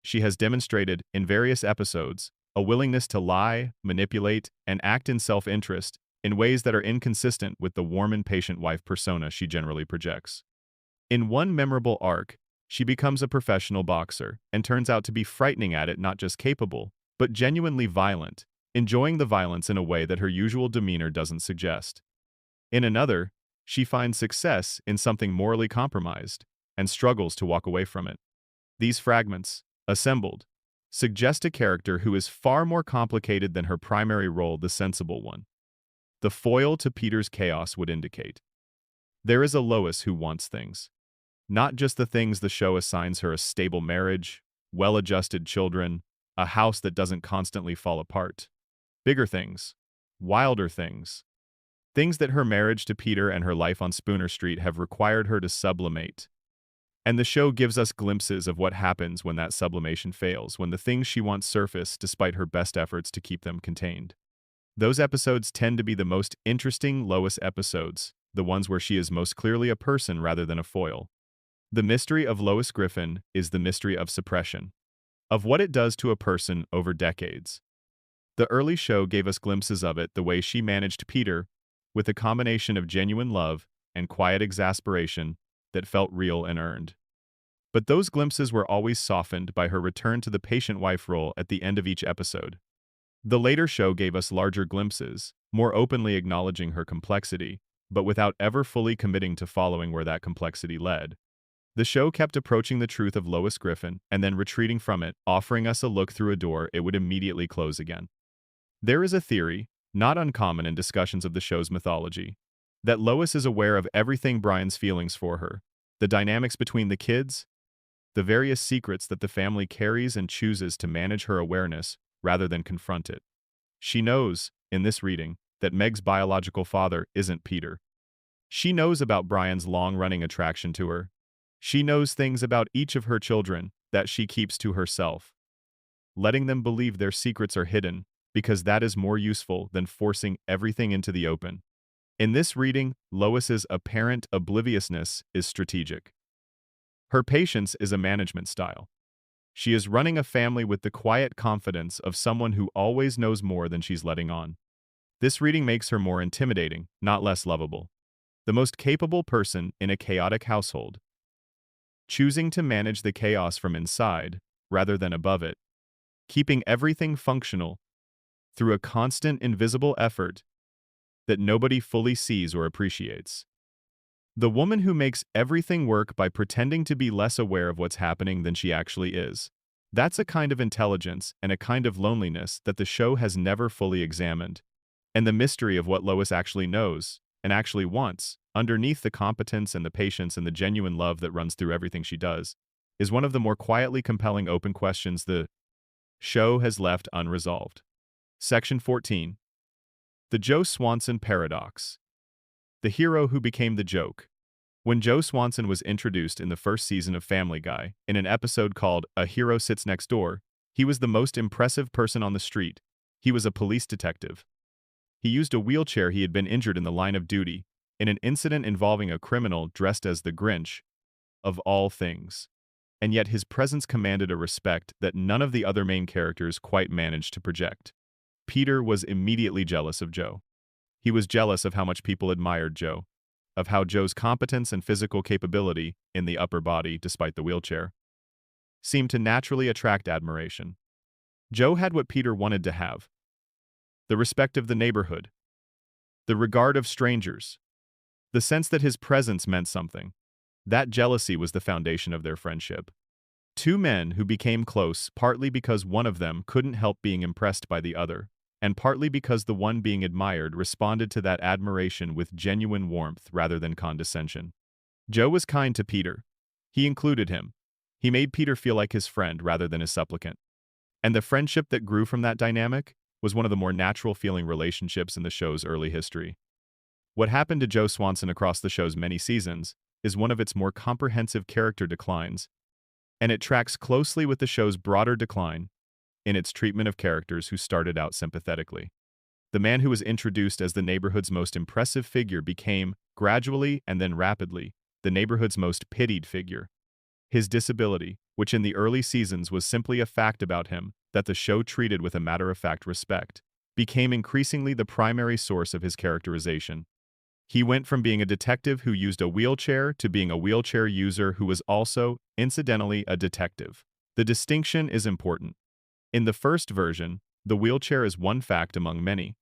A: She has demonstrated, in various episodes, a willingness to lie, manipulate, and act in self-interest in ways that are inconsistent with the warm and patient wife persona she generally projects. In one memorable arc, she becomes a professional boxer and turns out to be frightening at it, not just capable, but genuinely violent, enjoying the violence in a way that her usual demeanor doesn't suggest. In another, she finds success in something morally compromised and struggles to walk away from it. These fragments, assembled, suggest a character who is far more complicated than her primary role, the sensible one. The foil to Peter's chaos would indicate. There is a Lois who wants things. Not just the things the show assigns her: a stable marriage, well-adjusted children, a house that doesn't constantly fall apart. Bigger things. Wilder things. Things that her marriage to Peter and her life on Spooner Street have required her to sublimate. And the show gives us glimpses of what happens when that sublimation fails, when the things she wants surface despite her best efforts to keep them contained. Those episodes tend to be the most interesting Lois episodes, the ones where she is most clearly a person rather than a foil. The mystery of Lois Griffin is the mystery of suppression, of what it does to a person over decades. The early show gave us glimpses of it, the way she managed Peter, with a combination of genuine love and quiet exasperation that felt real and earned. But those glimpses were always softened by her return to the patient wife role at the end of each episode. The later show gave us larger glimpses, more openly acknowledging her complexity, but without ever fully committing to following where that complexity led. The show kept approaching the truth of Lois Griffin and then retreating from it, offering us a look through a door it would immediately close again. There is a theory, not uncommon in discussions of the show's mythology, that Lois is aware of everything Brian's feelings for her, the dynamics between the kids, the various secrets that the family carries, and chooses to manage her awareness rather than confront it. She knows, in this reading, that Meg's biological father isn't Peter. She knows about Brian's long-running attraction to her. She knows things about each of her children that she keeps to herself, letting them believe their secrets are hidden, because that is more useful than forcing everything into the open. In this reading, Lois's apparent obliviousness is strategic. Her patience is a management style. She is running a family with the quiet confidence of someone who always knows more than she's letting on. This reading makes her more intimidating, not less lovable. The most capable person in a chaotic household, choosing to manage the chaos from inside rather than above it, keeping everything functional through a constant invisible effort that nobody fully sees or appreciates. The woman who makes everything work by pretending to be less aware of what's happening than she actually is. That's a kind of intelligence and a kind of loneliness that the show has never fully examined. And the mystery of what Lois actually knows and actually wants, underneath the competence and the patience and the genuine love that runs through everything she does, is one of the more quietly compelling open questions the show has left unresolved. Section 14. The Joe Swanson Paradox. The hero who became the joke. When Joe Swanson was introduced in the first season of Family Guy, in an episode called A Hero Sits Next Door, he was the most impressive person on the street. He was a police detective. He used a wheelchair. He had been injured in the line of duty, in an incident involving a criminal dressed as the Grinch, of all things. And yet his presence commanded a respect that none of the other main characters quite managed to project. Peter was immediately jealous of Joe. He was jealous of how much people admired Joe, of how Joe's competence and physical capability, in the upper body despite the wheelchair, seemed to naturally attract admiration. Joe had what Peter wanted to have: the respect of the neighborhood, the regard of strangers, the sense that his presence meant something. That jealousy was the foundation of their friendship. Two men who became close partly because one of them couldn't help being impressed by the other, and partly because the one being admired responded to that admiration with genuine warmth rather than condescension. Joe was kind to Peter. He included him. He made Peter feel like his friend rather than his supplicant. And the friendship that grew from that dynamic was one of the more natural feeling relationships in the show's early history. What happened to Joe Swanson across the show's many seasons is one of its more comprehensive character declines, and it tracks closely with the show's broader decline in its treatment of characters who started out sympathetically. The man who was introduced as the neighborhood's most impressive figure became, gradually and then rapidly, the neighborhood's most pitied figure. His disability, which in the early seasons was simply a fact about him that the show treated with a matter-of-fact respect, became increasingly the primary source of his characterization. He went from being a detective who used a wheelchair to being a wheelchair user who was also, incidentally, a detective. The distinction is important. In the first version, the wheelchair is one fact among many.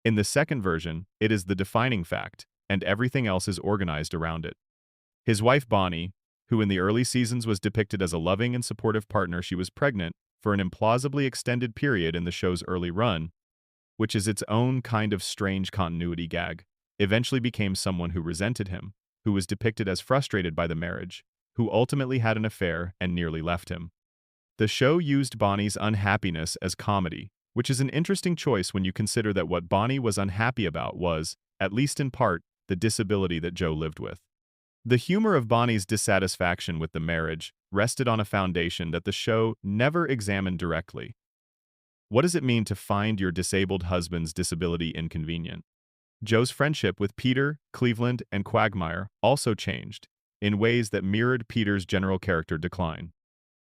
A: In the second version, it is the defining fact, and everything else is organized around it. His wife Bonnie, who in the early seasons was depicted as a loving and supportive partner, she was pregnant for an implausibly extended period in the show's early run, which is its own kind of strange continuity gag, eventually became someone who resented him, who was depicted as frustrated by the marriage, who ultimately had an affair and nearly left him. The show used Bonnie's unhappiness as comedy, which is an interesting choice when you consider that what Bonnie was unhappy about was, at least in part, the disability that Joe lived with. The humor of Bonnie's dissatisfaction with the marriage rested on a foundation that the show never examined directly. What does it mean to find your disabled husband's disability inconvenient? Joe's friendship with Peter, Cleveland, and Quagmire also changed, in ways that mirrored Peter's general character decline.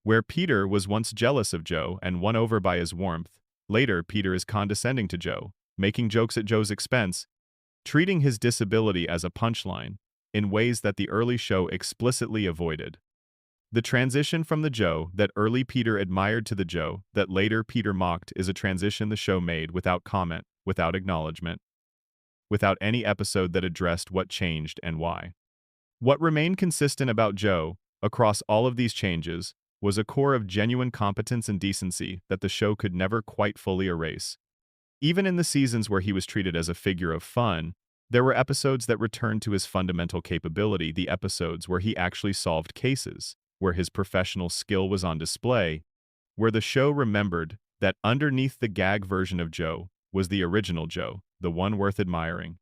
A: Where Peter was once jealous of Joe and won over by his warmth, later Peter is condescending to Joe, making jokes at Joe's expense, treating his disability as a punchline, in ways that the early show explicitly avoided. The transition from the Joe that early Peter admired to the Joe that later Peter mocked is a transition the show made without comment, without acknowledgement, without any episode that addressed what changed and why. What remained consistent about Joe, across all of these changes, was a core of genuine competence and decency that the show could never quite fully erase. Even in the seasons where he was treated as a figure of fun, there were episodes that returned to his fundamental capability, the episodes where he actually solved cases, where his professional skill was on display, where the show remembered that underneath the gag version of Joe was the original Joe, the one worth admiring.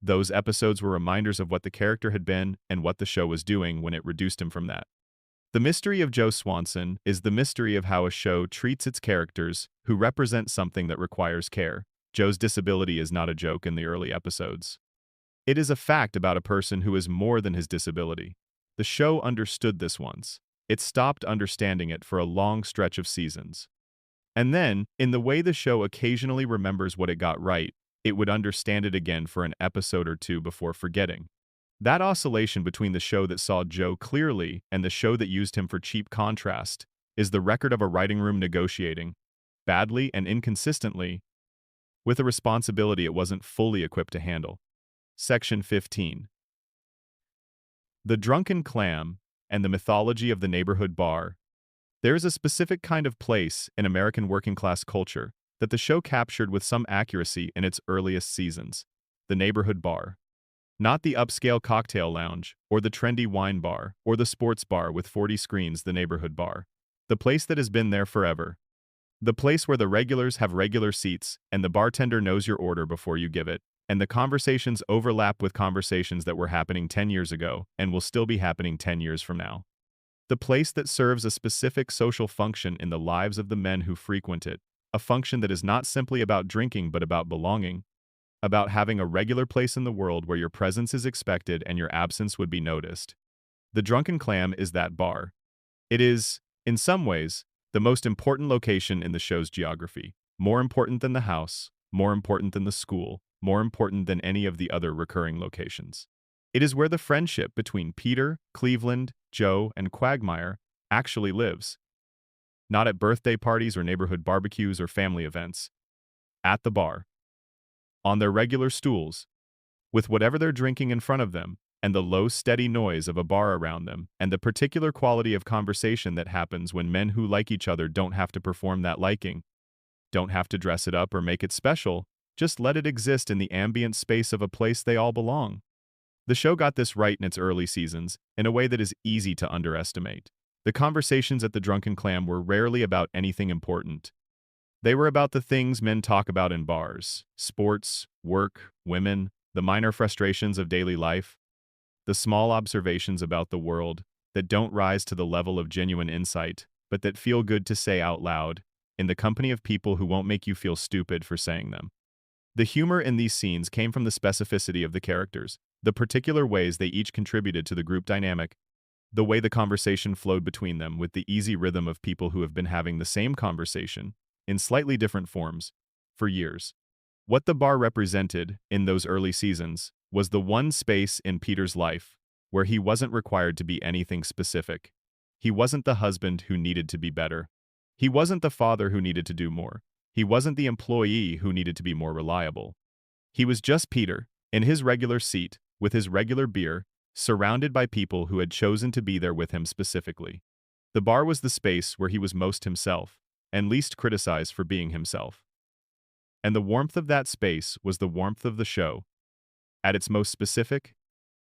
A: Those episodes were reminders of what the character had been and what the show was doing when it reduced him from that. The mystery of Joe Swanson is the mystery of how a show treats its characters who represent something that requires care. Joe's disability is not a joke in the early episodes. It is a fact about a person who is more than his disability. The show understood this once. It stopped understanding it for a long stretch of seasons. And then, in the way the show occasionally remembers what it got right, it would understand it again for an episode or two before forgetting. That oscillation between the show that saw Joe clearly and the show that used him for cheap contrast is the record of a writing room negotiating, badly and inconsistently, with a responsibility it wasn't fully equipped to handle. Section 15. The Drunken Clam and the mythology of the neighborhood bar. There is a specific kind of place in American working-class culture that the show captured with some accuracy in its earliest seasons. The neighborhood bar. Not the upscale cocktail lounge, or the trendy wine bar, or the sports bar with 40 screens, the neighborhood bar. The place that has been there forever. The place where the regulars have regular seats, and the bartender knows your order before you give it, and the conversations overlap with conversations that were happening 10 years ago and will still be happening 10 years from now. The place that serves a specific social function in the lives of the men who frequent it, a function that is not simply about drinking but about belonging, about having a regular place in the world where your presence is expected and your absence would be noticed. The Drunken Clam is that bar. It is, in some ways, the most important location in the show's geography, more important than the house, more important than the school, more important than any of the other recurring locations. It is where the friendship between Peter, Cleveland, Joe, and Quagmire actually lives. Not at birthday parties or neighborhood barbecues or family events. At the bar. On their regular stools. With whatever they're drinking in front of them, and the low, steady noise of a bar around them, and the particular quality of conversation that happens when men who like each other don't have to perform that liking, don't have to dress it up or make it special, just let it exist in the ambient space of a place they all belong. The show got this right in its early seasons, in a way that is easy to underestimate. The conversations at the Drunken Clam were rarely about anything important. They were about the things men talk about in bars: sports, work, women, the minor frustrations of daily life, the small observations about the world that don't rise to the level of genuine insight, but that feel good to say out loud, in the company of people who won't make you feel stupid for saying them. The humor in these scenes came from the specificity of the characters, the particular ways they each contributed to the group dynamic, the way the conversation flowed between them with the easy rhythm of people who have been having the same conversation, in slightly different forms, for years. What the bar represented, in those early seasons, was the one space in Peter's life where he wasn't required to be anything specific. He wasn't the husband who needed to be better. He wasn't the father who needed to do more. He wasn't the employee who needed to be more reliable. He was just Peter, in his regular seat, with his regular beer, surrounded by people who had chosen to be there with him specifically. The bar was the space where he was most himself, and least criticized for being himself. And the warmth of that space was the warmth of the show, at its most specific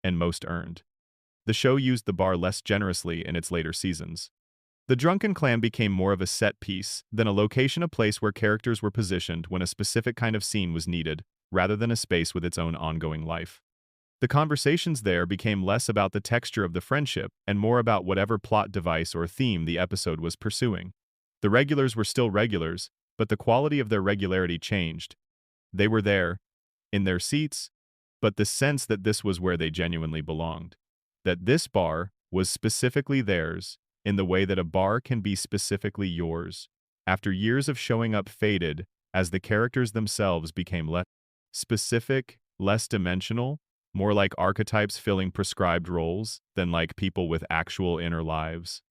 A: and most earned. The show used the bar less generously in its later seasons. The Drunken Clam became more of a set piece than a location, a place where characters were positioned when a specific kind of scene was needed, rather than a space with its own ongoing life. The conversations there became less about the texture of the friendship and more about whatever plot device or theme the episode was pursuing. The regulars were still regulars, but the quality of their regularity changed. They were there, in their seats, but the sense that this was where they genuinely belonged. That this bar was specifically theirs, in the way that a bar can be specifically yours. After years of showing up faded, as the characters themselves became less specific, less dimensional, more like archetypes filling prescribed roles than like people with actual inner lives.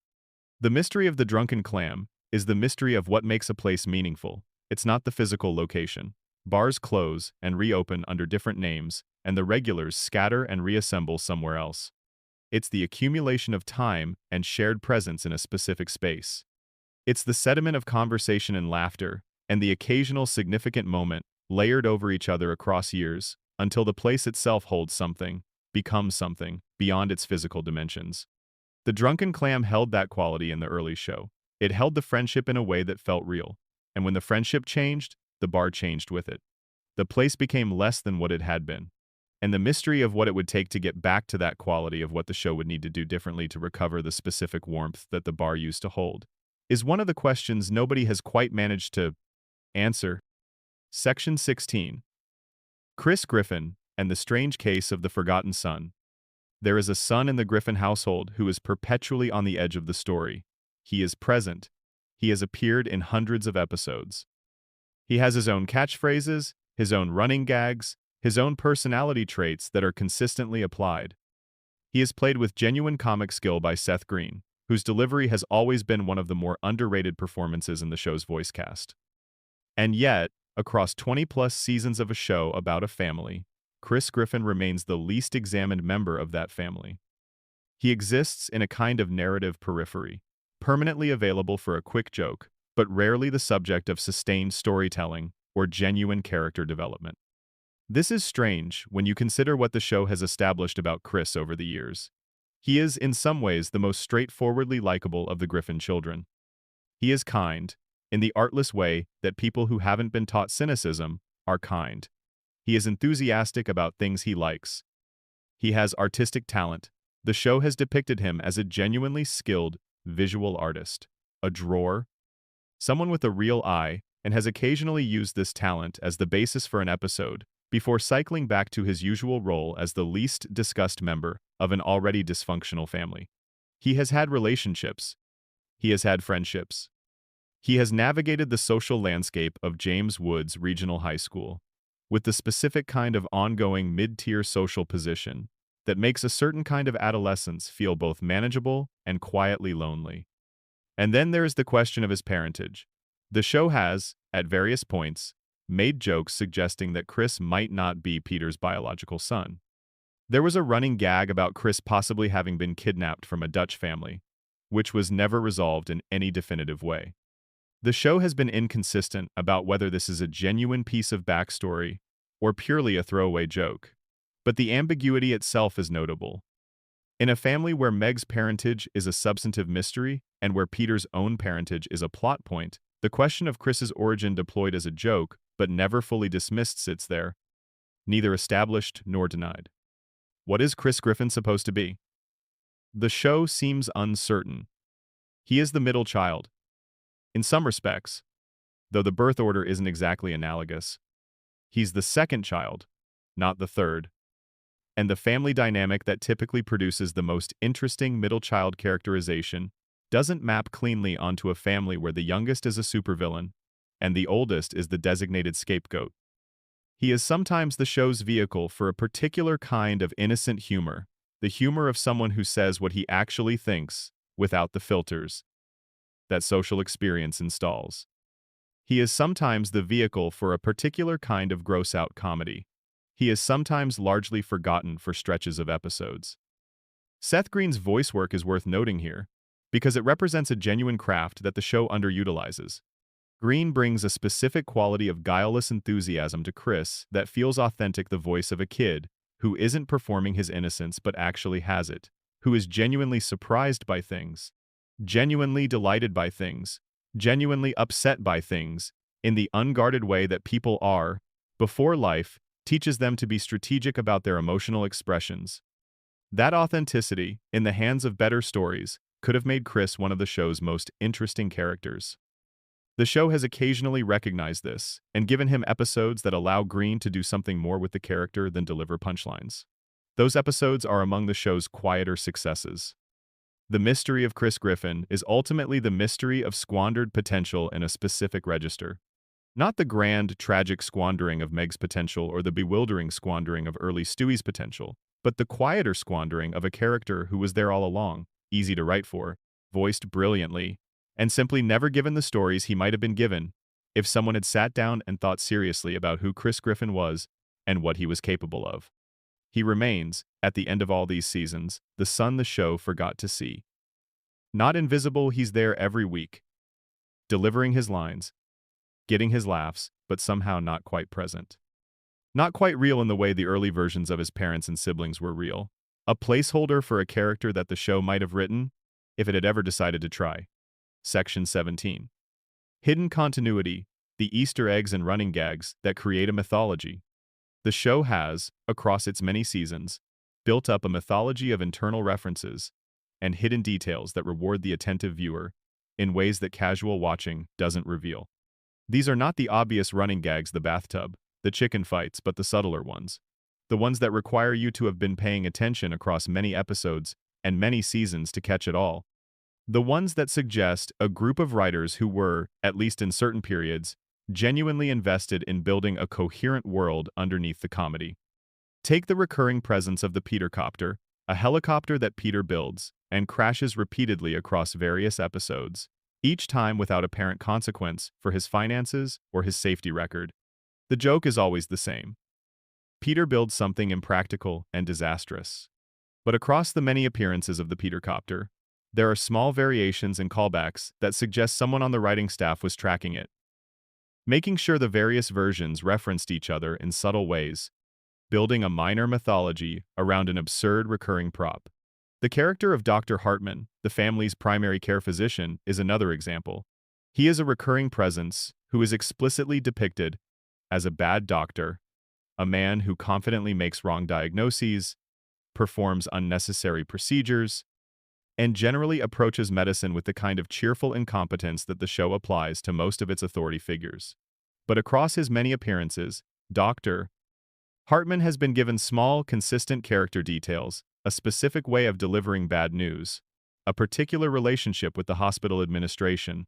A: The mystery of the Drunken Clam is the mystery of what makes a place meaningful. It's not the physical location. Bars close and reopen under different names, and the regulars scatter and reassemble somewhere else. It's the accumulation of time and shared presence in a specific space. It's the sediment of conversation and laughter, and the occasional significant moment layered over each other across years, until the place itself holds something, becomes something, beyond its physical dimensions. The Drunken Clam held that quality in the early show. It held the friendship in a way that felt real, and when the friendship changed, the bar changed with it. The place became less than what it had been. And the mystery of what it would take to get back to that quality of what the show would need to do differently to recover the specific warmth that the bar used to hold is one of the questions nobody has quite managed to answer. Section 16. Chris Griffin and the Strange Case of the Forgotten Son. There is a son in the Griffin household who is perpetually on the edge of the story. He is present. He has appeared in hundreds of episodes. He has his own catchphrases, his own running gags, his own personality traits that are consistently applied. He is played with genuine comic skill by Seth Green, whose delivery has always been one of the more underrated performances in the show's voice cast. And yet, across 20-plus seasons of a show about a family, Chris Griffin remains the least examined member of that family. He exists in a kind of narrative periphery, permanently available for a quick joke, but rarely the subject of sustained storytelling or genuine character development. This is strange when you consider what the show has established about Chris over the years. He is, in some ways, the most straightforwardly likable of the Griffin children. He is kind, in the artless way that people who haven't been taught cynicism are kind. He is enthusiastic about things he likes. He has artistic talent. The show has depicted him as a genuinely skilled visual artist, a drawer, someone with a real eye, and has occasionally used this talent as the basis for an episode, before cycling back to his usual role as the least discussed member of an already dysfunctional family. He has had relationships. He has had friendships. He has navigated the social landscape of James Woods Regional High School with the specific kind of ongoing mid-tier social position that makes a certain kind of adolescence feel both manageable and quietly lonely. And then there is the question of his parentage. The show has, at various points, made jokes suggesting that Chris might not be Peter's biological son. There was a running gag about Chris possibly having been kidnapped from a Dutch family, which was never resolved in any definitive way. The show has been inconsistent about whether this is a genuine piece of backstory or purely a throwaway joke, but the ambiguity itself is notable. In a family where Meg's parentage is a substantive mystery and where Peter's own parentage is a plot point, the question of Chris's origin deployed as a joke but never fully dismissed sits there, neither established nor denied. What is Chris Griffin supposed to be? The show seems uncertain. He is the middle child. In some respects, though the birth order isn't exactly analogous, he's the second child, not the third. And the family dynamic that typically produces the most interesting middle child characterization doesn't map cleanly onto a family where the youngest is a supervillain and the oldest is the designated scapegoat. He is sometimes the show's vehicle for a particular kind of innocent humor, the humor of someone who says what he actually thinks without the filters that social experience installs. He is sometimes the vehicle for a particular kind of gross-out comedy. He is sometimes largely forgotten for stretches of episodes. Seth Green's voice work is worth noting here, because it represents a genuine craft that the show underutilizes. Green brings a specific quality of guileless enthusiasm to Chris that feels authentic, the voice of a kid who isn't performing his innocence but actually has it, who is genuinely surprised by things, genuinely delighted by things, genuinely upset by things, in the unguarded way that people are, before life teaches them to be strategic about their emotional expressions. That authenticity, in the hands of better stories, could have made Chris one of the show's most interesting characters. The show has occasionally recognized this and given him episodes that allow Green to do something more with the character than deliver punchlines. Those episodes are among the show's quieter successes. The mystery of Chris Griffin is ultimately the mystery of squandered potential in a specific register. Not the grand, tragic squandering of Meg's potential or the bewildering squandering of early Stewie's potential, but the quieter squandering of a character who was there all along, easy to write for, voiced brilliantly, and simply never given the stories he might have been given if someone had sat down and thought seriously about who Chris Griffin was and what he was capable of. He remains, at the end of all these seasons, the son the show forgot to see. Not invisible, he's there every week, delivering his lines, getting his laughs, but somehow not quite present. Not quite real in the way the early versions of his parents and siblings were real. A placeholder for a character that the show might have written, if it had ever decided to try. Section 17. Hidden continuity, the Easter eggs and running gags that create a mythology. The show has, across its many seasons, built up a mythology of internal references and hidden details that reward the attentive viewer in ways that casual watching doesn't reveal. These are not the obvious running gags, the bathtub, the chicken fights, but the subtler ones. The ones that require you to have been paying attention across many episodes and many seasons to catch it all. The ones that suggest a group of writers who were, at least in certain periods, genuinely invested in building a coherent world underneath the comedy. Take the recurring presence of the Petercopter, a helicopter that Peter builds and crashes repeatedly across various episodes, each time without apparent consequence for his finances or his safety record. The joke is always the same. Peter builds something impractical and disastrous. But across the many appearances of the Peter Copter, there are small variations and callbacks that suggest someone on the writing staff was tracking it, making sure the various versions referenced each other in subtle ways, building a minor mythology around an absurd recurring prop. The character of Dr. Hartman, the family's primary care physician, is another example. He is a recurring presence who is explicitly depicted as a bad doctor, a man who confidently makes wrong diagnoses, performs unnecessary procedures, and generally approaches medicine with the kind of cheerful incompetence that the show applies to most of its authority figures. But across his many appearances, Dr. Hartman has been given small, consistent character details, a specific way of delivering bad news, a particular relationship with the hospital administration,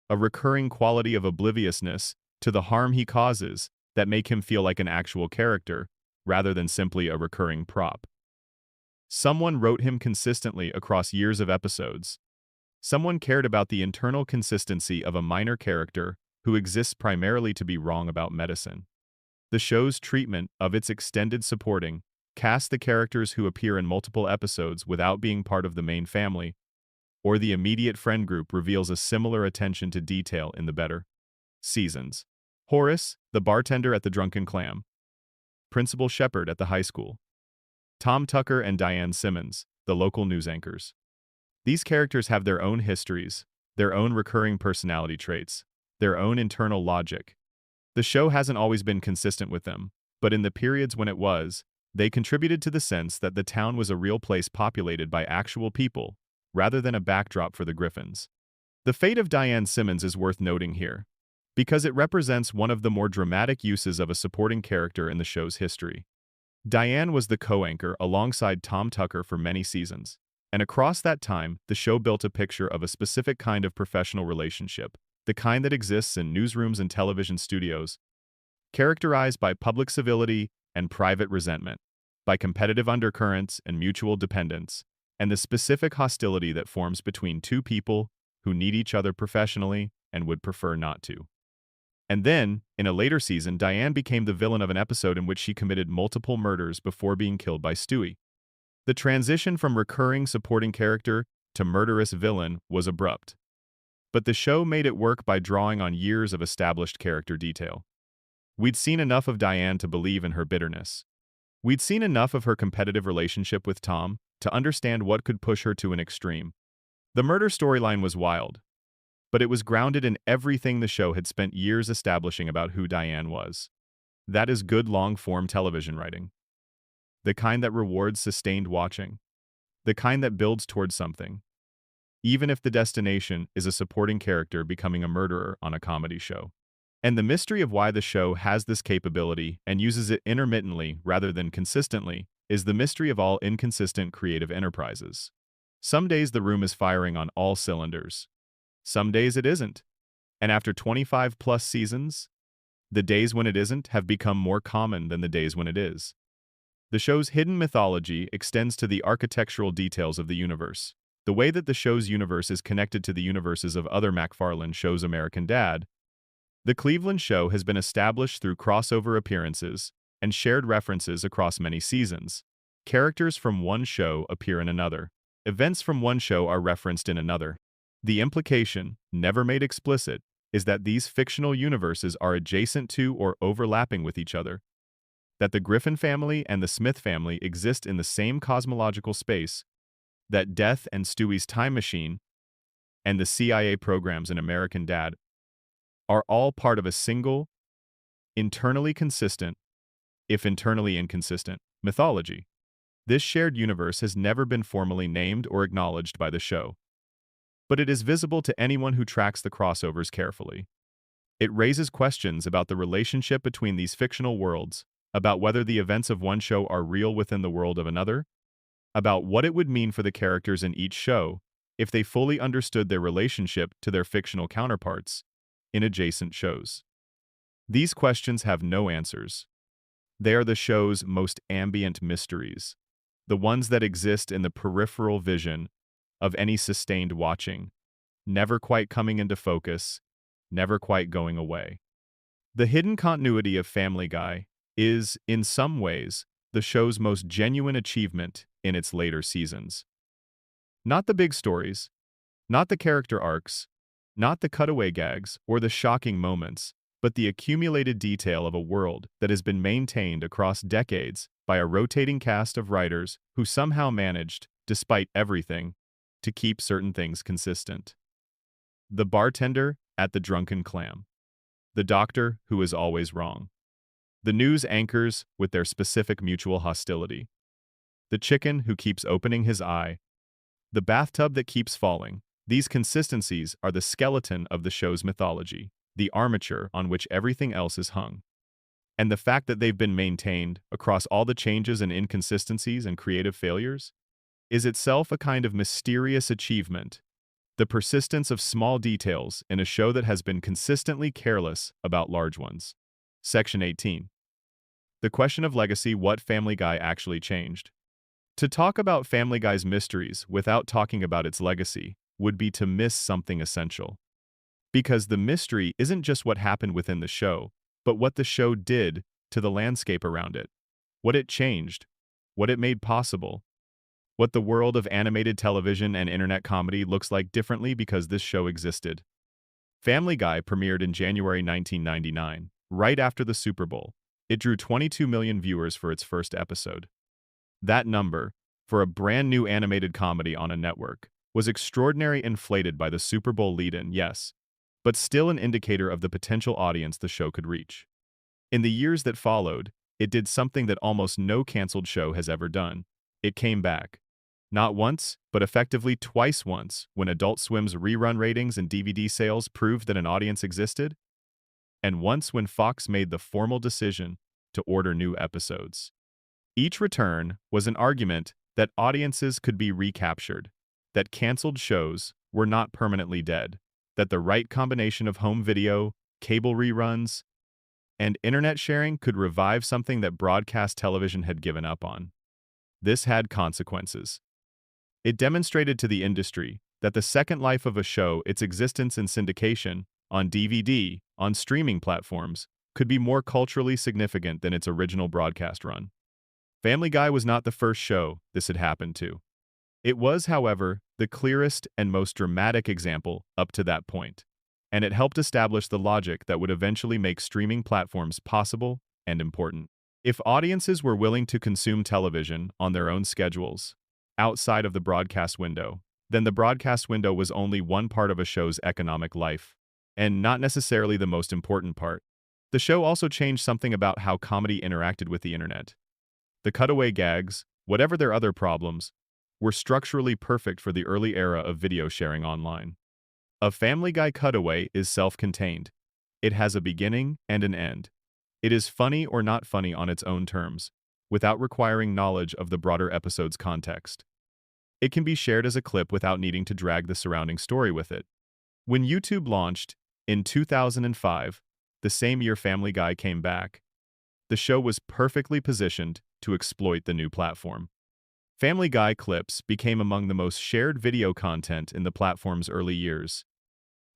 A: a recurring quality of obliviousness to the harm he causes that make him feel like an actual character, rather than simply a recurring prop. Someone wrote him consistently across years of episodes. Someone cared about the internal consistency of a minor character who exists primarily to be wrong about medicine. The show's treatment of its extended supporting cast, the characters who appear in multiple episodes without being part of the main family, or the immediate friend group, reveals a similar attention to detail in the better seasons. Horace, the bartender at the Drunken Clam. Principal Shepard at the high school. Tom Tucker and Diane Simmons, the local news anchors. These characters have their own histories, their own recurring personality traits, their own internal logic. The show hasn't always been consistent with them, but in the periods when it was, they contributed to the sense that the town was a real place populated by actual people, rather than a backdrop for the Griffins. The fate of Diane Simmons is worth noting here, because it represents one of the more dramatic uses of a supporting character in the show's history. Diane was the co-anchor alongside Tom Tucker for many seasons, and across that time, the show built a picture of a specific kind of professional relationship, the kind that exists in newsrooms and television studios, characterized by public civility and private resentment, by competitive undercurrents and mutual dependence, and the specific hostility that forms between two people who need each other professionally and would prefer not to. And then, in a later season, Diane became the villain of an episode in which she committed multiple murders before being killed by Stewie. The transition from recurring supporting character to murderous villain was abrupt. But the show made it work by drawing on years of established character detail. We'd seen enough of Diane to believe in her bitterness. We'd seen enough of her competitive relationship with Tom to understand what could push her to an extreme. The murder storyline was wild, but it was grounded in everything the show had spent years establishing about who Diane was. That is good long-form television writing. The kind that rewards sustained watching. The kind that builds towards something, even if the destination is a supporting character becoming a murderer on a comedy show. And the mystery of why the show has this capability and uses it intermittently rather than consistently is the mystery of all inconsistent creative enterprises. Some days the room is firing on all cylinders. Some days it isn't. And after 25-plus seasons, the days when it isn't have become more common than the days when it is. The show's hidden mythology extends to the architectural details of the universe. The way that the show's universe is connected to the universes of other MacFarlane shows. American Dad. The Cleveland show has been established through crossover appearances and shared references across many seasons. Characters from one show appear in another. Events from one show are referenced in another. The implication, never made explicit, is that these fictional universes are adjacent to or overlapping with each other. That the Griffin family and the Smith family exist in the same cosmological space. That Death and Stewie's Time Machine and the CIA programs in American Dad are all part of a single, internally consistent, if internally inconsistent, mythology. This shared universe has never been formally named or acknowledged by the show, but it is visible to anyone who tracks the crossovers carefully. It raises questions about the relationship between these fictional worlds, about whether the events of one show are real within the world of another, about what it would mean for the characters in each show if they fully understood their relationship to their fictional counterparts in adjacent shows. These questions have no answers. They are the show's most ambient mysteries, the ones that exist in the peripheral vision of any sustained watching, never quite coming into focus, never quite going away. The hidden continuity of Family Guy is, in some ways, the show's most genuine achievement in its later seasons. Not the big stories, not the character arcs, not the cutaway gags or the shocking moments, but the accumulated detail of a world that has been maintained across decades by a rotating cast of writers who somehow managed, despite everything, to keep certain things consistent. The bartender at the Drunken Clam. The doctor who is always wrong. The news anchors with their specific mutual hostility. The chicken who keeps opening his eye. The bathtub that keeps falling. These consistencies are the skeleton of the show's mythology, the armature on which everything else is hung. And the fact that they've been maintained across all the changes and inconsistencies and creative failures is itself a kind of mysterious achievement. The persistence of small details in a show that has been consistently careless about large ones. Section 18. The question of legacy: what Family Guy actually changed. To talk about Family Guy's mysteries without talking about its legacy would be to miss something essential. Because the mystery isn't just what happened within the show, but what the show did to the landscape around it. What it changed. What it made possible. What the world of animated television and internet comedy looks like differently because this show existed. Family Guy premiered in January 1999, right after the Super Bowl. It drew 22 million viewers for its first episode. That number, for a brand new animated comedy on a network, was extraordinarily inflated by the Super Bowl lead-in, yes, but still an indicator of the potential audience the show could reach. In the years that followed, it did something that almost no canceled show has ever done. It came back. Not once, but effectively twice once, when Adult Swim's rerun ratings and DVD sales proved that an audience existed, and once when Fox made the formal decision to order new episodes. Each return was an argument that audiences could be recaptured, that canceled shows were not permanently dead, that the right combination of home video, cable reruns, and internet sharing could revive something that broadcast television had given up on. This had consequences. It demonstrated to the industry that the second life of a show, its existence in syndication, on DVD, on streaming platforms, could be more culturally significant than its original broadcast run. Family Guy was not the first show this had happened to. It was, however, the clearest and most dramatic example up to that point, and it helped establish the logic that would eventually make streaming platforms possible and important. If audiences were willing to consume television on their own schedules, outside of the broadcast window, then the broadcast window was only one part of a show's economic life, and not necessarily the most important part. The show also changed something about how comedy interacted with the internet. The cutaway gags, whatever their other problems, were structurally perfect for the early era of video sharing online. A Family Guy cutaway is self-contained. It has a beginning and an end. It is funny or not funny on its own terms, without requiring knowledge of the broader episode's context. It can be shared as a clip without needing to drag the surrounding story with it. When YouTube launched, in 2005, the same year Family Guy came back, the show was perfectly positioned to exploit the new platform. Family Guy clips became among the most shared video content in the platform's early years,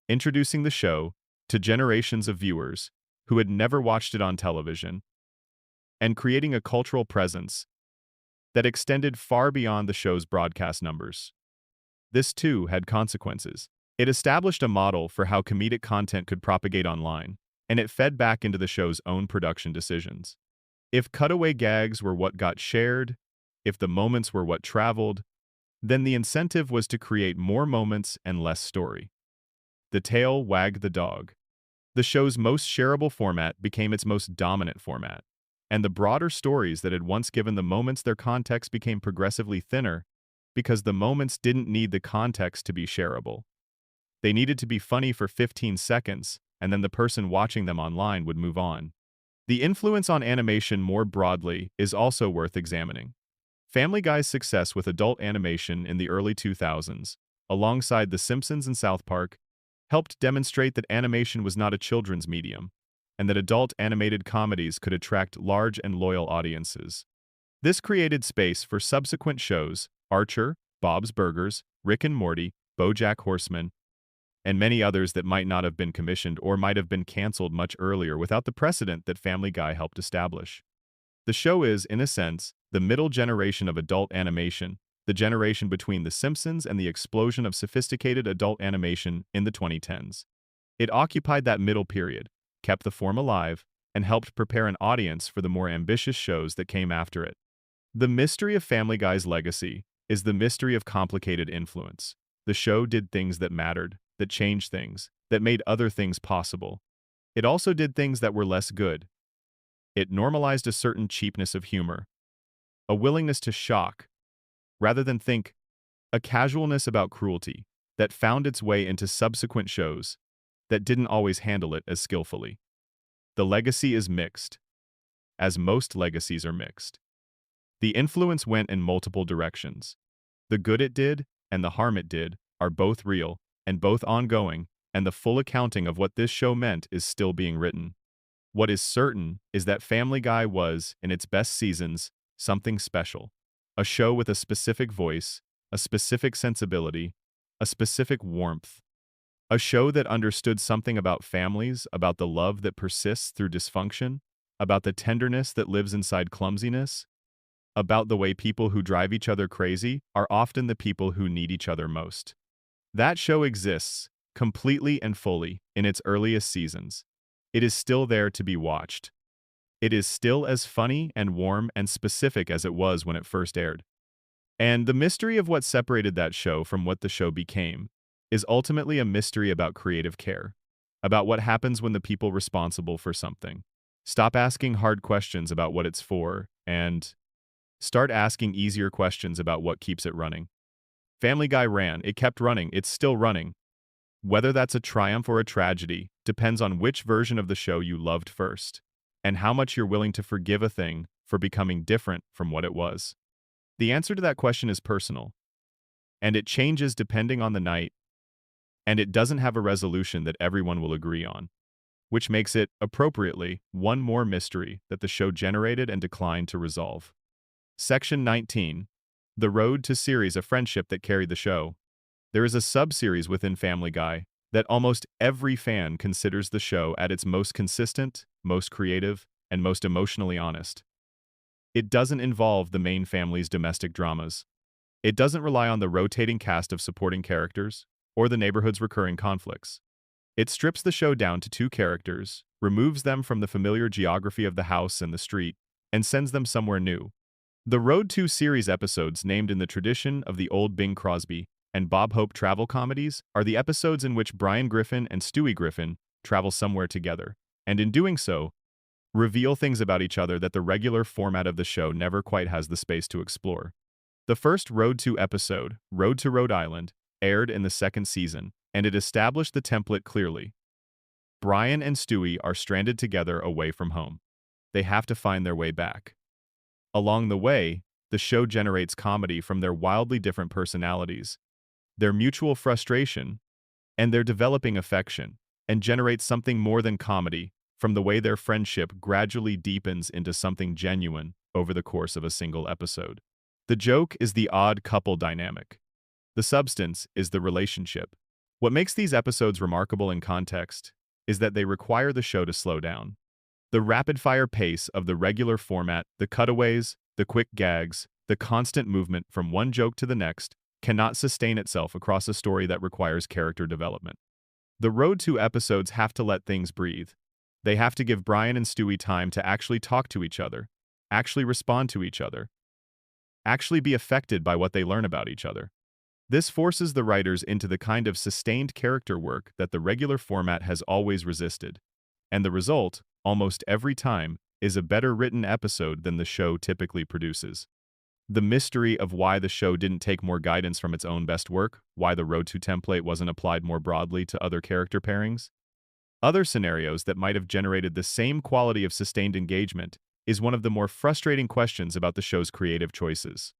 A: introducing the show to generations of viewers who had never watched it on television, and creating a cultural presence that extended far beyond the show's broadcast numbers. This, too, had consequences. It established a model for how comedic content could propagate online, and it fed back into the show's own production decisions. If cutaway gags were what got shared, if the moments were what traveled, then the incentive was to create more moments and less story. The tail wagged the dog. The show's most shareable format became its most dominant format, and the broader stories that had once given the moments their context became progressively thinner because the moments didn't need the context to be shareable. They needed to be funny for 15 seconds, and then the person watching them online would move on. The influence on animation more broadly is also worth examining. Family Guy's success with adult animation in the early 2000s, alongside The Simpsons and South Park, helped demonstrate that animation was not a children's medium, and that adult animated comedies could attract large and loyal audiences. This created space for subsequent shows, Archer, Bob's Burgers, Rick and Morty, BoJack Horseman, and many others that might not have been commissioned or might have been canceled much earlier without the precedent that Family Guy helped establish. The show is, in a sense, the middle generation of adult animation, the generation between The Simpsons and the explosion of sophisticated adult animation in the 2010s. It occupied that middle period, kept the form alive, and helped prepare an audience for the more ambitious shows that came after it. The mystery of Family Guy's legacy is the mystery of complicated influence. The show did things that mattered, that changed things, that made other things possible. It also did things that were less good. It normalized a certain cheapness of humor, a willingness to shock, rather than think, a casualness about cruelty that found its way into subsequent shows that didn't always handle it as skillfully. The legacy is mixed, as most legacies are mixed. The influence went in multiple directions. The good it did and the harm it did are both real and both ongoing, and the full accounting of what this show meant is still being written. What is certain is that Family Guy was, in its best seasons, something special. A show with a specific voice, a specific sensibility, a specific warmth. A show that understood something about families, about the love that persists through dysfunction, about the tenderness that lives inside clumsiness, about the way people who drive each other crazy are often the people who need each other most. That show exists, completely and fully, in its earliest seasons. It is still there to be watched. It is still as funny and warm and specific as it was when it first aired. And the mystery of what separated that show from what the show became is ultimately a mystery about creative care, about what happens when the people responsible for something stop asking hard questions about what it's for and start asking easier questions about what keeps it running. Family Guy ran, it kept running, it's still running. Whether that's a triumph or a tragedy depends on which version of the show you loved first, and how much you're willing to forgive a thing for becoming different from what it was. The answer to that question is personal, and it changes depending on the night, and it doesn't have a resolution that everyone will agree on, which makes it, appropriately, one more mystery that the show generated and declined to resolve. Section 19. The Road to Series, a friendship that carried the show. There is a sub-series within Family Guy that almost every fan considers the show at its most consistent, most creative, and most emotionally honest. It doesn't involve the main family's domestic dramas. It doesn't rely on the rotating cast of supporting characters or the neighborhood's recurring conflicts. It strips the show down to two characters, removes them from the familiar geography of the house and the street, and sends them somewhere new. The Road to Series episodes, named in the tradition of the old Bing Crosby and Bob Hope travel comedies, are the episodes in which Brian Griffin and Stewie Griffin travel somewhere together, and in doing so, reveal things about each other that the regular format of the show never quite has the space to explore. The first Road to episode, Road to Rhode Island, aired in the second season, and it established the template clearly. Brian and Stewie are stranded together away from home. They have to find their way back. Along the way, the show generates comedy from their wildly different personalities, their mutual frustration, and their developing affection, and generates something more than comedy from the way their friendship gradually deepens into something genuine over the course of a single episode. The joke is the odd couple dynamic. The substance is the relationship. What makes these episodes remarkable in context is that they require the show to slow down. The rapid-fire pace of the regular format, the cutaways, the quick gags, the constant movement from one joke to the next, cannot sustain itself across a story that requires character development. The Road to episodes have to let things breathe. They have to give Brian and Stewie time to actually talk to each other, actually respond to each other, actually be affected by what they learn about each other. This forces the writers into the kind of sustained character work that the regular format has always resisted. And the result, almost every time, is a better written episode than the show typically produces. The mystery of why the show didn't take more guidance from its own best work, why the Road to template wasn't applied more broadly to other character pairings, other scenarios that might have generated the same quality of sustained engagement, is one of the more frustrating questions about the show's creative choices.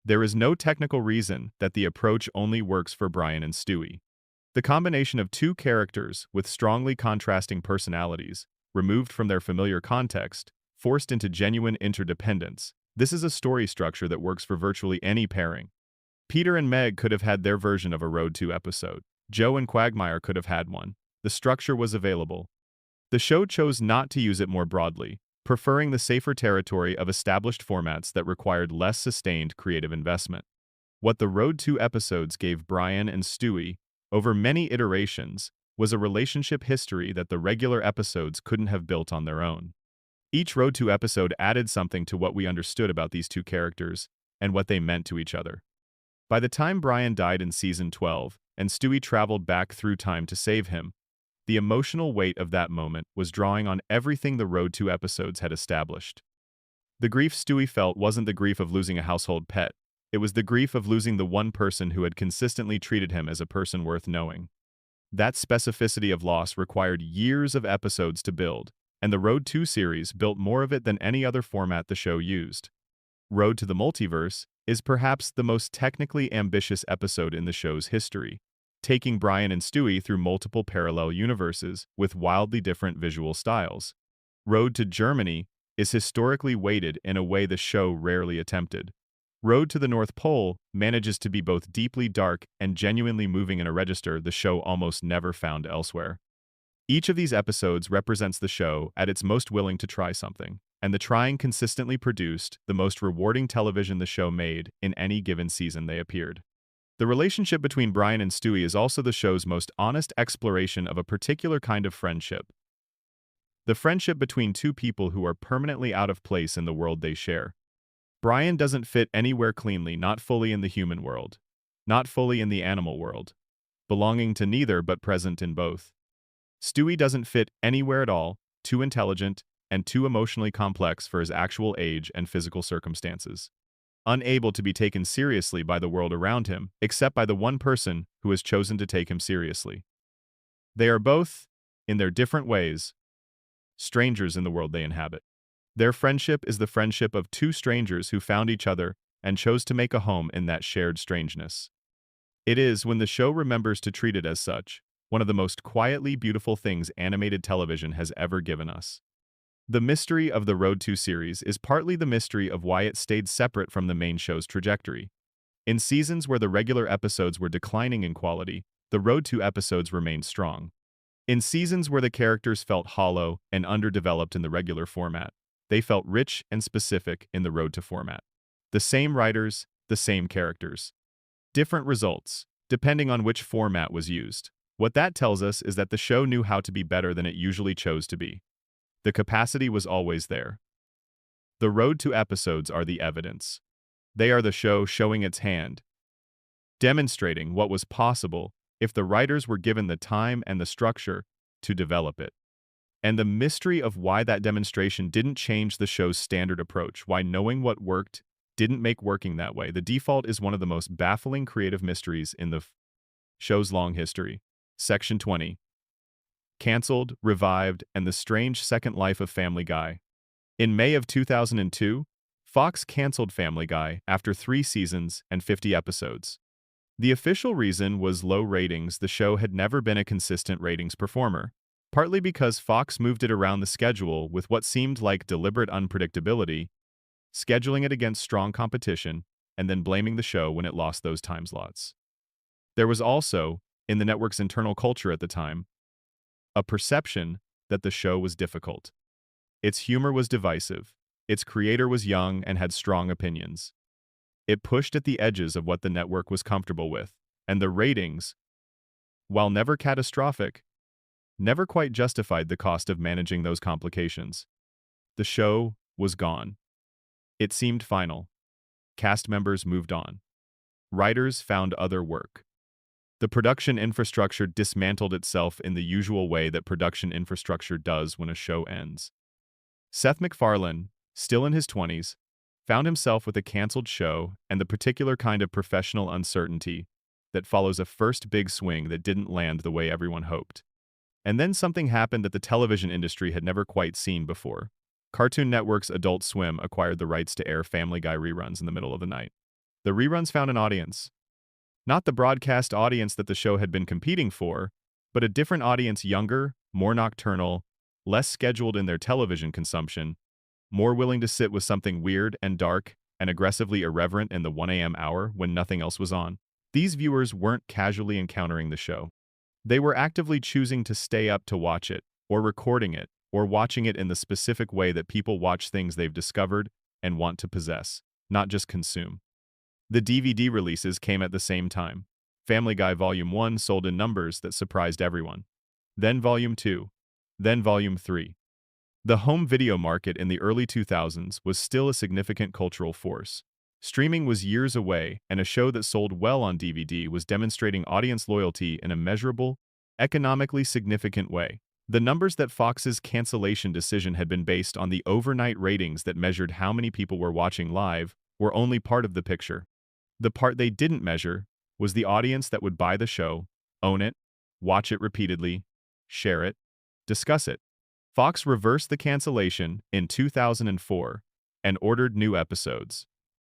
A: There is no technical reason that the approach only works for Brian and Stewie. The combination of two characters with strongly contrasting personalities, removed from their familiar context, forced into genuine interdependence, this is a story structure that works for virtually any pairing. Peter and Meg could have had their version of a Road to episode. Joe and Quagmire could have had one. The structure was available. The show chose not to use it more broadly, preferring the safer territory of established formats that required less sustained creative investment. What the Road to episodes gave Brian and Stewie, over many iterations, was a relationship history that the regular episodes couldn't have built on their own. Each Road to episode added something to what we understood about these two characters and what they meant to each other. By the time Brian died in season 12 and Stewie traveled back through time to save him, the emotional weight of that moment was drawing on everything the Road to episodes had established. The grief Stewie felt wasn't the grief of losing a household pet. It was the grief of losing the one person who had consistently treated him as a person worth knowing. That specificity of loss required years of episodes to build, and the Road to series built more of it than any other format the show used. Road to the Multiverse is perhaps the most technically ambitious episode in the show's history, taking Brian and Stewie through multiple parallel universes with wildly different visual styles. Road to Germany is historically weighted in a way the show rarely attempted. Road to the North Pole manages to be both deeply dark and genuinely moving in a register the show almost never found elsewhere. Each of these episodes represents the show at its most willing to try something, and the trying consistently produced the most rewarding television the show made in any given season they appeared. The relationship between Brian and Stewie is also the show's most honest exploration of a particular kind of friendship. The friendship between two people who are permanently out of place in the world they share. Brian doesn't fit anywhere cleanly, not fully in the human world, not fully in the animal world, belonging to neither but present in both. Stewie doesn't fit anywhere at all, too intelligent and too emotionally complex for his actual age and physical circumstances. Unable to be taken seriously by the world around him, except by the one person who has chosen to take him seriously. They are both, in their different ways, strangers in the world they inhabit. Their friendship is the friendship of two strangers who found each other and chose to make a home in that shared strangeness. It is, when the show remembers to treat it as such, one of the most quietly beautiful things animated television has ever given us. The mystery of the Road to series is partly the mystery of why it stayed separate from the main show's trajectory. In seasons where the regular episodes were declining in quality, the Road to episodes remained strong. In seasons where the characters felt hollow and underdeveloped in the regular format, they felt rich and specific in the Road to format. The same writers, the same characters. Different results, depending on which format was used. What that tells us is that the show knew how to be better than it usually chose to be. The capacity was always there. The Road to episodes are the evidence. They are the show showing its hand, demonstrating what was possible if the writers were given the time and the structure to develop it. And the mystery of why that demonstration didn't change the show's standard approach, why knowing what worked didn't make working that way. The default is one of the most baffling creative mysteries in the show's long history. Section 20. Cancelled, revived, and the strange second life of Family Guy. In May of 2002, Fox canceled Family Guy after 3 seasons and 50 episodes. The official reason was low ratings. The show had never been a consistent ratings performer, partly because Fox moved it around the schedule with what seemed like deliberate unpredictability, scheduling it against strong competition, and then blaming the show when it lost those time slots. There was also, in the network's internal culture at the time, a perception that the show was difficult. Its humor was divisive, its creator was young and had strong opinions. It pushed at the edges of what the network was comfortable with, and the ratings, while never catastrophic, never quite justified the cost of managing those complications. The show was gone. It seemed final. Cast members moved on. Writers found other work. The production infrastructure dismantled itself in the usual way that production infrastructure does when a show ends. Seth MacFarlane, still in his 20s, found himself with a canceled show and the particular kind of professional uncertainty that follows a first big swing that didn't land the way everyone hoped. And then something happened that the television industry had never quite seen before. Cartoon Network's Adult Swim acquired the rights to air Family Guy reruns in the middle of the night. The reruns found an audience. Not the broadcast audience that the show had been competing for, but a different audience, younger, more nocturnal, less scheduled in their television consumption, more willing to sit with something weird and dark and aggressively irreverent in the 1 a.m. hour when nothing else was on. These viewers weren't casually encountering the show. They were actively choosing to stay up to watch it, or recording it, or watching it in the specific way that people watch things they've discovered and want to possess, not just consume. The DVD releases came at the same time. Family Guy Volume 1 sold in numbers that surprised everyone. Then Volume 2. Then Volume 3. The home video market in the early 2000s was still a significant cultural force. Streaming was years away, and a show that sold well on DVD was demonstrating audience loyalty in a measurable, economically significant way. The numbers that Fox's cancellation decision had been based on the overnight ratings that measured how many people were watching live were only part of the picture. The part they didn't measure was the audience that would buy the show, own it, watch it repeatedly, share it, discuss it. Fox reversed the cancellation in 2004 and ordered new episodes.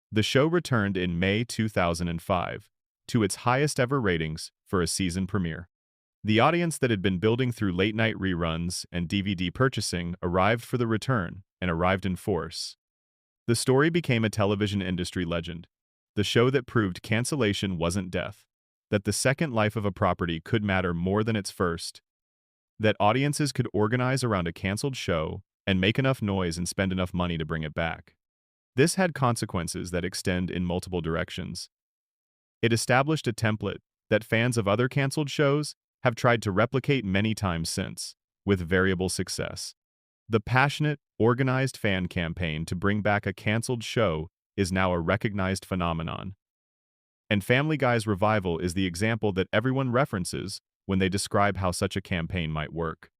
A: The show returned in May 2005 to its highest ever ratings for a season premiere. The audience that had been building through late-night reruns and DVD purchasing arrived for the return and arrived in force. The story became a television industry legend, the show that proved cancellation wasn't death, that the second life of a property could matter more than its first, that audiences could organize around a canceled show and make enough noise and spend enough money to bring it back. This had consequences that extend in multiple directions. It established a template that fans of other canceled shows have tried to replicate many times since, with variable success. The passionate, organized fan campaign to bring back a canceled show is now a recognized phenomenon. And Family Guy's revival is the example that everyone references when they describe how such a campaign might work.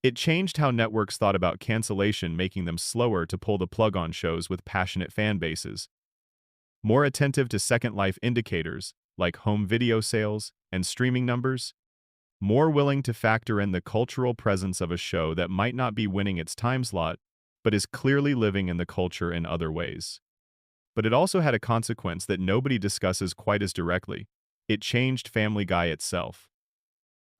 A: It changed how networks thought about cancellation, making them slower to pull the plug on shows with passionate fan bases, more attentive to second life indicators like home video sales and streaming numbers, more willing to factor in the cultural presence of a show that might not be winning its time slot, but is clearly living in the culture in other ways. But it also had a consequence that nobody discusses quite as directly. It changed Family Guy itself.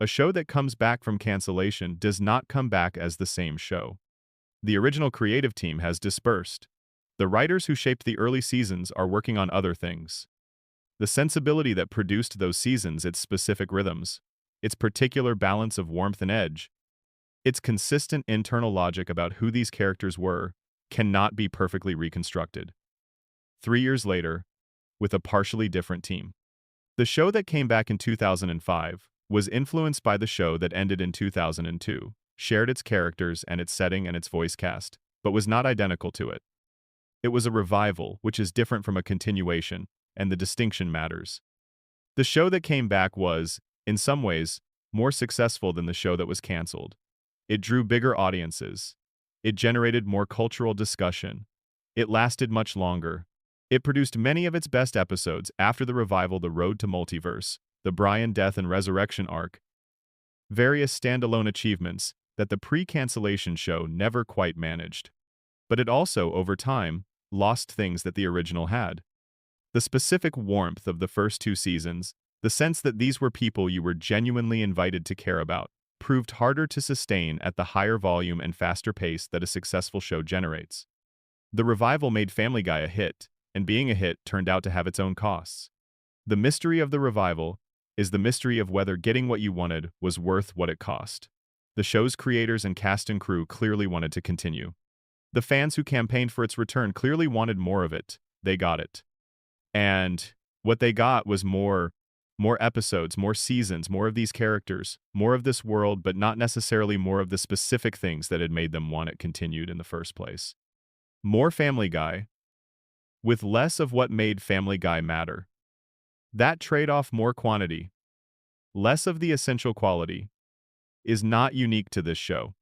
A: A show that comes back from cancellation does not come back as the same show. The original creative team has dispersed. The writers who shaped the early seasons are working on other things. The sensibility that produced those seasons, its specific rhythms, its particular balance of warmth and edge, its consistent internal logic about who these characters were, cannot be perfectly reconstructed. 3 years later, with a partially different team. The show that came back in 2005 was influenced by the show that ended in 2002, shared its characters and its setting and its voice cast, but was not identical to it. It was a revival, which is different from a continuation, and the distinction matters. The show that came back was, in some ways, more successful than the show that was canceled. It drew bigger audiences. It generated more cultural discussion. It lasted much longer. It produced many of its best episodes after the revival The Road to Multiverse, the Brian Death and Resurrection arc, various standalone achievements that the pre-cancellation show never quite managed. But it also, over time, lost things that the original had. The specific warmth of the first 2 seasons, the sense that these were people you were genuinely invited to care about, proved harder to sustain at the higher volume and faster pace that a successful show generates. The revival made Family Guy a hit, and being a hit turned out to have its own costs. The mystery of the revival is the mystery of whether getting what you wanted was worth what it cost. The show's creators and cast and crew clearly wanted to continue. The fans who campaigned for its return clearly wanted more of it. They got it. And what they got was more episodes, more seasons, more of these characters, more of this world, but not necessarily more of the specific things that had made them want it continued in the first place. More Family Guy, with less of what made Family Guy matter. That trade-off, more quantity, less of the essential quality, is not unique to this show.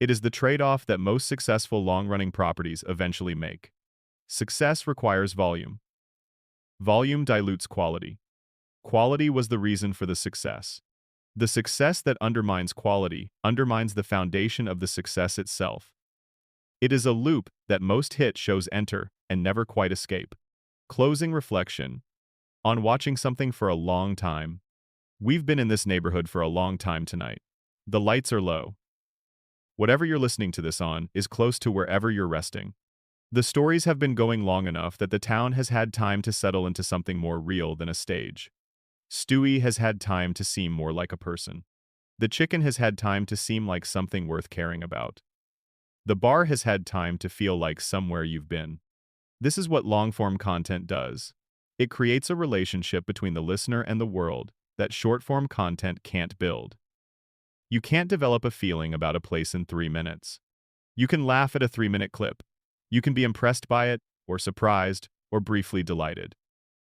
A: It is the trade-off that most successful long-running properties eventually make. Success requires volume. Volume dilutes quality. Quality was the reason for the success. The success that undermines quality undermines the foundation of the success itself. It is a loop that most hit shows enter and never quite escape. Closing reflection. On watching something for a long time. We've been in this neighborhood for a long time tonight. The lights are low. Whatever you're listening to this on is close to wherever you're resting. The stories have been going long enough that the town has had time to settle into something more real than a stage. Stewie has had time to seem more like a person. The chicken has had time to seem like something worth caring about. The bar has had time to feel like somewhere you've been. This is what long-form content does. It creates a relationship between the listener and the world that short-form content can't build. You can't develop a feeling about a place in 3 minutes. You can laugh at a 3-minute clip. You can be impressed by it, or surprised, or briefly delighted.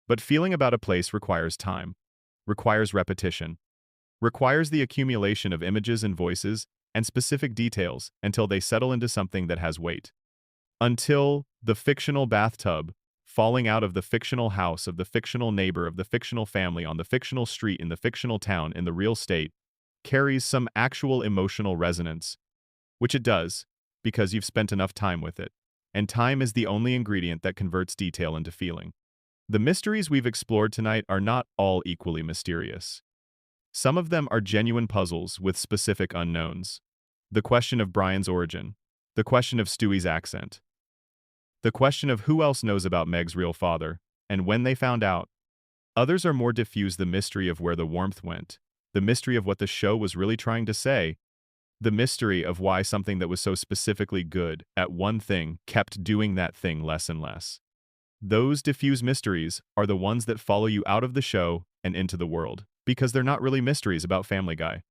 A: But feeling about a place requires time, requires repetition, requires the accumulation of images and voices and specific details until they settle into something that has weight. Until the fictional bathtub falling out of the fictional house of the fictional neighbor of the fictional family on the fictional street in the fictional town in the real state carries some actual emotional resonance, which it does, because you've spent enough time with it. And time is the only ingredient that converts detail into feeling. The mysteries we've explored tonight are not all equally mysterious. Some of them are genuine puzzles with specific unknowns. The question of Brian's origin, the question of Stewie's accent, the question of who else knows about Meg's real father, and when they found out. Others are more diffuse: the mystery of where the warmth went, the mystery of what the show was really trying to say, the mystery of why something that was so specifically good at one thing kept doing that thing less and less. Those diffuse mysteries are the ones that follow you out of the show and into the world, because they're not really mysteries about Family Guy.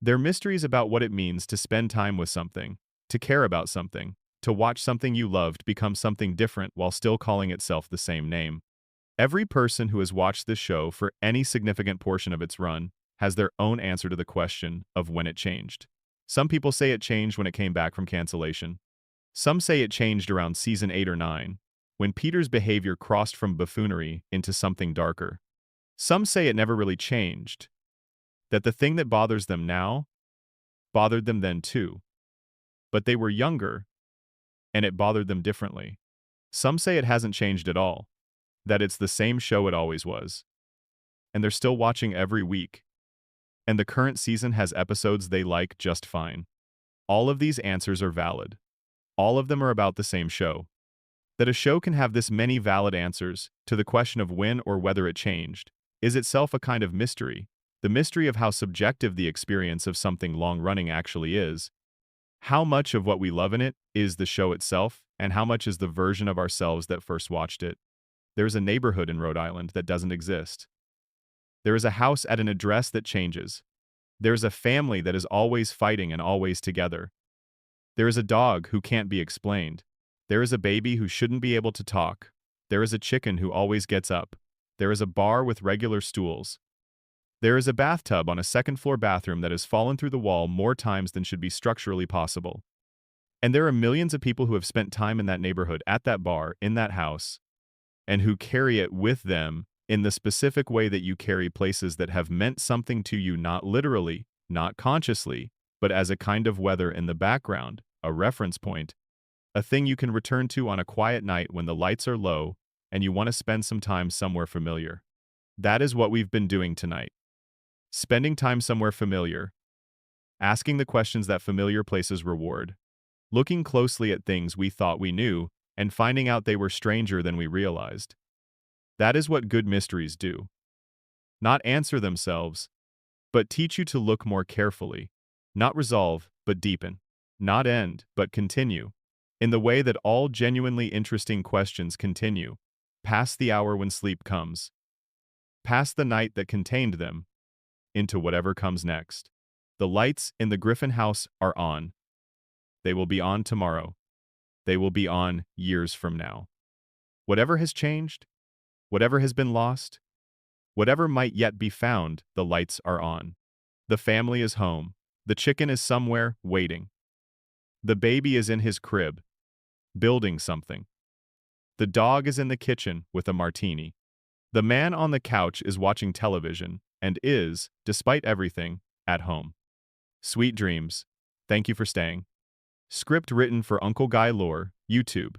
A: They're mysteries about what it means to spend time with something, to care about something, to watch something you loved become something different while still calling itself the same name. Every person who has watched this show for any significant portion of its run has their own answer to the question of when it changed. Some people say it changed when it came back from cancellation. Some say it changed around season 8 or 9, when Peter's behavior crossed from buffoonery into something darker. Some say it never really changed, that the thing that bothers them now bothered them then too. But they were younger, and it bothered them differently. Some say it hasn't changed at all, that it's the same show it always was. And they're still watching every week. And the current season has episodes they like just fine. All of these answers are valid. All of them are about the same show. That a show can have this many valid answers to the question of when or whether it changed is itself a kind of mystery, the mystery of how subjective the experience of something long-running actually is. How much of what we love in it is the show itself, and how much is the version of ourselves that first watched it. There's a neighborhood in Rhode Island that doesn't exist. There is a house at an address that changes. There's a family that is always fighting and always together. There is a dog who can't be explained. There is a baby who shouldn't be able to talk. There is a chicken who always gets up. There is a bar with regular stools. There is a bathtub on a second-floor bathroom that has fallen through the wall more times than should be structurally possible. And there are millions of people who have spent time in that neighborhood, at that bar, in that house, and who carry it with them in the specific way that you carry places that have meant something to you, not literally, not consciously, but as a kind of weather in the background, a reference point, a thing you can return to on a quiet night when the lights are low and you want to spend some time somewhere familiar. That is what we've been doing tonight. Spending time somewhere familiar, asking the questions that familiar places reward, looking closely at things we thought we knew and finding out they were stranger than we realized. That is what good mysteries do. Not answer themselves, but teach you to look more carefully. Not resolve, but deepen. Not end, but continue. In the way that all genuinely interesting questions continue, past the hour when sleep comes, past the night that contained them, into whatever comes next. The lights in the Griffin house are on. They will be on tomorrow. They will be on years from now. Whatever has changed, whatever has been lost, whatever might yet be found, the lights are on. The family is home. The chicken is somewhere, waiting. The baby is in his crib, building something. The dog is in the kitchen with a martini. The man on the couch is watching television and is, despite everything, at home. Sweet dreams. Thank you for staying. Script written for Uncle Guy Lore, YouTube.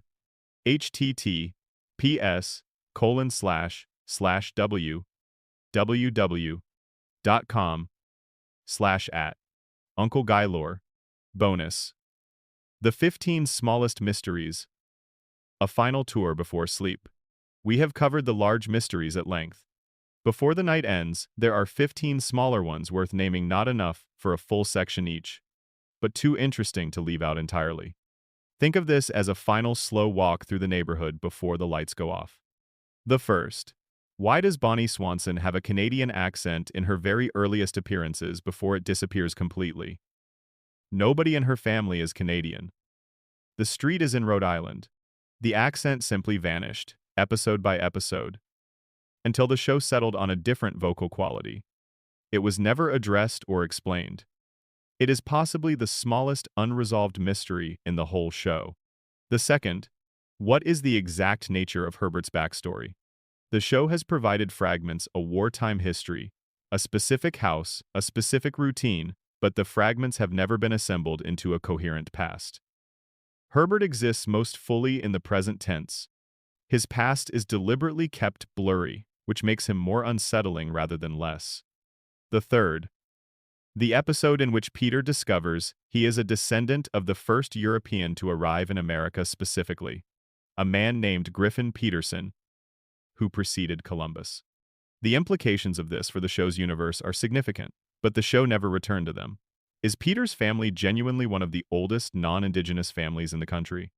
A: https://www.com/@ Uncle Guy Lore. Bonus. The 15 Smallest Mysteries. A final tour before sleep. We have covered the large mysteries at length. Before the night ends, there are 15 smaller ones worth naming, not enough for a full section each, but too interesting to leave out entirely. Think of this as a final slow walk through the neighborhood before the lights go off. The first. Why does Bonnie Swanson have a Canadian accent in her very earliest appearances before it disappears completely? Nobody in her family is Canadian. The street is in Rhode Island. The accent simply vanished, episode by episode, until the show settled on a different vocal quality. It was never addressed or explained. It is possibly the smallest unresolved mystery in the whole show. The second, what is the exact nature of Herbert's backstory? The show has provided fragments of wartime history, a specific house, a specific routine, but the fragments have never been assembled into a coherent past. Herbert exists most fully in the present tense. His past is deliberately kept blurry, which makes him more unsettling rather than less. The third, the episode in which Peter discovers he is a descendant of the first European to arrive in America specifically, a man named Griffin Peterson, who preceded Columbus. The implications of this for the show's universe are significant, but the show never returned to them. Is Peter's family genuinely one of the oldest non-Indigenous families in the country?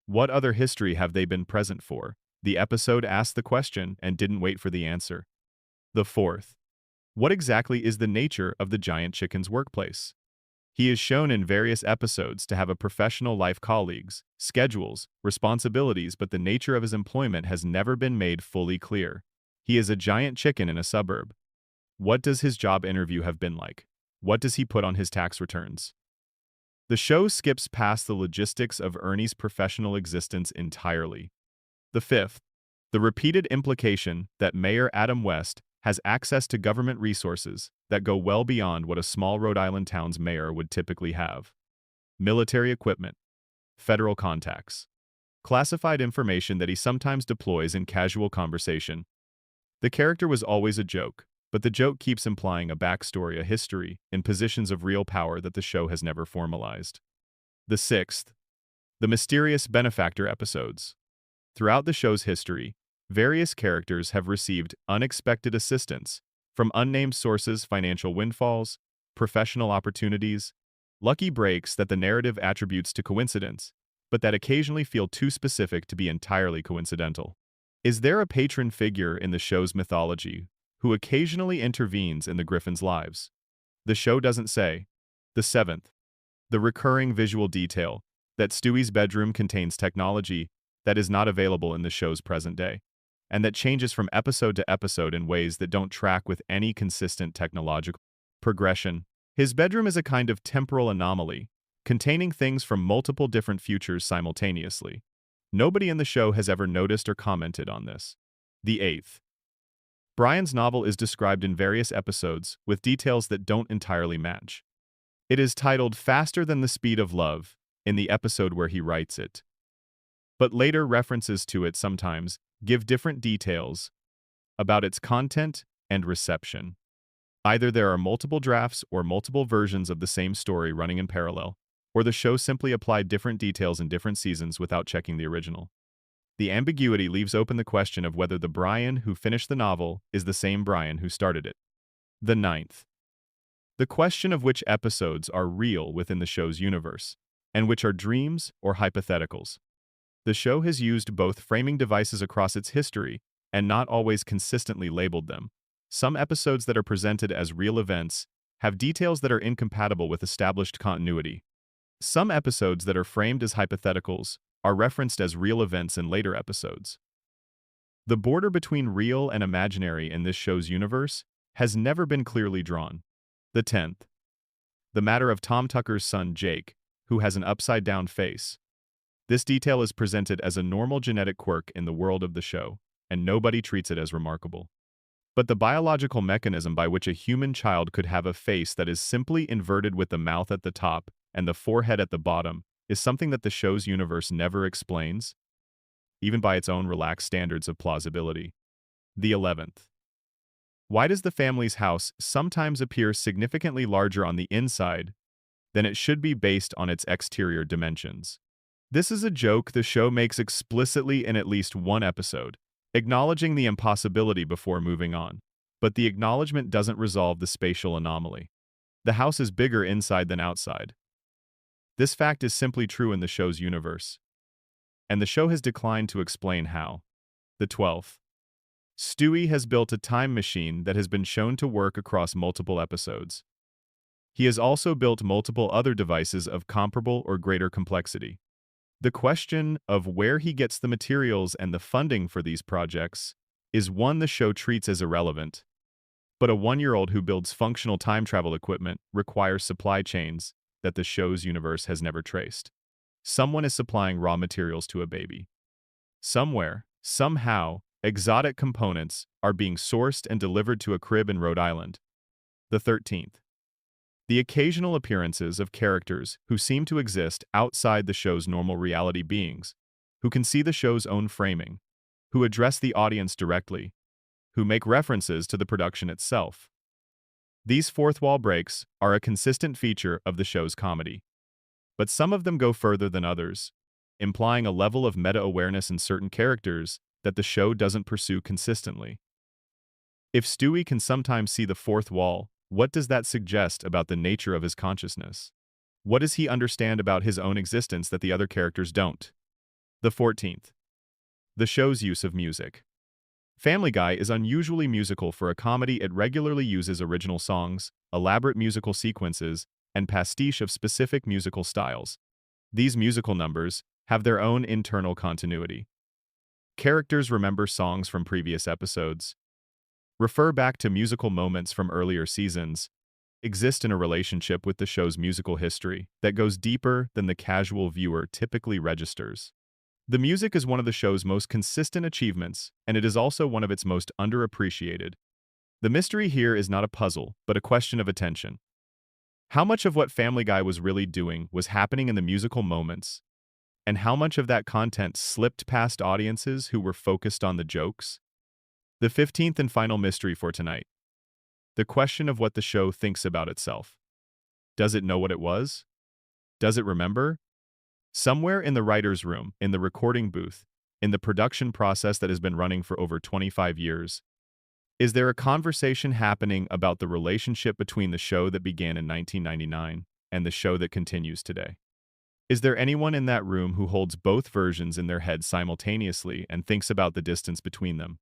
A: What other history have they been present for? The episode asked the question and didn't wait for the answer. The fourth, what exactly is the nature of the giant chicken's workplace? He is shown in various episodes to have a professional life, colleagues, schedules, responsibilities, but the nature of his employment has never been made fully clear. He is a giant chicken in a suburb. What does his job interview have been like? What does he put on his tax returns? The show skips past the logistics of Ernie's professional existence entirely. The fifth, the repeated implication that Mayor Adam West has access to government resources that go well beyond what a small Rhode Island town's mayor would typically have. Military equipment, federal contacts, classified information that he sometimes deploys in casual conversation. The character was always a joke, but the joke keeps implying a backstory, a history, in positions of real power that the show has never formalized. The sixth, the mysterious benefactor episodes. Throughout the show's history, various characters have received unexpected assistance from unnamed sources, financial windfalls, professional opportunities, lucky breaks that the narrative attributes to coincidence, but that occasionally feel too specific to be entirely coincidental. Is there a patron figure in the show's mythology who occasionally intervenes in the Griffins' lives? The show doesn't say. The seventh, the recurring visual detail that Stewie's bedroom contains technology that is not available in the show's present day, and that changes from episode to episode in ways that don't track with any consistent technological progression. His bedroom is a kind of temporal anomaly, containing things from multiple different futures simultaneously. Nobody in the show has ever noticed or commented on this. The eighth, Brian's novel is described in various episodes with details that don't entirely match. It is titled Faster Than the Speed of Love in the episode where he writes it, but later references to it sometimes give different details about its content and reception. Either there are multiple drafts or multiple versions of the same story running in parallel, or the show simply applied different details in different seasons without checking the original. The ambiguity leaves open the question of whether the Brian who finished the novel is the same Brian who started it. The ninth, the question of which episodes are real within the show's universe, and which are dreams or hypotheticals. The show has used both framing devices across its history and not always consistently labeled them. Some episodes that are presented as real events have details that are incompatible with established continuity. Some episodes that are framed as hypotheticals are referenced as real events in later episodes. The border between real and imaginary in this show's universe has never been clearly drawn. The 10th, the matter of Tom Tucker's son Jake, who has an upside-down face. This detail is presented as a normal genetic quirk in the world of the show, and nobody treats it as remarkable. But the biological mechanism by which a human child could have a face that is simply inverted with the mouth at the top and the forehead at the bottom is something that the show's universe never explains, even by its own relaxed standards of plausibility. The 11th, why does the family's house sometimes appear significantly larger on the inside than it should be based on its exterior dimensions? This is a joke the show makes explicitly in at least one episode, acknowledging the impossibility before moving on. But the acknowledgement doesn't resolve the spatial anomaly. The house is bigger inside than outside. This fact is simply true in the show's universe, and the show has declined to explain how. The 12th. Stewie has built a time machine that has been shown to work across multiple episodes. He has also built multiple other devices of comparable or greater complexity. The question of where he gets the materials and the funding for these projects is one the show treats as irrelevant. But a 1-year-old who builds functional time travel equipment requires supply chains that the show's universe has never traced. Someone is supplying raw materials to a baby. Somewhere, somehow, exotic components are being sourced and delivered to a crib in Rhode Island. The 13th. The occasional appearances of characters who seem to exist outside the show's normal reality beings, who can see the show's own framing, who address the audience directly, who make references to the production itself. These fourth wall breaks are a consistent feature of the show's comedy. But some of them go further than others, implying a level of meta-awareness in certain characters that the show doesn't pursue consistently. If Stewie can sometimes see the fourth wall, what does that suggest about the nature of his consciousness? What does he understand about his own existence that the other characters don't? The 14th. The show's use of music. Family Guy is unusually musical for a comedy. It regularly uses original songs, elaborate musical sequences, and pastiche of specific musical styles. These musical numbers have their own internal continuity. Characters remember songs from previous episodes, refer back to musical moments from earlier seasons, exist in a relationship with the show's musical history that goes deeper than the casual viewer typically registers. The music is one of the show's most consistent achievements, and it is also one of its most underappreciated. The mystery here is not a puzzle, but a question of attention. How much of what Family Guy was really doing was happening in the musical moments, and how much of that content slipped past audiences who were focused on the jokes? The 15th and final mystery for tonight. The question of what the show thinks about itself. Does it know what it was? Does it remember? Somewhere in the writer's room, in the recording booth, in the production process that has been running for over 25 years, is there a conversation happening about the relationship between the show that began in 1999 and the show that continues today? Is there anyone in that room who holds both versions in their head simultaneously and thinks about the distance between them?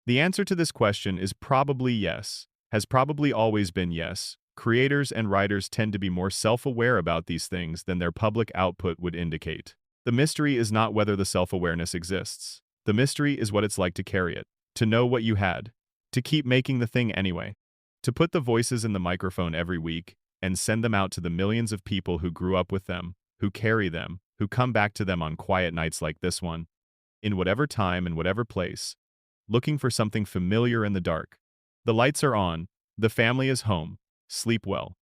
A: The answer to this question is probably yes, has probably always been yes. Creators and writers tend to be more self-aware about these things than their public output would indicate. The mystery is not whether the self-awareness exists. The mystery is what it's like to carry it, to know what you had, to keep making the thing anyway, to put the voices in the microphone every week and send them out to the millions of people who grew up with them, who carry them, who come back to them on quiet nights like this one, in whatever time and whatever place, looking for something familiar in the dark. The lights are on, the family is home, sleep well.